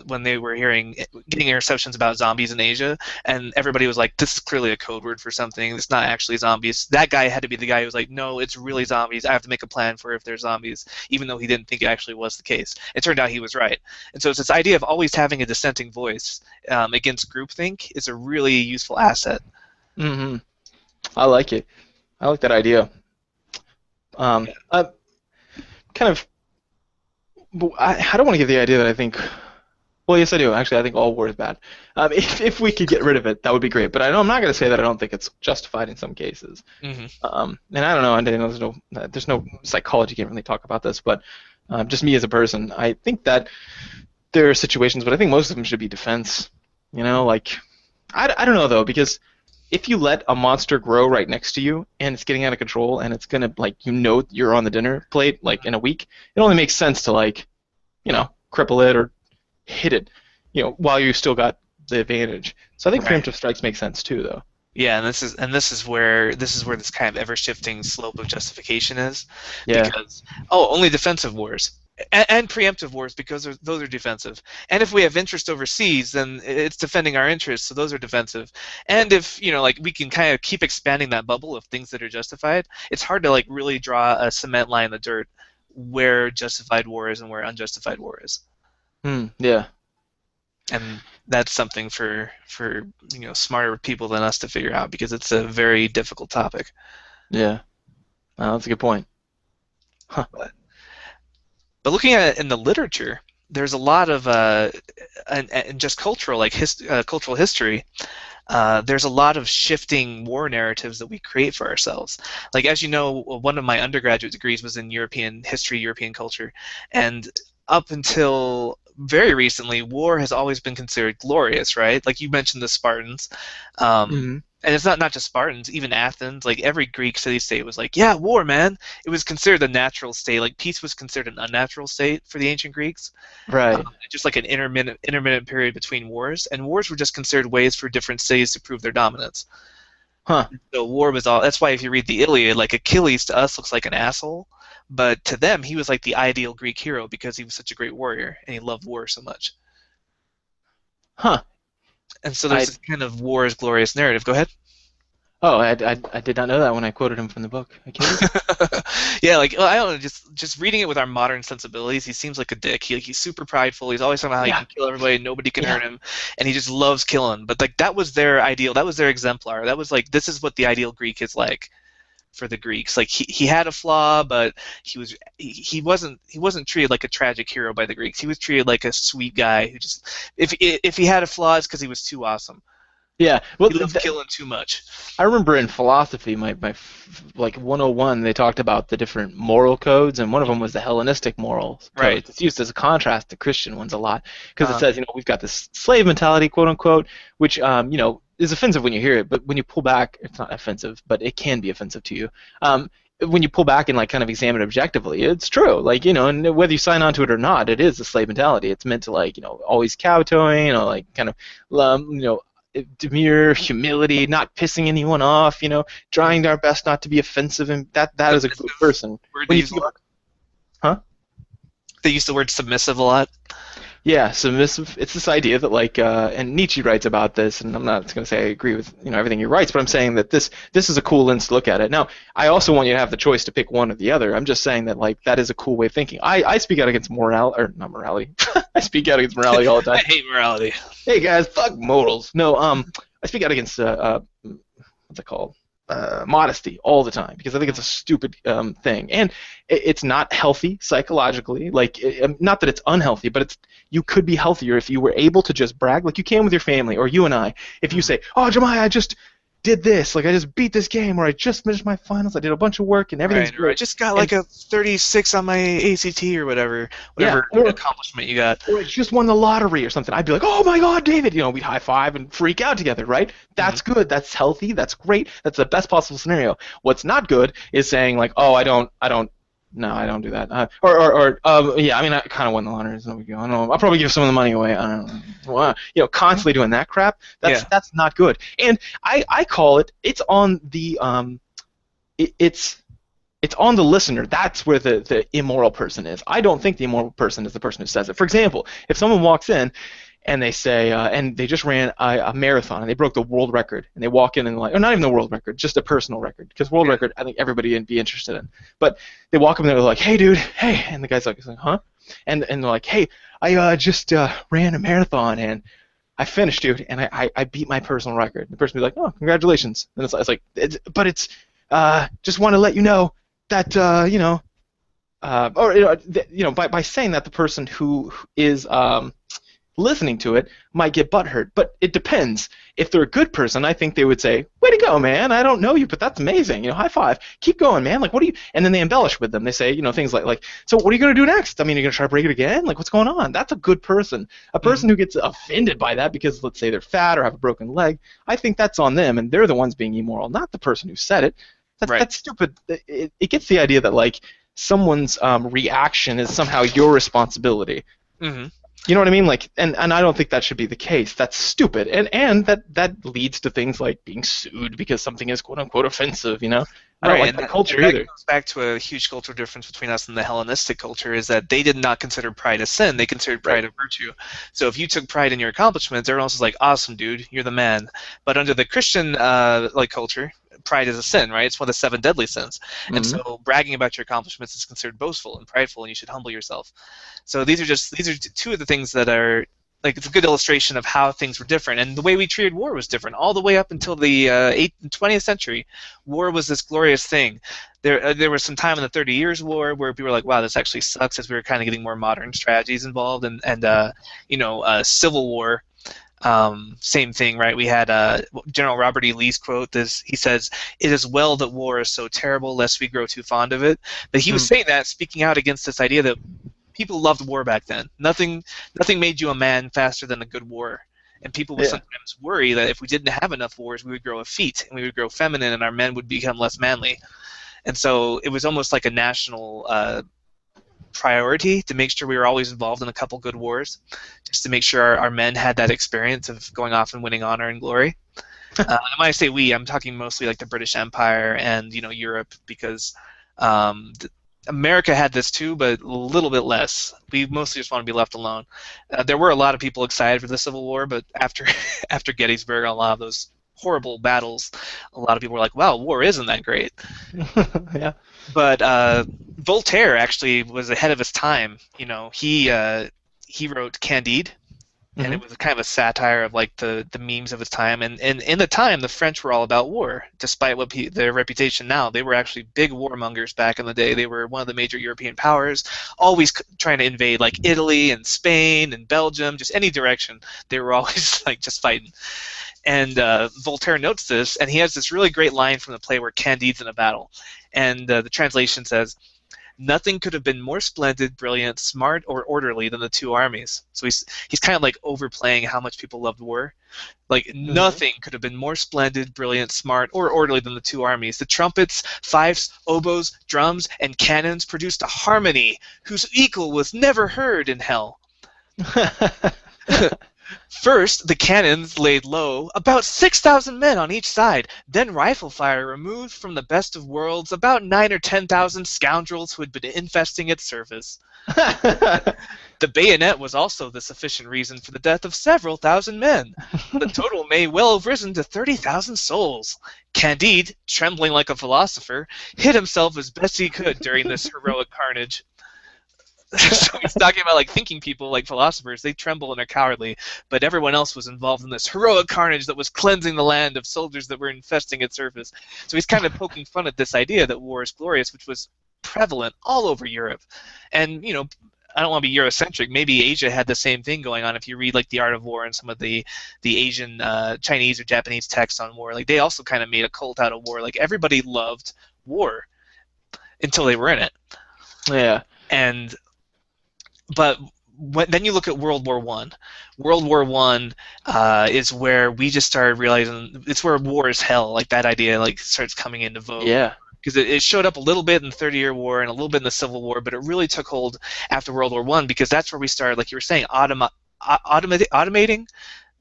when they were getting interceptions about zombies in Asia, and everybody was like, "This is clearly a code word for something. It's not actually zombies." That guy had to be the guy who was like, "No, it's really zombies. I have to make a plan for if there's zombies," even though he didn't think it actually was the case. It turned out he was right. And so it's this idea of always having a dissenting voice against groupthink is a really useful asset. Mm-hmm. I like it. I like that idea. I kind of. I don't want to give the idea that I think. Well, yes, I do. Actually, I think all war is bad. If we could get rid of it, that would be great. But I'm not going to say that I don't think it's justified in some cases. Mm-hmm. And I don't know. And there's no psychology can't really talk about this. But just me as a person, I think that there are situations, but I think most of them should be defense. You know, like I don't know though, because if you let a monster grow right next to you and it's getting out of control and it's gonna like you're on the dinner plate like in a week, it only makes sense to like, cripple it or hit it, while you still got the advantage. So I think preemptive strikes make sense too, though. Yeah, and this is where this kind of ever shifting slope of justification is. Yeah. Because only defensive wars. And preemptive wars, because those are defensive. And if we have interest overseas, then it's defending our interests, so those are defensive. And if we can kind of keep expanding that bubble of things that are justified, it's hard to like really draw a cement line in the dirt where justified war is and where unjustified war is. Yeah. And that's something for smarter people than us to figure out, because it's a very difficult topic. Yeah. That's a good point. Huh. But looking at it in the literature, there's a lot of and just cultural cultural history. There's a lot of shifting war narratives that we create for ourselves. Like, as you know, one of my undergraduate degrees was in European history, European culture, and up until very recently, war has always been considered glorious, right? Like you mentioned the Spartans. And it's not just Spartans, even Athens, like every Greek city-state was like, yeah, war, man. It was considered a natural state. Like peace was considered an unnatural state for the ancient Greeks. Right. Just like an intermittent period between wars. And wars were just considered ways for different cities to prove their dominance. Huh. So war was all, that's why if you read the Iliad, like Achilles to us looks like an asshole. But to them, he was like the ideal Greek hero because he was such a great warrior and he loved war so much. Huh. And so there's this kind of war is glorious narrative. Go ahead. Oh, I did not know that when I quoted him from the book. Yeah, like I don't know, just reading it with our modern sensibilities, he seems like a dick. He's super prideful. He's always talking about how he can kill everybody, and nobody can hurt him, and he just loves killing. But like that was their ideal. That was their exemplar. That was like, this is what the ideal Greek is like for the Greeks. Like he had a flaw, but he wasn't treated like a tragic hero by the Greeks. He was treated like a sweet guy who just, if he had a flaw, it's because he was too awesome. Yeah, well, he loved killing too much. I remember in philosophy, my like 101, they talked about the different moral codes, and one of them was the Hellenistic morals. Right. It's used as a contrast to Christian ones a lot, because it says, we've got this slave mentality, quote unquote, which is offensive when you hear it, but when you pull back, it's not offensive, but it can be offensive to you. When you pull back and like kind of examine it objectively, it's true. Like, and whether you sign on to it or not, it is a slave mentality. It's meant to like, always kowtowing, like kind of, demure, humility, not pissing anyone off, trying our best not to be offensive, and that is a good person. Huh? They use the word submissive a lot. Yeah, submissive. It's this idea that like, and Nietzsche writes about this, and I'm not going to say I agree with everything he writes, but I'm saying that this is a cool lens to look at it. Now, I also want you to have the choice to pick one or the other. I'm just saying that like that is a cool way of thinking. I speak out against not morality. I speak out against morality all the time. I hate morality. Hey guys, fuck morals. No, I speak out against what's it called? modesty all the time because I think it's a stupid thing, and it's not healthy psychologically. Like, not that it's unhealthy, but you could be healthier if you were able to just brag, like you can with your family or you and I. If you say, "Oh, Jemiah, I just did this, like I just beat this game, or I just finished my finals, I did a bunch of work, and everything's great." I just got like a 36 on my ACT or whatever Yeah, accomplishment you got. or I just won the lottery or something. I'd be like, "Oh my God, David!" We'd high five and freak out together, right? That's good. That's healthy. That's great. That's the best possible scenario. What's not good is saying like, "Oh, I don't. No, I don't do that." Yeah, I mean, I kind of won the lottery. So I don't know. I'll probably give some of the money away. I don't know. Well, constantly doing that crap. That's not good. And I call it. It's on the it's on the listener. That's where the immoral person is. I don't think the immoral person is the person who says it. For example, if someone walks in and they say, and they just ran a marathon and they broke the world record, and they walk in and like, or not even the world record, just a personal record, because world record I think everybody would be interested in. But they walk up and they're like, "Hey, dude, hey," and the guy's like, "Huh?" And they're like, "Hey, I just ran a marathon and I finished, dude, and I beat my personal record." The person will be like, "Oh, congratulations." And it's like, just want to let you know that by saying that, the person who is listening to it might get butthurt. But it depends. If they're a good person, I think they would say, "Way to go, man! I don't know you, but that's amazing. High five. Keep going, man. Like, what do you?" And then they embellish with them. They say, things like, "So what are you gonna do next? I mean, you're gonna try to break it again? Like, what's going on?" That's a good person. A person who gets offended by that because, let's say, they're fat or have a broken leg, I think that's on them, and they're the ones being immoral, not the person who said it. That's stupid. It gets the idea that like someone's reaction is somehow your responsibility. Mm-hmm. You know what I mean? Like, and I don't think that should be the case. That's stupid, and that leads to things like being sued because something is quote unquote offensive. I don't like that culture either. That goes back to a huge cultural difference between us and the Hellenistic culture, is that they did not consider pride a sin; they considered pride a virtue. So if you took pride in your accomplishments, everyone else was like, "Awesome, dude, you're the man." But under the Christian culture, pride is a sin, right? It's one of the 7 deadly sins. And so bragging about your accomplishments is considered boastful and prideful, and you should humble yourself. So these are two of the things that are, like, it's a good illustration of how things were different, and the way we treated war was different all the way up until the 20th century. War was this glorious thing. There was some time in the 30 Years' War where people were like, "Wow, this actually sucks," as we were kind of getting more modern strategies involved, and Civil War. Same thing, right? We had General Robert E. Lee's quote. He says, "It is well that war is so terrible, lest we grow too fond of it." But he was saying that, speaking out against this idea that people loved war back then. Nothing made you a man faster than a good war. And people would sometimes worry that if we didn't have enough wars, we would grow effete, and we would grow feminine, and our men would become less manly. And so it was almost like a national priority to make sure we were always involved in a couple good wars, just to make sure our men had that experience of going off and winning honor and glory. And when I say we, I'm talking mostly like the British Empire and Europe, because America had this too, but a little bit less. We mostly just want to be left alone. There were a lot of people excited for the Civil War, but after Gettysburg, a lot of those horrible battles, a lot of people were like, "Wow, war isn't that great." Yeah. But Voltaire actually was ahead of his time. He wrote Candide, and it was kind of a satire of like the memes of his time. And in the time, the French were all about war, despite what their reputation now. They were actually big warmongers back in the day. They were one of the major European powers, always trying to invade like Italy and Spain and Belgium, just any direction. They were always like just fighting. And Voltaire notes this, and he has this really great line from the play where Candide's in a battle. And the translation says, "Nothing could have been more splendid, brilliant, smart, or orderly than the two armies." So he's kind of like overplaying how much people loved war. Like, nothing could have been more splendid, brilliant, smart, or orderly than the two armies. The trumpets, fifes, oboes, drums, and cannons produced a harmony whose equal was never heard in hell. First, the cannons laid low about 6,000 men on each side. Then rifle fire removed from the best of worlds about 9,000 or 10,000 scoundrels who had been infesting its surface. The bayonet was also the sufficient reason for the death of several thousand men. The total may well have risen to 30,000 souls. Candide, trembling like a philosopher, hid himself as best he could during this heroic carnage. So he's talking about like thinking people, like philosophers, they tremble and are cowardly, but everyone else was involved in this heroic carnage that was cleansing the land of soldiers that were infesting its surface. So he's kind of poking fun at this idea that war is glorious, which was prevalent all over Europe. And I don't want to be Eurocentric. Maybe Asia had the same thing going on. If you read like The Art of War and some of the Asian, Chinese or Japanese texts on war, like they also kind of made a cult out of war. Like everybody loved war until they were in it. Yeah. And but then you look at World War One. World War One is where we just started realizing it's where war is hell. Like that idea like starts coming into vogue. Yeah. Because it showed up a little bit in the 30-Year War and a little bit in the Civil War, but it really took hold after World War One because that's where we started, like you were saying, automating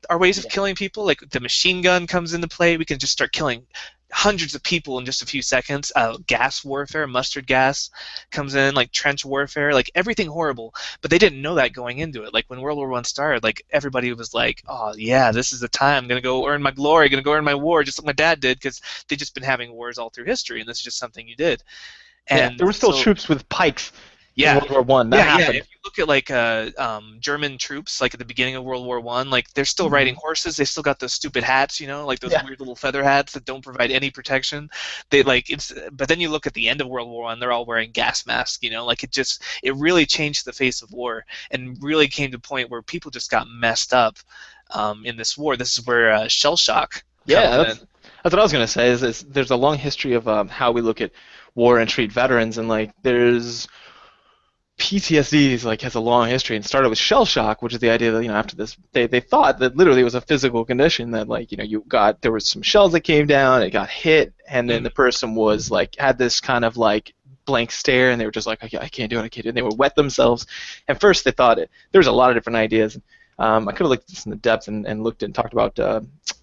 our ways of killing people. Like the machine gun comes into play. We can just start killing hundreds of people in just a few seconds. Gas warfare, mustard gas comes in, like trench warfare, like everything horrible. But they didn't know that going into it. Like when World War One started, like everybody was like, "Oh yeah, this is the time. I'm gonna go earn my glory. Gonna go earn my war, just like my dad did," because they'd just been having wars all through history, and this is just something you did. And there were still so, troops with pikes in yeah, World War One. That happened. If you look at like German troops, like at the beginning of World War One, like they're still riding horses. They still got those stupid hats, like those weird little feather hats that don't provide any protection. They like it's. But then you look at the end of World War One, they're all wearing gas masks. Like it really changed the face of war and really came to a point where people just got messed up in this war. This is where shell shock. That's what I was gonna say. Is there's a long history of how we look at war and treat veterans, and like there's PTSD has a long history and started with shell shock, which is the idea that after this they thought that literally it was a physical condition that there was some shells that came down, it got hit, and then the person was had this kind of blank stare, and they were just like, I can't do it, and they would wet themselves. At first they thought there was a lot of different ideas. I could have looked at this in the depth and looked and talked about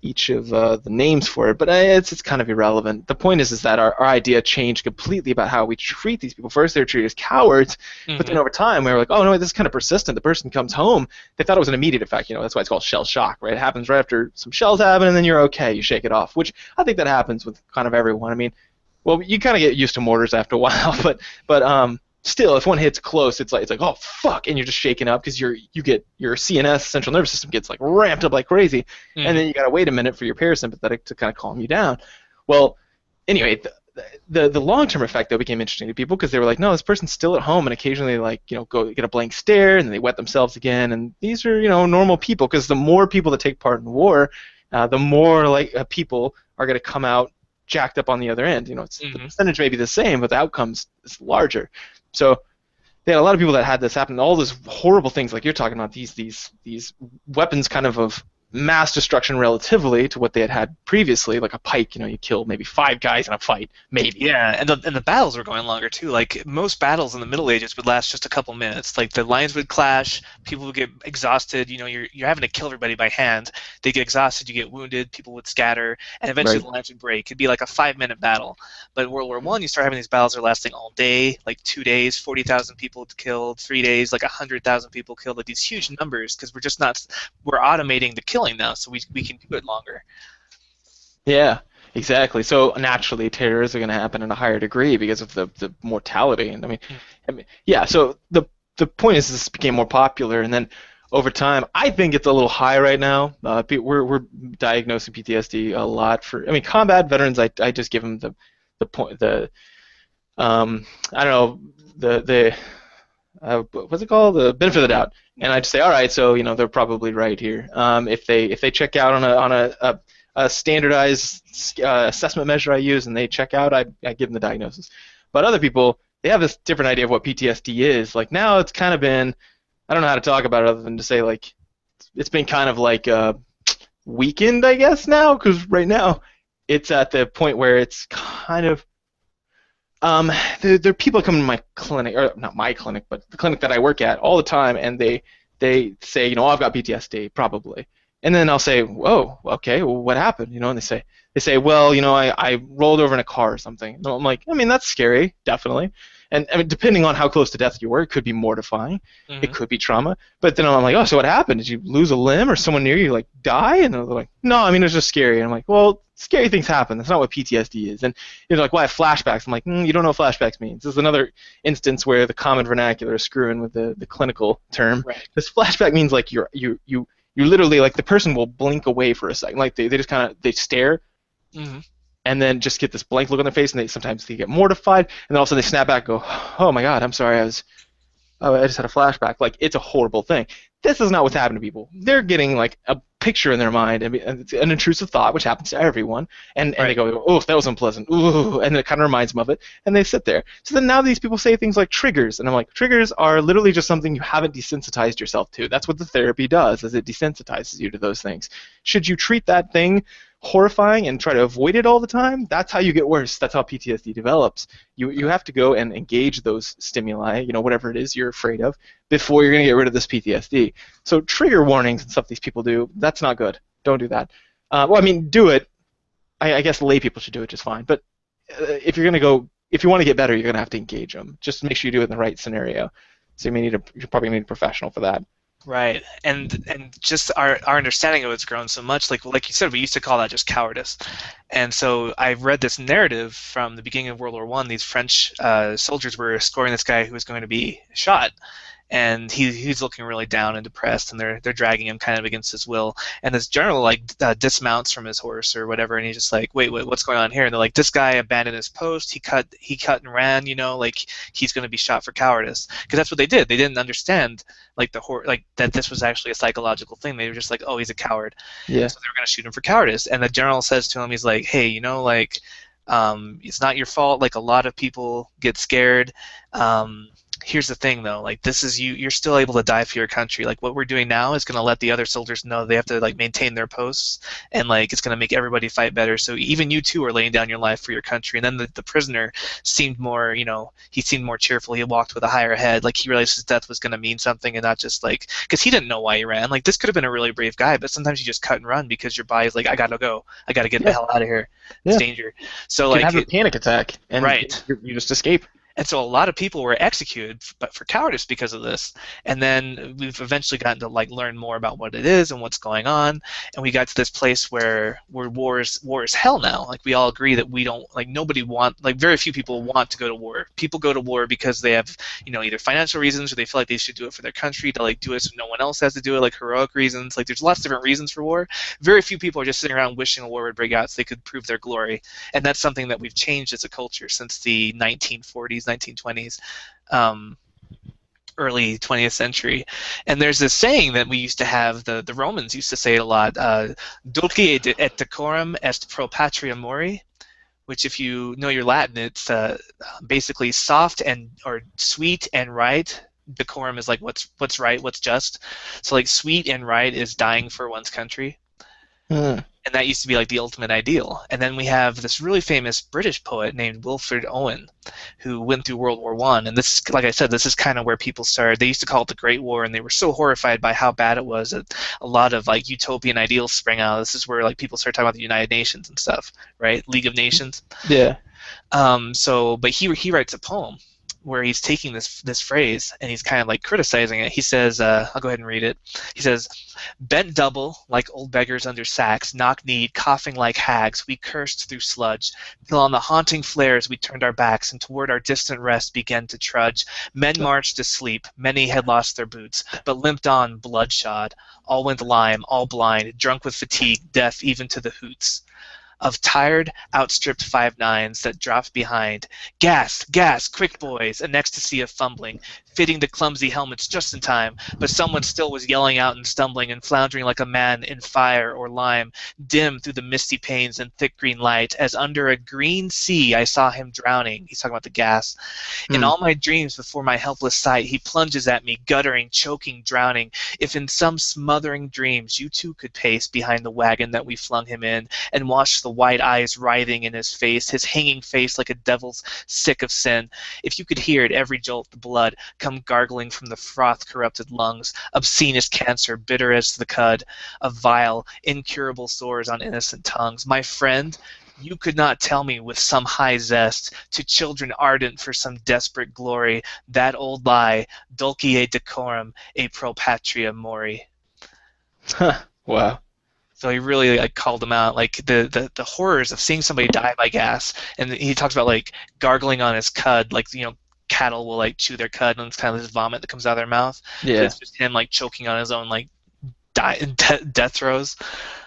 each of the names for it, but it's kind of irrelevant. The point is that our idea changed completely about how we treat these people. First, they were treated as cowards, but then over time, we were like, oh no, this is kind of persistent. The person comes home, they thought it was an immediate effect. That's why it's called shell shock, right? It happens right after some shells happen, and then you're okay. You shake it off, which I think that happens with kind of everyone. I mean, well, you kind of get used to mortars after a while, but still, if one hits close, it's like oh fuck, and you're just shaking up because your CNS, central nervous system, gets ramped up like crazy, and then you gotta wait a minute for your parasympathetic to kind of calm you down. Well, anyway, the long-term effect though became interesting to people because they were like, no, this person's still at home and occasionally go get a blank stare and then they wet themselves again, and these are normal people because the more people that take part in war, the more people are gonna come out jacked up on the other end. The percentage may be the same, but the outcome's is larger. So they had a lot of people that had this happen. All those horrible things like you're talking about, these weapons kind of mass destruction relatively to what they had previously, like a pike. You kill maybe 5 guys in a fight, maybe. Yeah, and the battles were going longer too. Like most battles in the Middle Ages would last just a couple minutes. Like the lines would clash, people would get exhausted. You're having to kill everybody by hand. They get exhausted, you get wounded, people would scatter, and eventually the lines would break. It'd be like a 5-minute battle. But in World War One, you start having these battles that are lasting all day, like 2 days, 40,000 people killed, 3 days, like 100,000 people killed, like these huge numbers because we're automating the killing now, so we can do it longer. Yeah, exactly. So naturally, terrors are going to happen in a higher degree because of the mortality. And I mean, yeah. So the point is, this became more popular, and then over time, I think it's a little high right now. We're diagnosing PTSD a lot combat veterans. I just give them I don't know the what's it called, the benefit of the doubt, and I just say, all right, so they're probably right here. If they check out on a standardized assessment measure I use and they check out, I give them the diagnosis. But other people, they have this different idea of what PTSD is. Like now it's kind of been, I don't know how to talk about it other than to say it's been kind of weakened, I guess, now, because right now it's at the point where it's kind of there are people coming to my clinic, or not my clinic, but the clinic that I work at all the time, and they say, I've got PTSD, probably. And then I'll say, whoa, okay, well, what happened? And they say, They say, well, I rolled over in a car or something. And I'm like, I mean, that's scary, definitely. And I mean, depending on how close to death you were, it could be mortifying. It Hmm. could be trauma. But then I'm like, oh, so what happened? Did you lose a limb or someone near you like die? And they're like, no, I mean, it was just scary. And I'm like, well, scary things happen. That's not what PTSD is. And you're like, well, I have flashbacks. I'm like, you don't know what flashbacks means. This is another instance where the common vernacular is screwing with the clinical term. Right. This flashback means like you literally like the person will blink away for a second. Like they just kind of they stare Hmm. and then just get this blank look on their face, and sometimes they get mortified, and then all of a sudden they snap back and go, oh my god, I'm sorry, I just had a flashback. Like, it's a horrible thing. This is not what's happening to people. They're getting like a picture in their mind, and it's an intrusive thought, which happens to everyone, and they Right. go, oh, that was unpleasant, ooh, and then it kind of reminds them of it, and they sit there. So then now these people say things like triggers, and I'm like, triggers are literally just something you haven't desensitized yourself to. That's what the therapy does, is it desensitizes you to those things. Should you treat that thing horrifying and try to avoid it all the time? That's how you get worse. That's how PTSD develops. You have to go and engage those stimuli, whatever it is you're afraid of, before you're going to get rid of this PTSD. So trigger warnings and stuff these people do, that's not good. Don't do that. Well, I mean, do it. I guess lay people should do it just fine. But if you want to get better, you're going to have to engage them. Just make sure you do it in the right scenario. So you probably need a professional for that. Right, and just our understanding of it's grown so much. Like you said, we used to call that just cowardice, and so I read this narrative from the beginning of World War One. These French soldiers were escorting this guy who was going to be shot, and he's looking really down and depressed, and they're dragging him kind of against his will. And this general dismounts from his horse or whatever, and he's just like, wait, what's going on here? And they're like, this guy abandoned his post. He cut and ran. Like he's going to be shot for cowardice, because that's what they did. They didn't understand like that this was actually a psychological thing. They were just like, oh, he's a coward. Yeah. So they were going to shoot him for cowardice. And the general says to him, he's like, hey, it's not your fault. Like, a lot of people get scared. Here's the thing, though. Like, this is you're still able to die for your country. Like, what we're doing now is going to let the other soldiers know they have to like maintain their posts, and like it's going to make everybody fight better. So even you too are laying down your life for your country. And then the prisoner seemed more, he seemed more cheerful. He walked with a higher head. Like, he realized his death was going to mean something, and not just like, because he didn't know why he ran. Like, this could have been a really brave guy, but sometimes you just cut and run because your body's like, I gotta go. I gotta get the hell out of here. It's Yeah. danger. So You can like, have a panic attack, and right. you just escape. And so a lot of people were executed, but for cowardice because of this. And then we've eventually gotten to like learn more about what it is and what's going on. And we got to this place where war is hell now. Like, we all agree that we don't, like, very few people want to go to war. People go to war because they have, either financial reasons, or they feel like they should do it for their country, to like do it so no one else has to do it, like heroic reasons. Like, there's lots of different reasons for war. Very few people are just sitting around wishing a war would break out so they could prove their glory. And that's something that we've changed as a culture since the 1940s, 1920s, early 20th century. And there's this saying that we used to have, the Romans used to say it a lot, dulce et decorum est pro patria mori, which, if you know your Latin, it's basically soft or sweet and right. Decorum is like what's right, what's just. So like, sweet and right is dying for one's country. Hmm. And that used to be like the ultimate ideal. And then we have this really famous British poet named Wilfred Owen, who went through World War One. And this, like I said, this is kind of where people started. They used to call it the Great War, and they were so horrified by how bad it was that a lot of like utopian ideals sprang out. This is where like people started talking about the United Nations and stuff, right? League of Nations. Yeah. But he writes a poem where he's taking this phrase and he's kind of like criticizing it. He says, I'll go ahead and read it. He says, bent double like old beggars under sacks, knock-kneed, coughing like hags, we cursed through sludge, till on the haunting flares we turned our backs, and toward our distant rest began to trudge. Men marched asleep, many had lost their boots, but limped on bloodshod. All went lime, all blind, drunk with fatigue, deaf even to the hoots of tired, outstripped 5-9s that dropped behind. Gas, gas, quick, boys, an ecstasy of fumbling, fitting the clumsy helmets just in time, but someone still was yelling out and stumbling and floundering like a man in fire or lime, dim through the misty panes and thick green light, as under a green sea I saw him drowning. He's talking about the gas. In all my dreams before my helpless sight, he plunges at me, guttering, choking, drowning. If in some smothering dreams you too could pace behind the wagon that we flung him in, and watch the white eyes writhing in his face, his hanging face like a devil's sick of sin, if you could hear at every jolt the blood come gargling from the froth-corrupted lungs, obscene as cancer, bitter as the cud of vile, incurable sores on innocent tongues. My friend, you could not tell me with some high zest, to children ardent for some desperate glory, that old lie, dulce et decorum, e pro patria mori. Wow. So he really like called them out, like the horrors of seeing somebody die by gas, and he talks about like gargling on his cud, like cattle will like chew their cud, and it's kind of this vomit that comes out of their mouth. Yeah. So it's just him like choking on his own like death throes.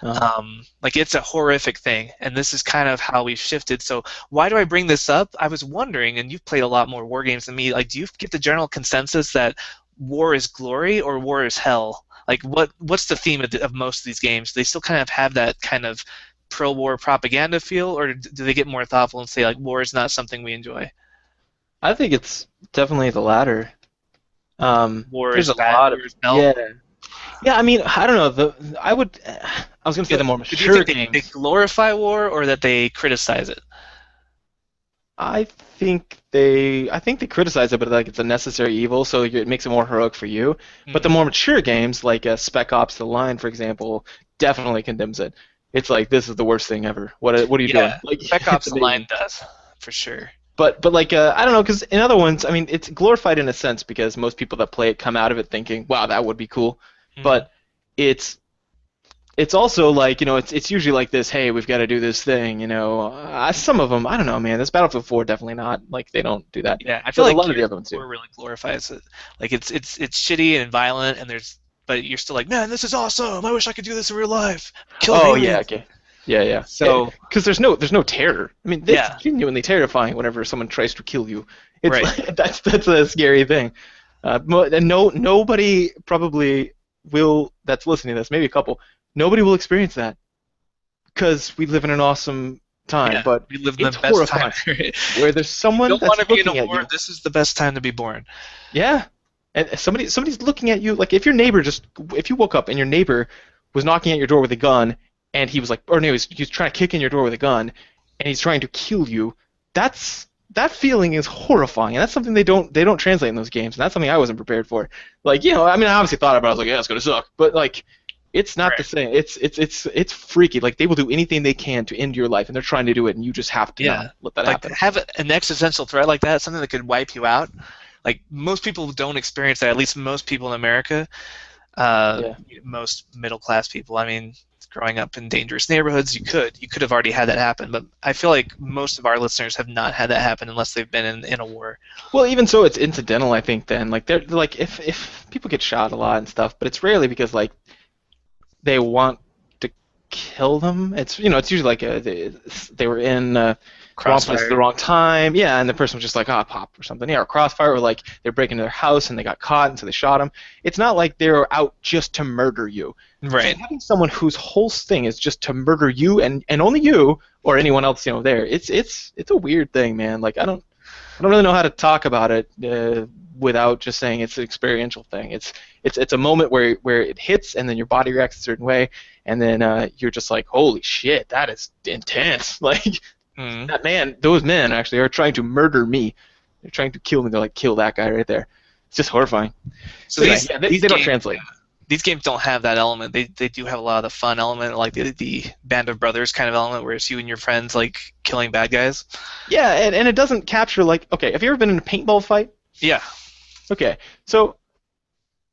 Like it's a horrific thing, and this is kind of how we've shifted. So why do I bring this up? I was wondering, and you've played a lot more war games than me. Like, do you get the general consensus that war is glory or war is hell? Like, what's the theme of most of these games? Do they still kind of have that kind of pro-war propaganda feel, or do they get more thoughtful and say, like, war is not something we enjoy? I think it's definitely the latter. War There's is a bad, lot of war is hell. yeah. I mean, I don't know. I was gonna say the more Do you mature think games. they glorify war, or that they criticize it? I think they criticize it, but like it's a necessary evil, so it makes it more heroic for you. But the more mature games, like Spec Ops: The Line, for example, definitely condemns it. It's like, this is the worst thing ever. What are you doing? Like, Spec Ops: it's The Line amazing. does, for sure. But like I don't know, because in other ones, I mean, it's glorified in a sense because most people that play it come out of it thinking, wow, that would be cool. But it's also like, it's usually like this, hey, we've got to do this thing, some of them, I don't know, man. This Battlefield 4 definitely not, like, they don't do that. Yeah, I feel But like a lot of the other ones do. War really glorifies it. Like it's shitty and violent, and but you're still like, man, this is awesome. I wish I could do this in real life. Kill aliens. Yeah, okay. Yeah. So, because there's no terror. I mean, it's Yeah. genuinely terrifying whenever someone tries to kill you. It's Right. like, that's a scary thing. And nobody probably will, that's listening to this, maybe a couple, nobody will experience that because we live in an awesome time. Yeah, but we live in it's the best horrifying time. where there's someone Don't want that's to be in looking a at war. you. This is the best time to be born. Yeah, and somebody's looking at you. Like, if you woke up and your neighbor was knocking at your door with a gun, and he was like, or no, he was trying to kick in your door with a gun, and he's trying to kill you. That feeling is horrifying, and that's something they don't translate in those games, and that's something I wasn't prepared for. Like, I mean, I obviously thought about it. I was like, yeah, it's gonna suck, but like, it's not the same. It's freaky. Like, they will do anything they can to end your life, and they're trying to do it, and you just have to not let that happen. Have an existential threat like that, something that could wipe you out. Like, most people don't experience that. At least most people in America, most middle class people. I mean, growing up in dangerous neighborhoods, you could have already had that happen. But I feel like most of our listeners have not had that happen unless they've been in a war. Well, even so, it's incidental, I think. Then, like, they're like, if people get shot a lot and stuff, but it's rarely because like they want to kill them. It's usually like they were in wrong place at the wrong time, and the person was just like, pop or something, or crossfire, or like they're breaking into their house and they got caught and so they shot them. It's not like they're out just to murder you. Right. So having someone whose whole thing is just to murder you and only you or anyone else there, it's a weird thing, man. Like, I don't really know how to talk about it without just saying it's an experiential thing. It's a moment where it hits and then your body reacts a certain way, and then you're just like, holy shit, that is intense. Like, those men actually are trying to murder me. They're trying to kill me. They're like, kill that guy right there. It's just horrifying. So they don't translate. These games don't have that element. They do have a lot of the fun element, like the Band of Brothers kind of element, where it's you and your friends like killing bad guys. Yeah, and it doesn't capture, like, okay, have you ever been in a paintball fight? Yeah. Okay, so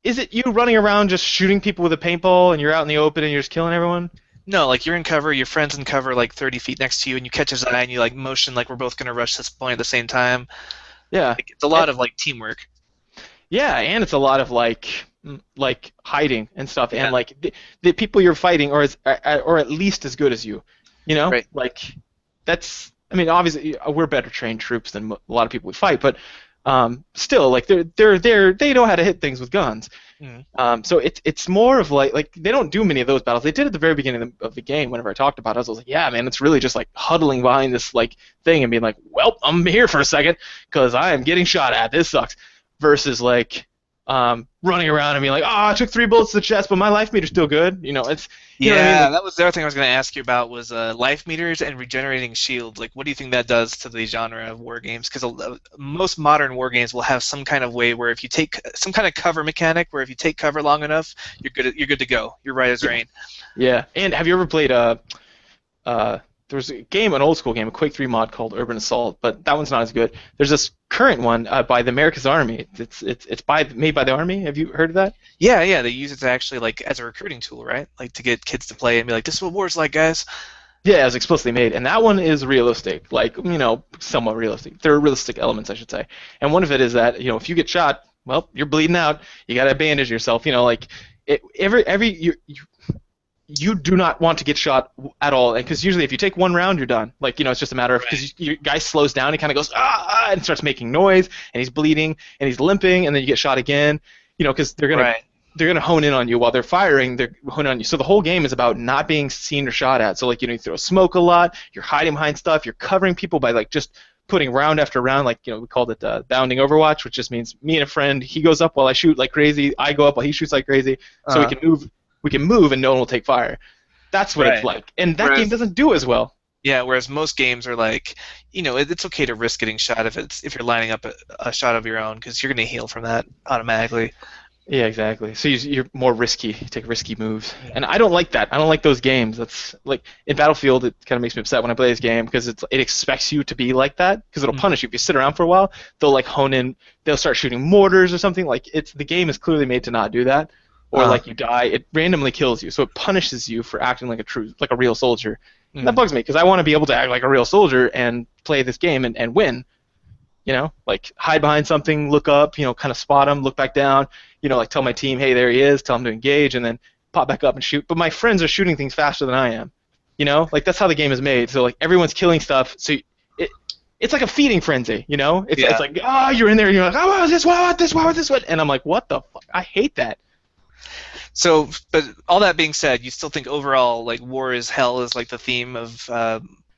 is it you running around just shooting people with a paintball and you're out in the open and you're just killing everyone? No, like, you're in cover, your friend's in cover like 30 feet next to you, and you catch his eye and you like motion like we're both going to rush this point at the same time. Yeah. Like, it's a lot of like teamwork. Yeah, and it's a lot of like hiding and stuff, and like the people you're fighting are at least as good as you, Right. Like, that's, I mean, obviously we're better trained troops than a lot of people we fight, but still, like, they know how to hit things with guns. So it's more of like they don't do many of those battles. They did at the very beginning of the game. Whenever I talked about it, I was like, yeah, man, it's really just like huddling behind this like thing and being like, well, I'm here for a second because I am getting shot at. This sucks. Versus like running around and being like, oh, I took 3 bullets to the chest, but my life meter's still good. It's, you know what I mean? Yeah, Like, that was the other thing I was going to ask you about was life meters and regenerating shields. Like, what do you think that does to the genre of war games? Because most modern war games will have some kind of way where if you take some kind of cover mechanic, where if you take cover long enough, you're good to go. You're right as rain. yeah. And have you ever played there was a game, an old school game, a Quake 3 mod called Urban Assault, but that one's not as good. There's this current one by the America's Army. It's made by the Army. Have you heard of that? Yeah, yeah, they use it to actually like as a recruiting tool, right? Like to get kids to play and be like, "This is what war's like, guys." Yeah, it was explicitly made, and that one is realistic, like somewhat realistic. There are realistic elements, I should say, and one of it is that if you get shot, well, you're bleeding out. You gotta bandage yourself. Like you do not want to get shot at all, because usually if you take one round, you're done. Like it's just a matter of because your guy slows down, he kind of goes and starts making noise, and he's bleeding and he's limping, and then you get shot again. Because they're gonna hone in on you while they're firing. They're honing on you. So the whole game is about not being seen or shot at. So you throw smoke a lot. You're hiding behind stuff. You're covering people by just putting round after round. We called it bounding Overwatch, which just means me and a friend. He goes up while I shoot like crazy. I go up while he shoots like crazy. So we can move. We can move and no one will take fire. That's what it's like, and that game doesn't do as well. Yeah, whereas most games are like, it's okay to risk getting shot if you're lining up a shot of your own because you're going to heal from that automatically. Yeah, exactly. So you're more risky. You take risky moves, and I don't like that. I don't like those games. That's like in Battlefield. It kind of makes me upset when I play this game because it expects you to be like that because it'll punish you if you sit around for a while. They'll hone in. They'll start shooting mortars or something. The game is clearly made to not do that. Or you die, it randomly kills you, so it punishes you for acting like a real soldier. And that bugs me because I want to be able to act like a real soldier and play this game and win. Hide behind something, look up, kind of spot him, look back down, tell my team, hey, there he is, tell him to engage, and then pop back up and shoot. But my friends are shooting things faster than I am. That's how the game is made. So everyone's killing stuff. So it's like a feeding frenzy. It's like, oh, you're in there, and you're like, oh, what was this? What was this? What? And I'm like, what the fuck? I hate that. So, but all that being said, you still think overall, war is hell is the theme of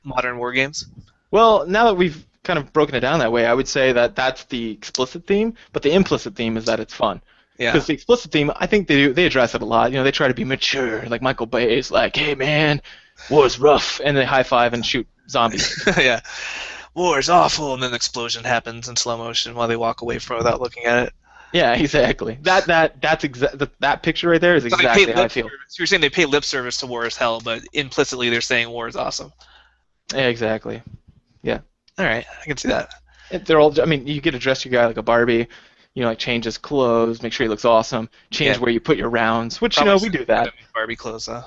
modern war games? Well, now that we've kind of broken it down that way, I would say that that's the explicit theme, but the implicit theme is that it's fun. Yeah. Because the explicit theme, I think they address it a lot. They try to be mature, like Michael Bay's, like, hey man, war's rough, and they high five and shoot zombies. Yeah. War is awful, and then an explosion happens in slow motion while they walk away from it without looking at it. Yeah, exactly. That picture right there is exactly how I feel. So you're saying they pay lip service to war is hell, but implicitly they're saying war is awesome. Yeah, exactly. Yeah. All right, I can see that. They're all. I mean, you get to dress your guy like a Barbie. Change his clothes, make sure he looks awesome. Change where you put your rounds, which we do that. Barbie clothes, though.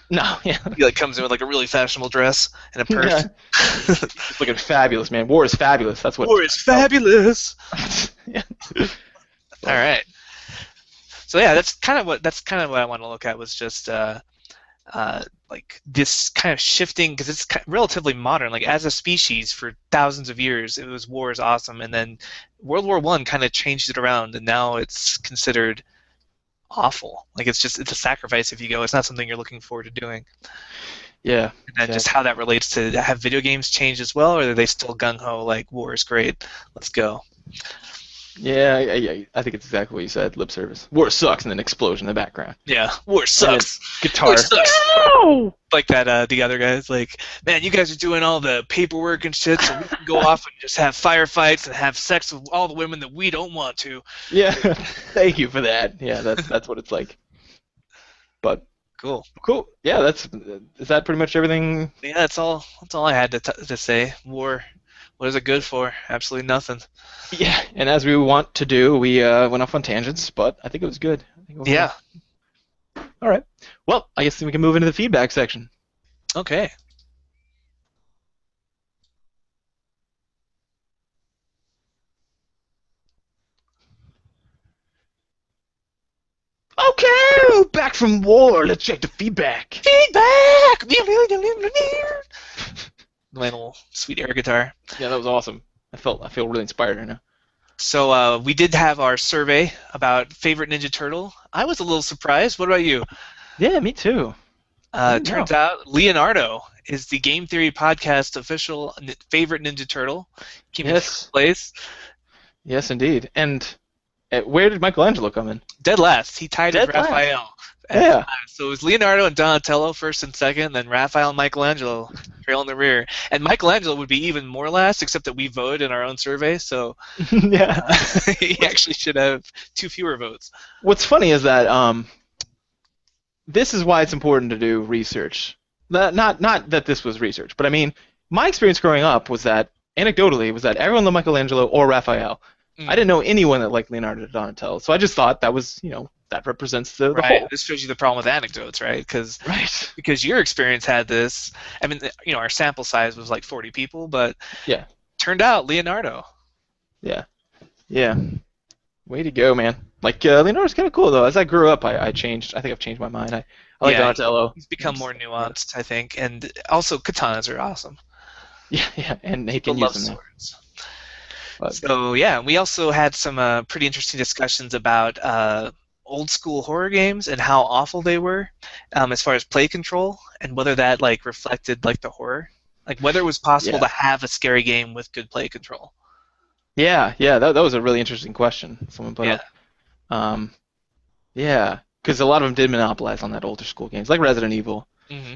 No, yeah. He comes in with a really fashionable dress and a purse. Yeah. It's looking fabulous, man. War is fabulous. That's what. War is fabulous. Yeah. All right. So yeah, that's kind of what I want to look at was just this kind of shifting because it's relatively modern. As a species, for thousands of years, it was war is awesome, and then World War I kind of changed it around, and now it's considered awful. It's a sacrifice if you go. It's not something you're looking forward to doing. Yeah. And then just how that relates to have video games changed as well, or are they still gung ho war is great, let's go? Yeah, I think it's exactly what you said. Lip service. War sucks, and then explosion in the background. Yeah, war sucks. Guitar. War sucks. No! Like that, the other guys, man, you guys are doing all the paperwork and shit, so we can go off and just have firefights and have sex with all the women that we don't want to. Yeah, thank you for that. Yeah, that's what it's like. But cool. Yeah, is that pretty much everything? Yeah, that's all I had to say. War. What is it good for? Absolutely nothing. Yeah, and as we want to do, we went off on tangents, but I think it was good. Yeah. All right. Well, I guess we can move into the feedback section. Okay. Okay, back from war. Let's check the feedback. Feedback! My little sweet air guitar. Yeah, that was awesome. I feel really inspired right now. So we did have our survey about favorite Ninja Turtle. I was a little surprised. What about you? Yeah, me too. Turns out Leonardo is the Game Theory Podcast official favorite Ninja Turtle. Came in first place. Yes, indeed. And Where did Michelangelo come in? Dead last. He tied with Dead last. Raphael. Yeah. So it was Leonardo and Donatello first and second, then Raphael and Michelangelo trail in the rear. And Michelangelo would be even more last, except that we voted in our own survey, so Yeah. he actually should have 2 fewer votes. What's funny is that this is why it's important to do research. Not that this was research, but I mean, my experience growing up was that, anecdotally, was that everyone loved Michelangelo or Raphael. I didn't know anyone that liked Leonardo da Donatello, so I just thought that was, that represents the Right. whole. This shows you the problem with anecdotes, right? Right. Because your experience had this. I mean, our sample size was like 40 people, but Yeah. turned out Leonardo. Yeah. Yeah. Way to go, man. Like, Leonardo's kind of cool, though. As I grew up, I changed. I think I've changed my mind. I like Donatello. He's become more nuanced, I think, and also katanas are awesome. Yeah, and he People can love use them. swords. But, So yeah, we also had some pretty interesting discussions about old school horror games and how awful they were, as far as play control and whether that like reflected like the horror, like whether it was possible to have a scary game with good play control. yeah, that was a really interesting question someone put up. Yeah, because a lot of them did monopolize on that older school games, like Resident Evil.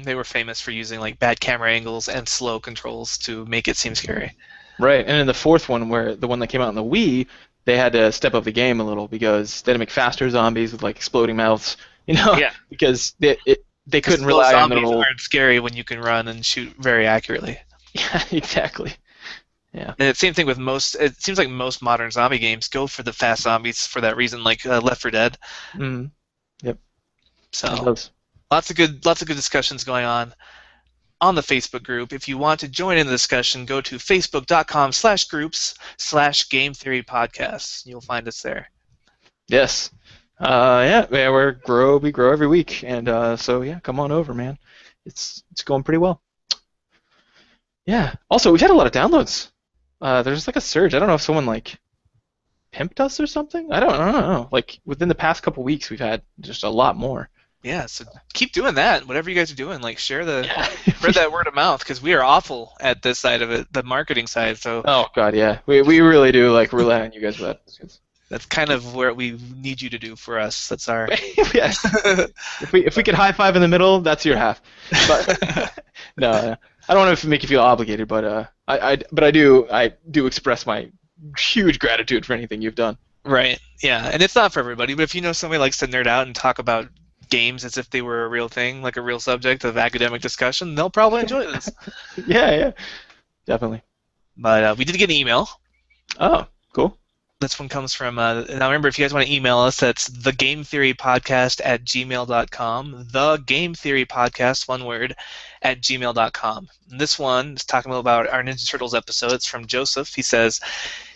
They were famous for using like bad camera angles and slow controls to make it seem scary. Right, and in the fourth one, where the one that came out on the Wii, they had to step up the game a little because they had to make faster zombies with like exploding mouths, because they couldn't rely on the zombies old. aren't scary when you can run and shoot very accurately. Yeah, exactly. Yeah. And the same thing with most. It seems like most modern zombie games go for the fast zombies for that reason, like Left 4 Dead. Mm-hmm. Yep. So lots of good discussions going on the Facebook group. If you want to join in the discussion, go to facebook.com/groups/Game Theory Podcasts. You'll find us there. Yes. We grow every week, and so yeah, come on over, man. It's going pretty well. Yeah. Also, we've had a lot of downloads. There's like a surge. I don't know if someone like pimped us or something. I don't know. Like within the past couple weeks, we've had just a lot more. Yeah, so keep doing that. Whatever you guys are doing, like spread that word of mouth, because we are awful at this side of it, the marketing side. So. Oh God, yeah, we really do like rely on you guys for that. That's kind of what we need you to do for us. That's our. Yes. If we could high five in the middle, that's your half. But no, I don't want to make you feel obligated, but I do express my huge gratitude for anything you've done. Right. Yeah, and it's not for everybody, but if you know somebody likes to nerd out and talk about games as if they were a real thing, like a real subject of academic discussion, they'll probably enjoy this. Yeah, definitely. But we did get an email. Oh, cool. This one comes from, now remember, if you guys want to email us, that's thegametheorypodcast@gmail.com, thegametheorypodcast, one word, @gmail.com. And this one is talking about our Ninja Turtles episode. It's from Joseph. He says,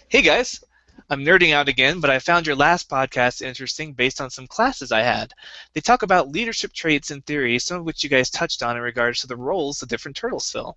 "Hey guys, I'm nerding out again, but I found your last podcast interesting based on some classes I had. They talk about leadership traits in theory, some of which you guys touched on in regards to the roles the different turtles fill.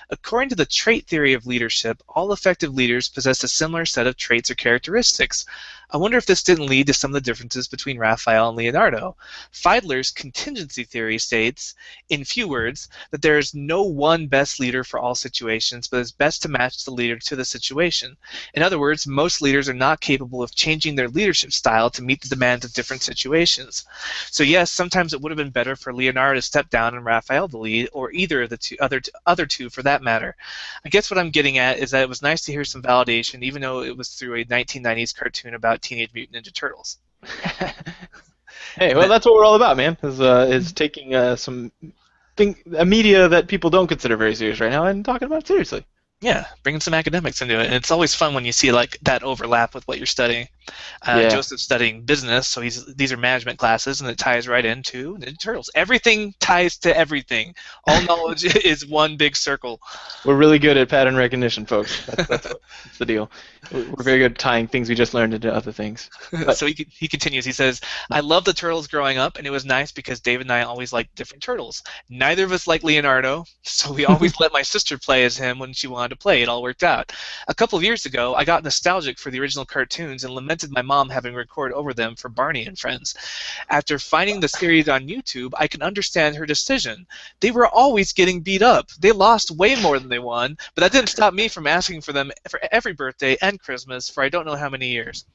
According to the trait theory of leadership, all effective leaders possess a similar set of traits or characteristics. I wonder if this didn't lead to some of the differences between Raphael and Leonardo. Feidler's contingency theory states, in few words, that there is no one best leader for all situations, but it's best to match the leader to the situation. In other words, most leaders are not capable of changing their leadership style to meet the demands of different situations. So yes, sometimes it would have been better for Leonardo to step down and Raphael to lead, or either of the other two for that matter. I guess what I'm getting at is that it was nice to hear some validation, even though it was through a 1990s cartoon about Teenage Mutant Ninja Turtles." Hey, well, that's what we're all about, man. Is taking a media that people don't consider very serious right now and talking about it seriously. Yeah, bringing some academics into it. And it's always fun when you see like that overlap with what you're studying. Joseph's studying business, so these are management classes, and it ties right into Ninja Turtles. Everything ties to everything. All knowledge is one big circle. We're really good at pattern recognition, folks. That's the deal. We're very good at tying things we just learned into other things. So he continues. He says, "I loved the Turtles growing up, and it was nice because David and I always liked different Turtles. Neither of us liked Leonardo, so we always let my sister play as him when she wanted to play. It all worked out. A couple of years ago, I got nostalgic for the original cartoons and lamented my mom having record over them for Barney and Friends. After finding the series on YouTube, I can understand her decision. They were always getting beat up. They lost way more than they won, but that didn't stop me from asking for them for every birthday and Christmas for I don't know how many years."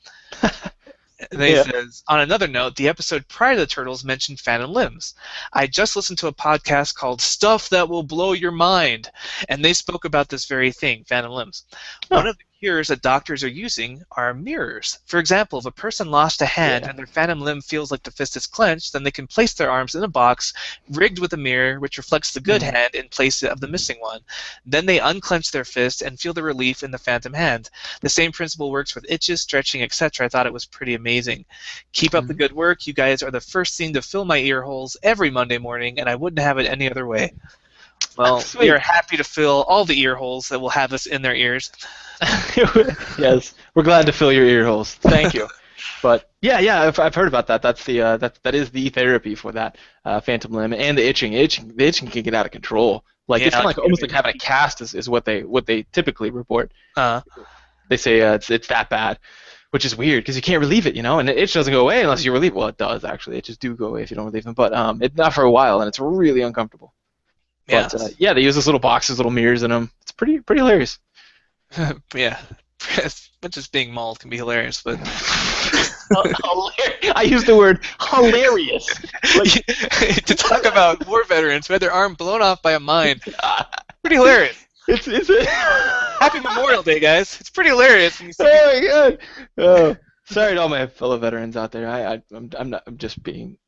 And then he says, on another note, the episode prior to the Turtles mentioned Phantom Limbs. I just listened to a podcast called Stuff That Will Blow Your Mind, and they spoke about this very thing, Phantom Limbs. One of the cures that doctors are using are mirrors. For example, if a person lost a hand and their phantom limb feels like the fist is clenched, then they can place their arms in a box rigged with a mirror which reflects the good hand in place of the missing one. Then they unclench their fist and feel the relief in the phantom hand. The same principle works with itches, stretching, etc. I thought it was pretty amazing. Keep up the good work. You guys are the first thing to fill my ear holes every Monday morning, and I wouldn't have it any other way. Well, we are happy to fill all the ear holes that will have us in their ears. Yes, we're glad to fill your ear holes. Thank you. But yeah, I've heard about that. That's that is the therapy for that phantom limb and the itching. The itching can get out of control. Like it's kind of like almost like having a cast is what they typically report. They say it's that bad, which is weird because you can't relieve it, and the itch doesn't go away unless you relieve it. Well, it does actually. Itches do go away if you don't relieve them, but it's not for a while, and it's really uncomfortable. But they use those little boxes, little mirrors in them. It's pretty hilarious. Yeah, just being mauled can be hilarious, but I use the word hilarious to talk about war veterans who had their arm blown off by a mine. Pretty hilarious. It's Happy Memorial Day, guys. It's pretty hilarious. When you see oh my god. Oh, sorry to all my fellow veterans out there. I'm just being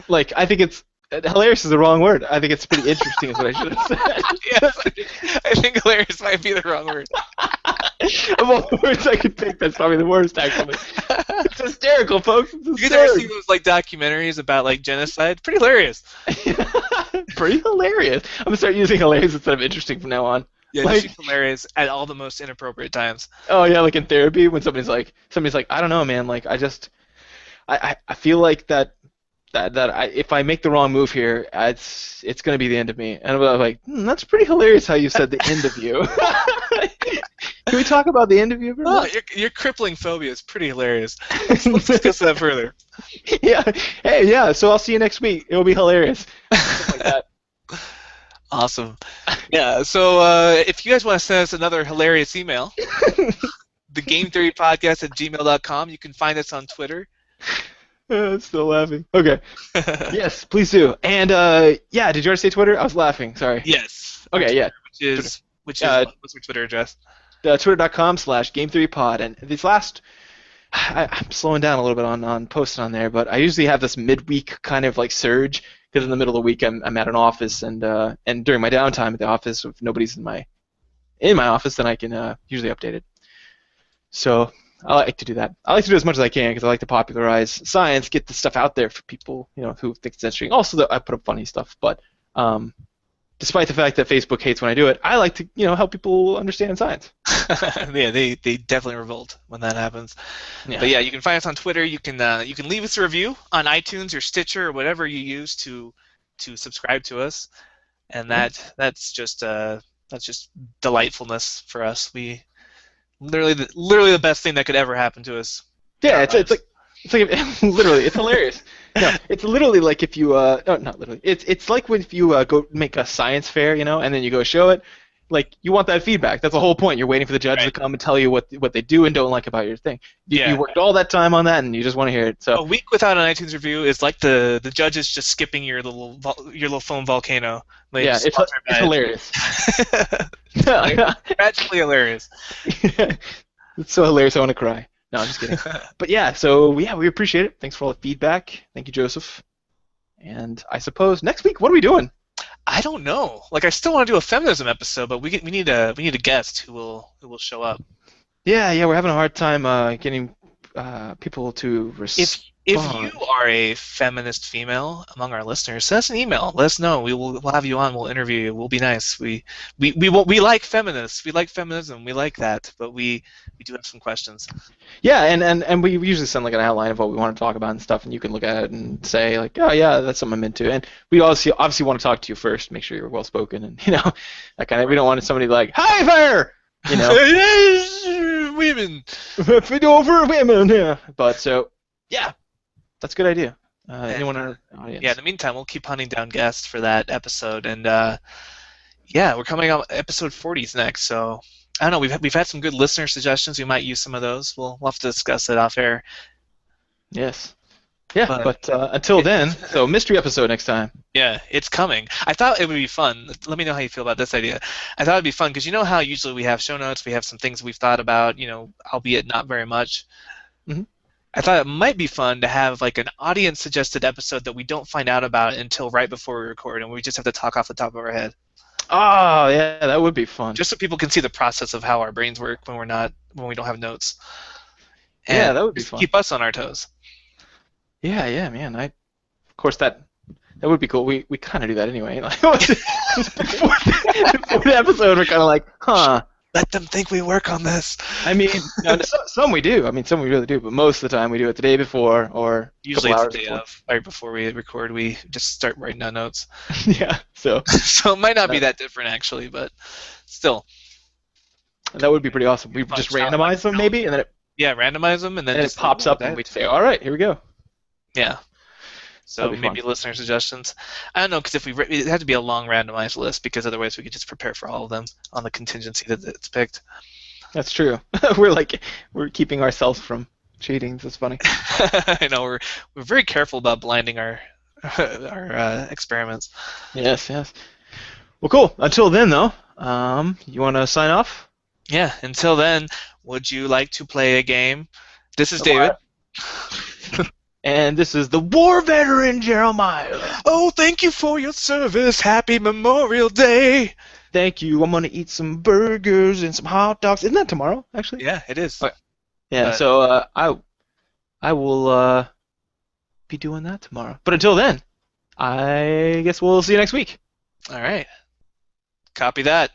like I think it's. Hilarious is the wrong word. I think it's pretty interesting is what I should have said. Yes, I think hilarious might be the wrong word. Of all the words I could pick, that's probably the worst, actually. It's hysterical, folks. It's you guys ever see those documentaries about genocide? Pretty hilarious. Pretty hilarious. I'm going to start using hilarious instead of interesting from now on. Yeah, just use hilarious at all the most inappropriate times. Oh, yeah, like in therapy when somebody's like, I don't know, man, I feel like that if I make the wrong move here, it's going to be the end of me. And I'm like, that's pretty hilarious how you said the end of you. Can we talk about the end of you? Oh, your crippling phobia is pretty hilarious. Let's discuss that further. Yeah. Hey, yeah. So I'll see you next week. It'll be hilarious. Something like that. Awesome. Yeah. So if you guys want to send us another hilarious email, thegametheorypodcast@gmail.com. You can find us on Twitter. Still laughing. Okay. Yes, please do. And did you already say Twitter? I was laughing. Sorry. Yes. Okay. Yeah. Which is what's your Twitter address? Twitter.com/Game3Pod. And these last, I'm slowing down a little bit on posting on there, but I usually have this midweek kind of surge because in the middle of the week I'm at an office and during my downtime at the office, if nobody's in my office, then I can usually update it. So. I like to do that. I like to do as much as I can because I like to popularize science, get the stuff out there for people, who think it's interesting. Also, I put up funny stuff, but despite the fact that Facebook hates when I do it, I like to, help people understand science. Yeah, they definitely revolt when that happens. Yeah. But yeah, you can find us on Twitter. You can leave us a review on iTunes or Stitcher or whatever you use to subscribe to us, and that's just delightfulness for us. We literally the best thing that could ever happen to us. Yeah, it's like literally, it's hilarious. No, it's literally like if you no, not literally. It's like when if you go make a science fair, and then you go show it. Like you want that feedback. That's the whole point. You're waiting for the judge to come and tell you what they do and don't like about your thing. You worked all that time on that, and you just want to hear it. So a week without an iTunes review is like the judges just skipping your little phone volcano. Yeah, it's hilarious. Tragically hilarious. It's so hilarious. I want to cry. No, I'm just kidding. But yeah, so yeah, we appreciate it. Thanks for all the feedback. Thank you, Joseph. And I suppose next week, what are we doing? I don't know. I still want to do a feminism episode, but we need a guest who will show up. Yeah, we're having a hard time getting people to respond. If you are a feminist female among our listeners, send us an email. Let us know. We'll have you on. We'll interview you. We'll be nice. We like feminists. We like feminism. We like that. But we do have some questions. Yeah, and we usually send an outline of what we want to talk about and stuff, and you can look at it and say oh yeah, that's something I'm into. And we obviously want to talk to you first. Make sure you're well spoken, and that kind of. We don't want somebody hi there. Women. Over women. Yeah. But so yeah. That's a good idea. Anyone in our audience? Yeah, in the meantime, we'll keep hunting down guests for that episode. And, we're coming up, episode 40 is next. So, I don't know, we've had some good listener suggestions. We might use some of those. We'll have to discuss it off air. Yes. Yeah, But but until then, so mystery episode next time. yeah, it's coming. I thought it would be fun. Let me know how you feel about this idea. I thought it'd be fun because you know how usually we have show notes, we have some things we've thought about, albeit not very much. Mhm. I thought it might be fun to have like an audience suggested episode that we don't find out about until right before we record, and we just have to talk off the top of our head, Oh, yeah, that would be fun. just so people can see the process of how our brains work when we don't have notes, Yeah, and that would be just fun. keep us on our toes. Yeah, yeah, man. Of course, that would be cool. We kind of do that anyway. Like, just before the episode, we're kind of like, huh. Let them think we work on this. I mean, no, some we do. I mean, some we really do. But most of the time, we do it the day before or Usually a it's couple the hours day before. of, right before we record, we just start writing down notes. Yeah. So So it might not be that different actually, but still. that would be pretty awesome. We Fun just challenge. randomize them maybe, and then Yeah, randomize them and then it just pops up, and we say, all right, here we go. yeah. So That'd be maybe fun. listener suggestions. I don't know, because if it had to be a long randomized list, because otherwise we could just prepare for all of them on the contingency that it's picked. That's true. We're keeping ourselves from cheating. That's funny. I know we're very careful about blinding our experiments. Yes, yes. Well, cool. Until then, though, you want to sign off? Yeah. Until then, would you like to play a game? This is David. And this is the war veteran Jeremiah. Oh, thank you for your service. Happy Memorial Day. Thank you. I'm gonna eat some burgers and some hot dogs. Isn't that tomorrow, actually? Yeah, it is. Okay. Yeah. But- So I will be doing that tomorrow. But until then, I guess we'll see you next week. All right. Copy that.